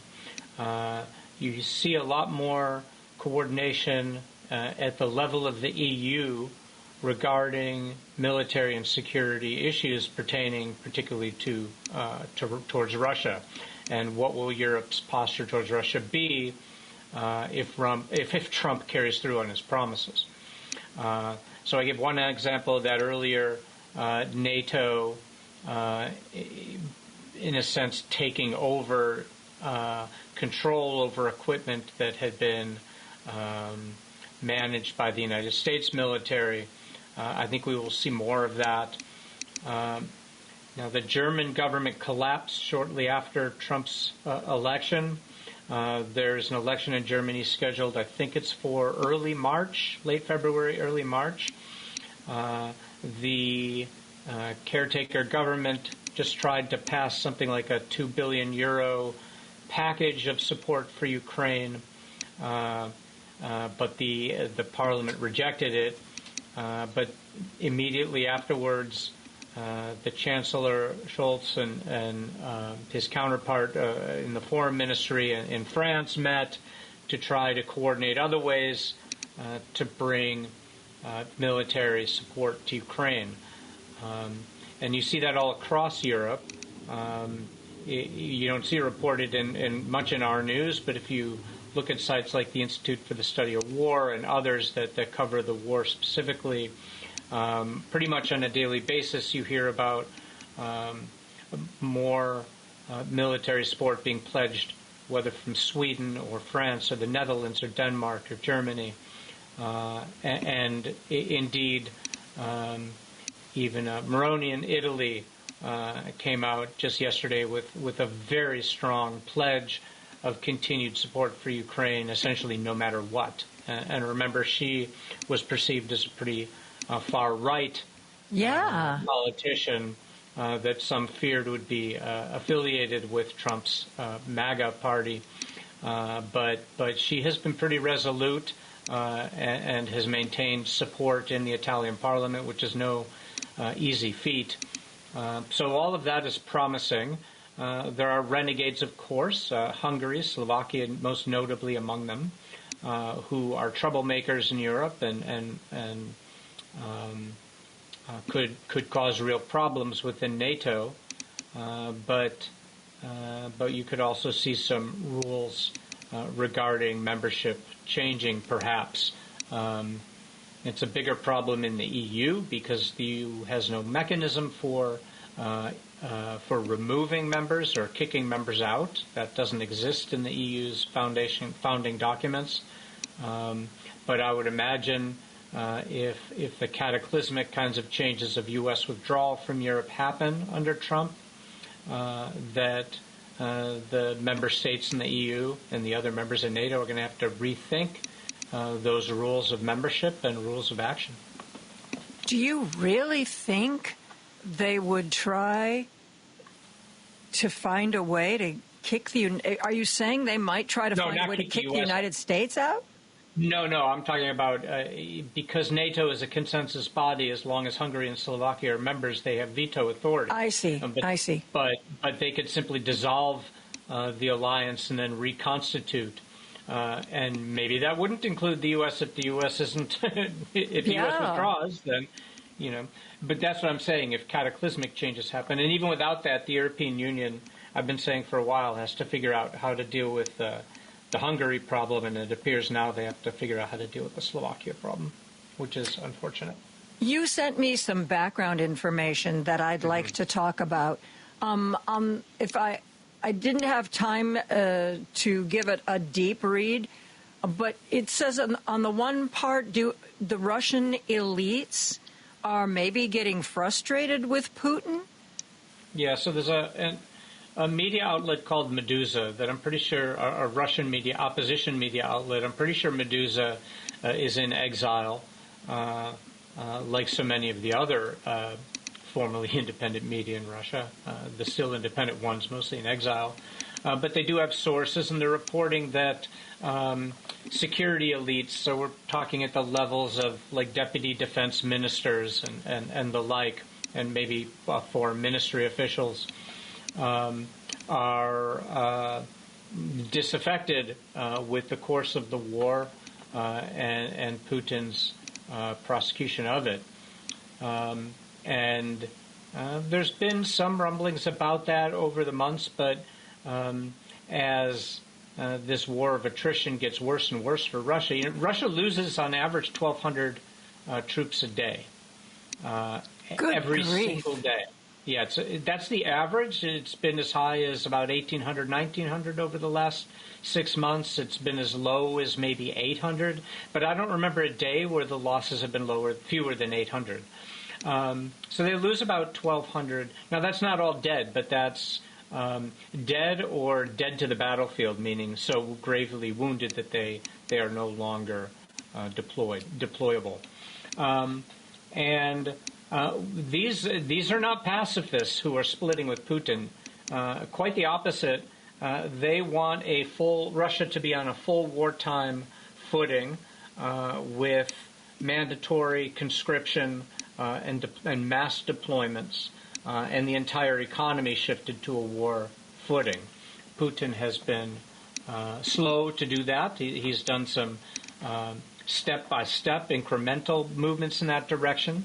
You see a lot more coordination at the level of the EU regarding military and security issues pertaining particularly towards Russia, and what will Europe's posture towards Russia be if Trump carries through on his promises. So I give one example of that earlier. NATO, in a sense, taking over control over equipment that had been managed by the United States military. I think we will see more of that. Now, the German government collapsed shortly after Trump's election. There's an election in Germany scheduled, I think it's for early March, late February, early March. The caretaker government just tried to pass something like a €2 billion package of support for Ukraine, but the parliament rejected it. But immediately afterwards, the Chancellor Scholz and his counterpart in the Foreign Ministry in France met to try to coordinate other ways to bring military support to Ukraine. And you see that all across Europe. You don't see it reported in much in our news, but if you look at sites like the Institute for the Study of War and others that cover the war specifically, pretty much on a daily basis you hear about more military support being pledged, whether from Sweden or France or the Netherlands or Denmark or Germany. And indeed, even Moroni in Italy came out just yesterday with a very strong pledge of continued support for Ukraine, essentially no matter what. And remember, she was perceived as a pretty far-right politician that some feared would be affiliated with Trump's MAGA party. But she has been pretty resolute and has maintained support in the Italian parliament, which is no easy feat. So all of that is promising. There are renegades, of course, Hungary, Slovakia, most notably among them, who are troublemakers in Europe and could cause real problems within NATO. But you could also see some rules regarding membership changing, perhaps. It's a bigger problem in the EU because the EU has no mechanism for removing members or kicking members out. That doesn't exist in the EU's founding documents. But I would imagine if the cataclysmic kinds of changes of U.S. withdrawal from Europe happen under Trump, that the member states in the EU and the other members of NATO are going to have to rethink those rules of membership and rules of action. Do you really think they would try to find a way to kick the... Are you saying they might try to find a way to kick the United States out? No, I'm talking about because NATO is a consensus body. As long as Hungary and Slovakia are members, they have veto authority. I see. But they could simply dissolve the alliance and then reconstitute. And maybe that wouldn't include the U.S. if the U.S. isn't. If the U.S. withdraws, then, But that's what I'm saying. If cataclysmic changes happen, and even without that, the European Union, I've been saying for a while, has to figure out how to deal with the Hungary problem, and it appears now they have to figure out how to deal with the Slovakia problem, which is unfortunate. You sent me some background information that I'd like to talk about. If I didn't have time to give it a deep read, but it says on the one part, the Russian elites are maybe getting frustrated with Putin? Yeah, so there's a media outlet called Meduza that I'm pretty sure, a Russian media, opposition media outlet. I'm pretty sure Meduza is in exile, like so many of the other formerly independent media in Russia, the still independent ones, mostly in exile. But they do have sources, and they're reporting that security elites, so we're talking at the levels of like deputy defense ministers and the like, and maybe foreign ministry officials, are disaffected with the course of the war and Putin's prosecution of it. And there's been some rumblings about that over the months, but as this war of attrition gets worse and worse for Russia, Russia loses on average 1,200 troops a day, every single day. Yeah, that's the average. It's been as high as about 1,800, 1,900 over the last 6 months. It's been as low as maybe 800, but I don't remember a day where the losses have been fewer than 800. So they lose about 1,200. Now, that's not all dead, but that's dead or dead to the battlefield, meaning so gravely wounded that they are no longer deployable. And these are not pacifists who are splitting with Putin. Quite the opposite. They want Russia to be on a full wartime footing with mandatory conscription and mass deployments, and the entire economy shifted to a war footing. Putin has been slow to do that. He's done some step-by-step incremental movements in that direction.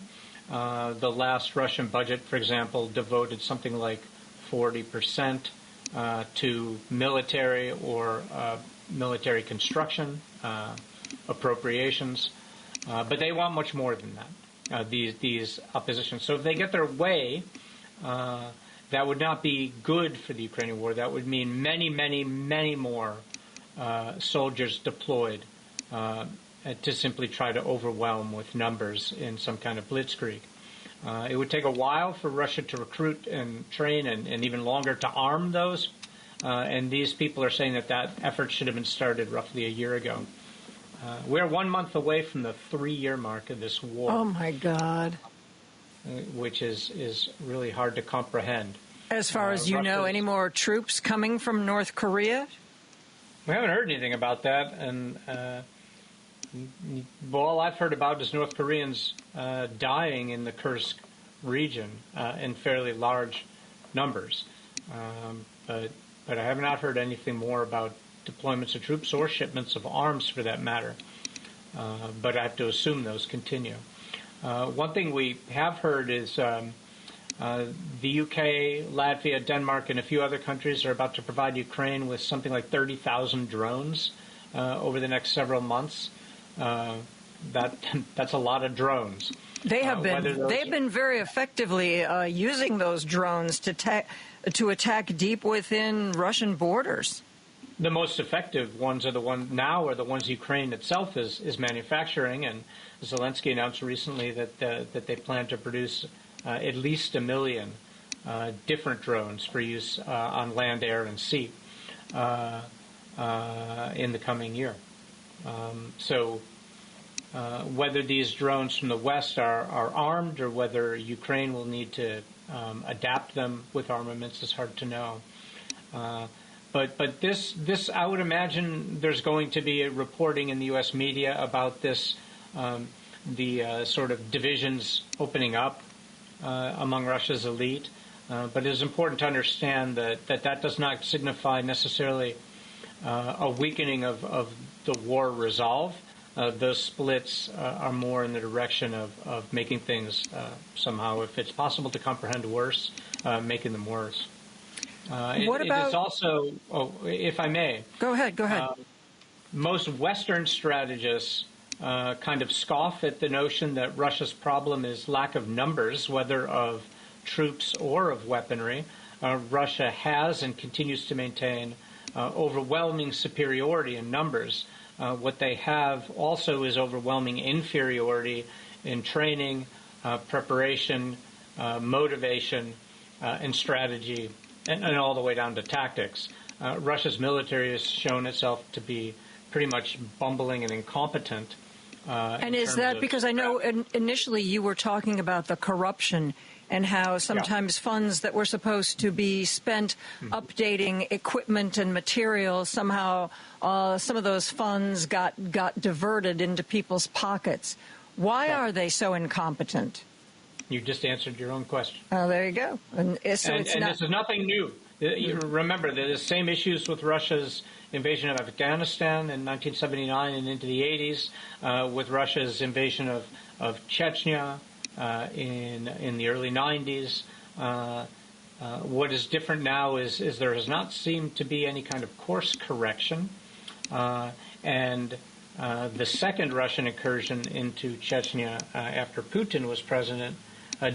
The last Russian budget, for example, devoted something like 40% to military or military construction appropriations. But they want much more than that, these oppositions. So if they get their way, that would not be good for the Ukrainian war. That would mean many, many, many more soldiers deployed to simply try to overwhelm with numbers in some kind of blitzkrieg. It would take a while for Russia to recruit and train, and even longer to arm those. And these people are saying that effort should have been started roughly a year ago. We're 1 month away from the 3-year mark of this war. Oh, my God. Which is really hard to comprehend. As far as you know, any more troops coming from North Korea? We haven't heard anything about that, and all I've heard about is North Koreans dying in the Kursk region in fairly large numbers. But I have not heard anything more about deployments of troops or shipments of arms, for that matter. But I have to assume those continue. One thing we have heard is the UK, Latvia, Denmark, and a few other countries are about to provide Ukraine with something like 30,000 drones over the next several months. That's a lot of drones. They've been very effectively using those drones to attack deep within Russian borders. The most effective ones are the ones Ukraine itself is manufacturing, and Zelensky announced recently that they plan to produce at least 1 million different drones for use on land, air, and sea in the coming year. So whether these drones from the West are armed or whether Ukraine will need to adapt them with armaments is hard to know. But this, I would imagine there's going to be a reporting in the U.S. media about this, the sort of divisions opening up among Russia's elite. But it is important to understand that does not signify necessarily a weakening of the war resolve. Those splits are more in the direction of making things somehow, if it's possible to comprehend, worse, making them worse. It is also, if I may. Go ahead. Most Western strategists kind of scoff at the notion that Russia's problem is lack of numbers, whether of troops or of weaponry. Russia has and continues to maintain overwhelming superiority in numbers. What they have also is overwhelming inferiority in training, preparation, motivation, and strategy, and all the way down to tactics. Russia's military has shown itself to be pretty much bumbling and incompetent. And is that because I know initially you were talking about the corruption and how sometimes funds that were supposed to be spent updating equipment and materials, somehow some of those funds got diverted into people's pockets. Why are they so incompetent? You just answered your own question. Oh, there you go. And this is nothing new. You remember, the same issues with Russia's invasion of Afghanistan in 1979 and into the 80s, with Russia's invasion of Chechnya in the early 90s. What is different now is there has not seemed to be any kind of course correction. And the second Russian incursion into Chechnya after Putin was president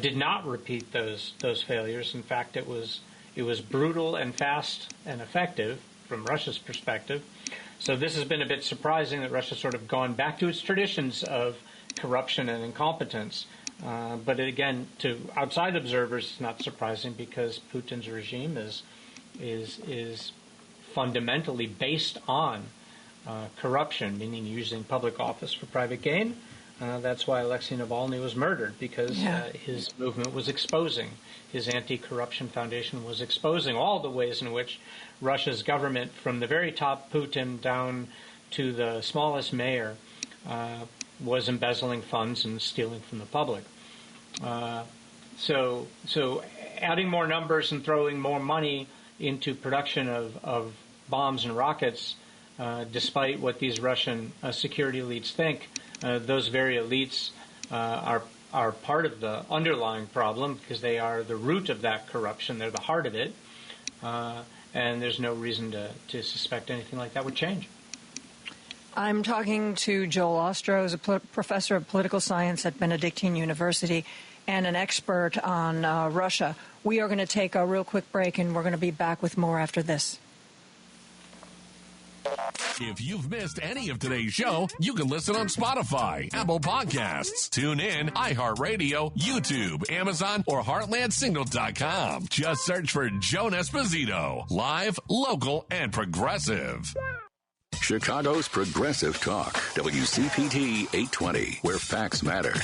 did not repeat those failures. In fact, it was brutal and fast and effective from Russia's perspective. So this has been a bit surprising that Russia's sort of gone back to its traditions of corruption and incompetence. But again, to outside observers, it's not surprising because Putin's regime is fundamentally based on corruption, meaning using public office for private gain, That's why Alexei Navalny was murdered, because his movement was exposing, his anti-corruption foundation was exposing all the ways in which Russia's government, from the very top Putin down to the smallest mayor, was embezzling funds and stealing from the public. So adding more numbers and throwing more money into production of bombs and rockets, despite what these Russian security elites think, those very elites are part of the underlying problem, because they are the root of that corruption. They're the heart of it. And there's no reason to suspect anything like that would change. I'm talking to Joel Ostrow, who's a professor of political science at Benedictine University and an expert on Russia. We are going to take a real quick break, and we're going to be back with more after this. If you've missed any of today's show, you can listen on Spotify, Apple Podcasts, TuneIn, iHeartRadio, YouTube, Amazon, or HeartlandSignal.com. Just search for Joan Esposito. Live, local, and progressive. Chicago's Progressive Talk, WCPT 820, where facts matter.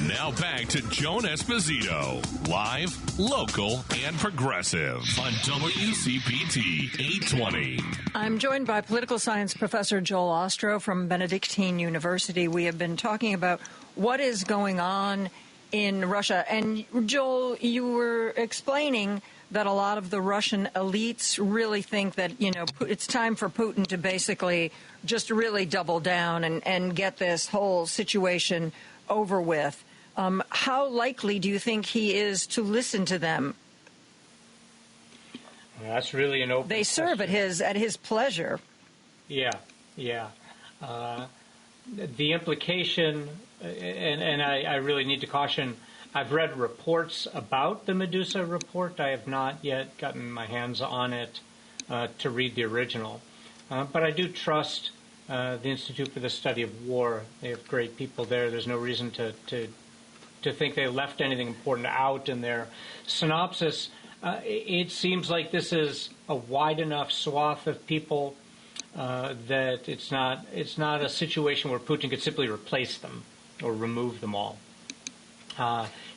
Now back to Joan Esposito, live, local, and progressive on WCPT 820. I'm joined by political science professor Joel Ostrow from Benedictine University. We have been talking about what is going on in Russia. And Joel, you were explaining that a lot of the Russian elites really think that, it's time for Putin to basically just really double down and get this whole situation over with. How likely do you think he is to listen to them? That's really an open They serve question. at his pleasure. Yeah. The implication, and I really need to caution, I've read reports about the Medusa report. I have not yet gotten my hands on it to read the original. But I do trust the Institute for the Study of War. They have great people there. There's no reason to think they left anything important out in their synopsis. It seems like this is a wide enough swath of people that it's not a situation where Putin could simply replace them or remove them all.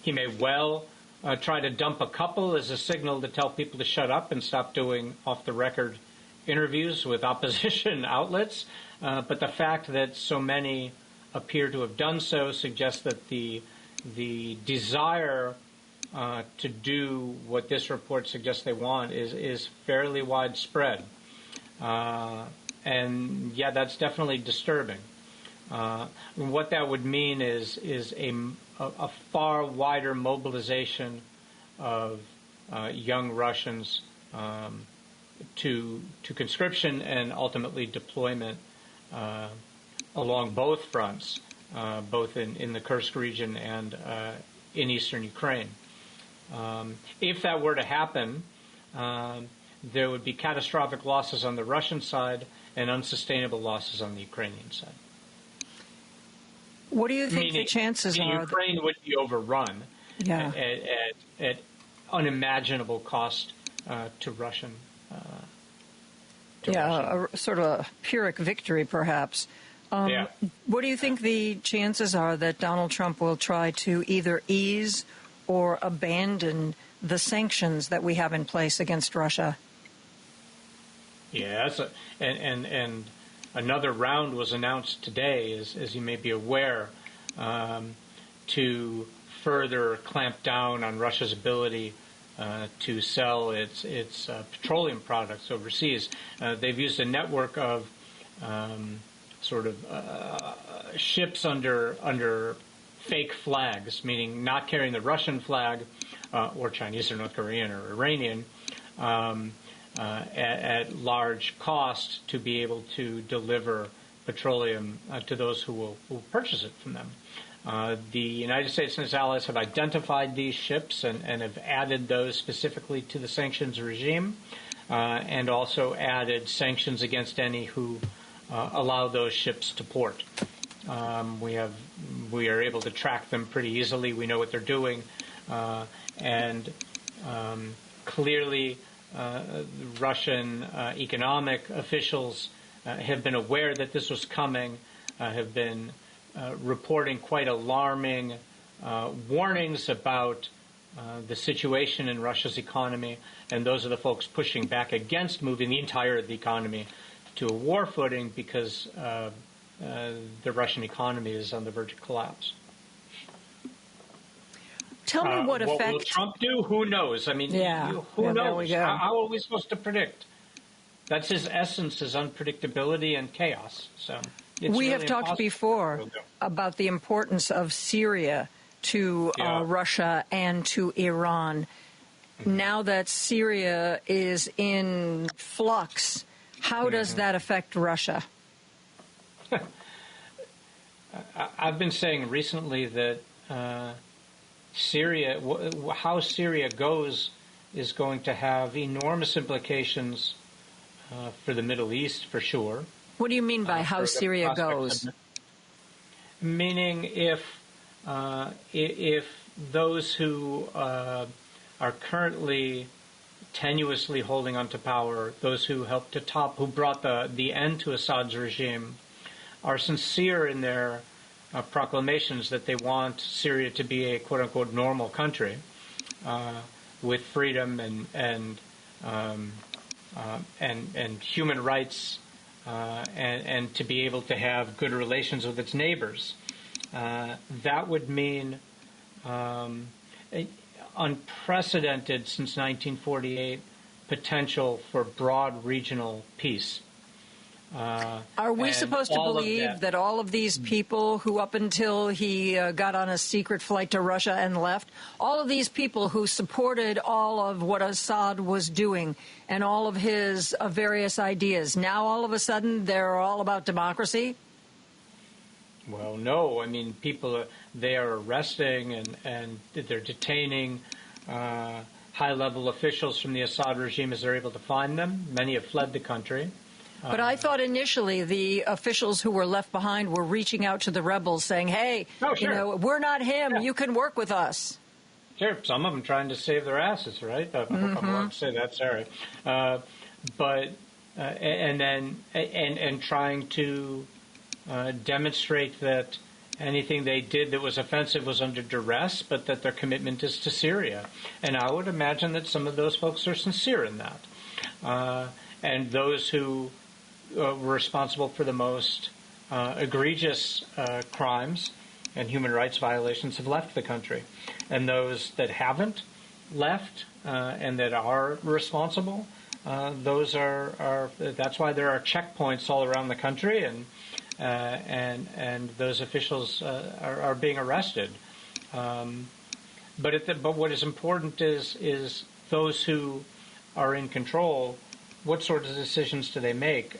He may well try to dump a couple as a signal to tell people to shut up and stop doing off-the-record interviews with opposition outlets. But the fact that so many appear to have done so suggests that the desire to do what this report suggests they want is fairly widespread. And yeah, that's definitely disturbing. What that would mean is a far wider mobilization of young Russians to conscription and ultimately deployment along both fronts, both in the Kursk region and in eastern Ukraine. If that were to happen, there would be catastrophic losses on the Russian side and unsustainable losses on the Ukrainian side. What do you think the chances are? Ukraine would be overrun at unimaginable cost to Russian. A sort of a Pyrrhic victory, perhaps. What do you think the chances are that Donald Trump will try to either ease or abandon the sanctions that we have in place against Russia? Yes, and another round was announced today, as you may be aware, to further clamp down on Russia's ability to sell its petroleum products overseas. They've used a network of ships under fake flags, meaning not carrying the Russian flag or Chinese or North Korean or Iranian, at large cost to be able to deliver petroleum to those who will purchase it from them. The United States and its allies have identified these ships and have added those specifically to the sanctions regime, and also added sanctions against any who allow those ships to port. We are able to track them pretty easily. We know what they're doing, and clearly Russian economic officials have been aware that this was coming, have been reporting quite alarming warnings about the situation in Russia's economy, and those are the folks pushing back against moving the entire of the economy to a war footing because the Russian economy is on the verge of collapse. Tell me what effect... What will Trump do? Who knows? I mean, who knows? There we go. How are we supposed to predict? That's his essence, is unpredictability and chaos. So we really have talked before about the importance of Syria to Russia and to Iran. Mm-hmm. Now that Syria is in flux, how does that affect Russia? I've been saying recently that Syria, how Syria goes, is going to have enormous implications for the Middle East, for sure. What do you mean by how Syria goes? Meaning, if those who are currently tenuously holding onto power, those who helped to who brought the end to Assad's regime, are sincere in their proclamations that they want Syria to be a quote-unquote normal country with freedom and human rights and to be able to have good relations with its neighbors. That would mean unprecedented since 1948 potential for broad regional peace. Are we supposed to believe that all of these people who, up until he got on a secret flight to Russia and left, all of these people who supported all of what Assad was doing and all of his various ideas, now all of a sudden they're all about democracy? Well, no. I mean, people, they are arresting and they're detaining high-level officials from the Assad regime as they're able to find them. Many have fled the country. But I thought initially the officials who were left behind were reaching out to the rebels saying, hey, we're not him. You can work with us. Sure. Some of them trying to save their asses, right? I won't say that, sorry. But trying to demonstrate that anything they did that was offensive was under duress, but that their commitment is to Syria. And I would imagine that some of those folks are sincere in that. And those who were responsible for the most egregious crimes and human rights violations have left the country. And those that haven't left and that are responsible, those are that's why there are checkpoints all around the country, and those officials are being arrested. But what is important is those who are in control. What sort of decisions do they make?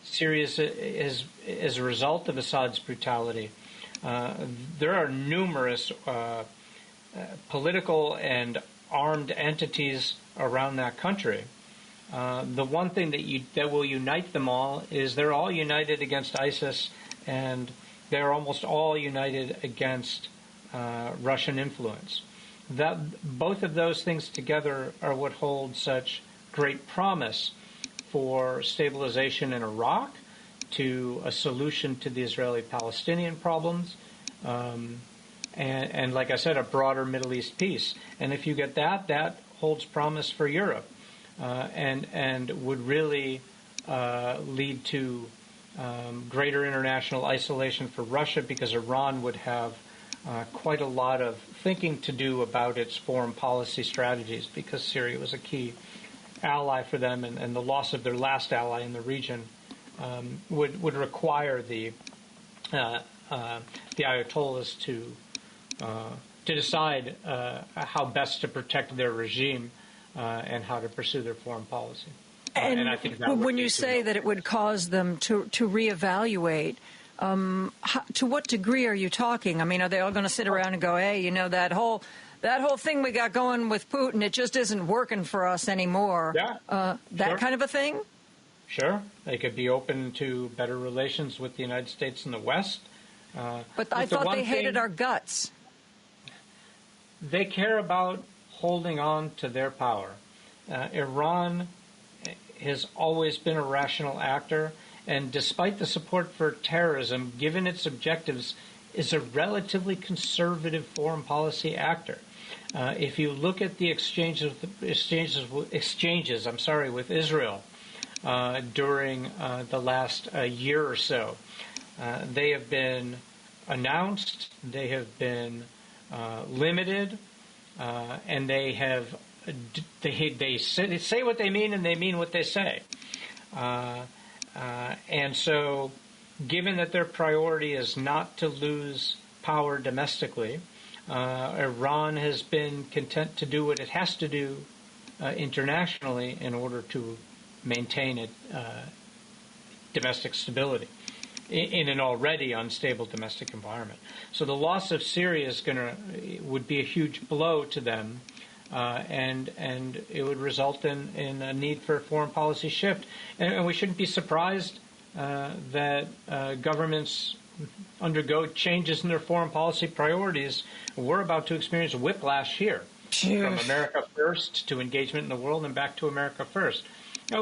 Syria is as a result of Assad's brutality. There are numerous political and armed entities around that country. The one thing that will unite them all is they're all united against ISIS, and they're almost all united against Russian influence. Both of those things together are what holds such great promise for stabilization in Iraq, to a solution to the Israeli-Palestinian problems, and like I said, a broader Middle East peace. And if you get that holds promise for Europe, and would really lead to greater international isolation for Russia, because Iran would have quite a lot of thinking to do about its foreign policy strategies, because Syria was a key ally for them, and the loss of their last ally in the region would require the Ayatollahs to decide how best to protect their regime and how to pursue their foreign policy. And I think that when you say that it would cause them to reevaluate, to what degree are you talking? I mean, are they all going to sit around and go, hey, that whole thing we got going with Putin, it just isn't working for us anymore? That kind of a thing? Sure. They could be open to better relations with the United States and the West. But I thought they hated our guts. They care about holding on to their power. Iran has always been a rational actor, and despite the support for terrorism, given its objectives, is a relatively conservative foreign policy actor. If you look at the exchanges with Israel during the last year or so, they have been announced, they have been limited, and they say what they mean and they mean what they say. And so, given that their priority is not to lose power domestically, Iran has been content to do what it has to do internationally in order to maintain domestic stability in an already unstable domestic environment. So the loss of Syria would be a huge blow to them, and it would result in a need for a foreign policy shift. And we shouldn't be surprised that governments undergo changes in their foreign policy priorities. We're about to experience whiplash here, from America first to engagement in the world and back to America first.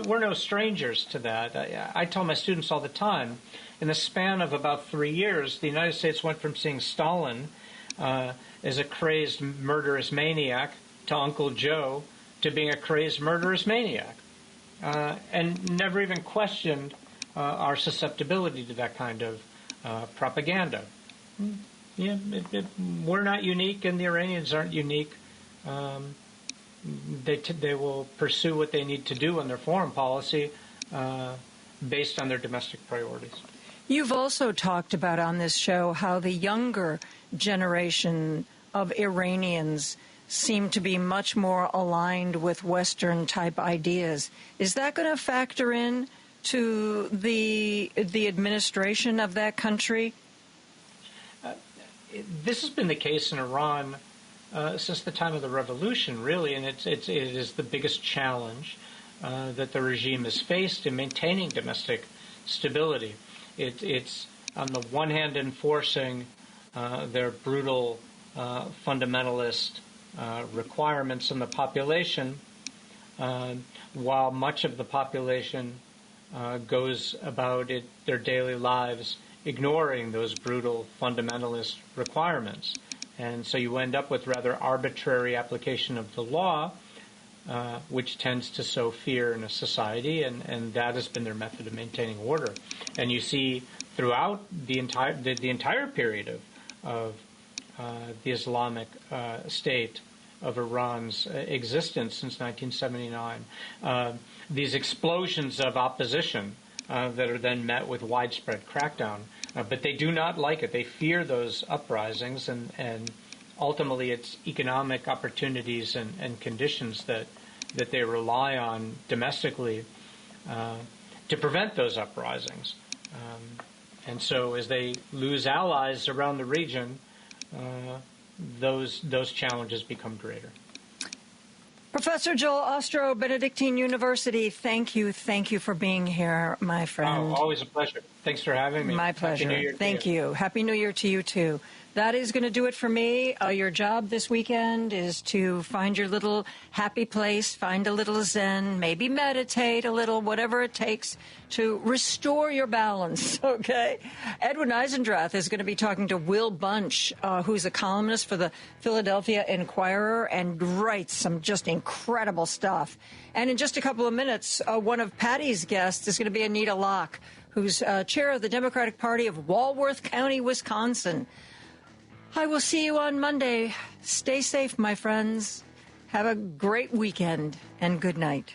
We're no strangers to that. I tell my students all the time, in the span of about 3 years, the United States went from seeing Stalin as a crazed murderous maniac to Uncle Joe to being a crazed murderous maniac, and never even questioned our susceptibility to that kind of propaganda. Yeah, we're not unique, and the Iranians aren't unique. They will pursue what they need to do in their foreign policy based on their domestic priorities. You've also talked about on this show how the younger generation of Iranians seem to be much more aligned with Western-type ideas. Is that going to factor in to the administration of that country? This has been the case in Iran since the time of the revolution, really, and it is the biggest challenge that the regime has faced in maintaining domestic stability. It's on the one hand enforcing their brutal fundamentalist requirements on the population, while much of the population goes about their daily lives ignoring those brutal fundamentalist requirements. And so you end up with rather arbitrary application of the law, which tends to sow fear in a society, and that has been their method of maintaining order. And you see throughout the entire period of the Islamic State of Iran's existence since 1979, these explosions of opposition that are then met with widespread crackdown. But they do not like it. They fear those uprisings, and ultimately it's economic opportunities and conditions that they rely on domestically to prevent those uprisings. And so as they lose allies around the region, those challenges become greater. Professor Joel Ostrow, Benedictine University, thank you for being here, my friend. Oh, always a pleasure. Thanks for having me. My pleasure. Happy New Year. Thank you. Happy New Year to you, too. That is going to do it for me. Your job this weekend is to find your little happy place, find a little zen, maybe meditate a little, whatever it takes to restore your balance, okay? Edwin Eisendrath is going to be talking to Will Bunch, who's a columnist for the Philadelphia Inquirer and writes some just incredible stuff. And in just a couple of minutes, one of Patty's guests is going to be Anita Locke, who's chair of the Democratic Party of Walworth County, Wisconsin. I will see you on Monday. Stay safe, my friends. Have a great weekend, and good night.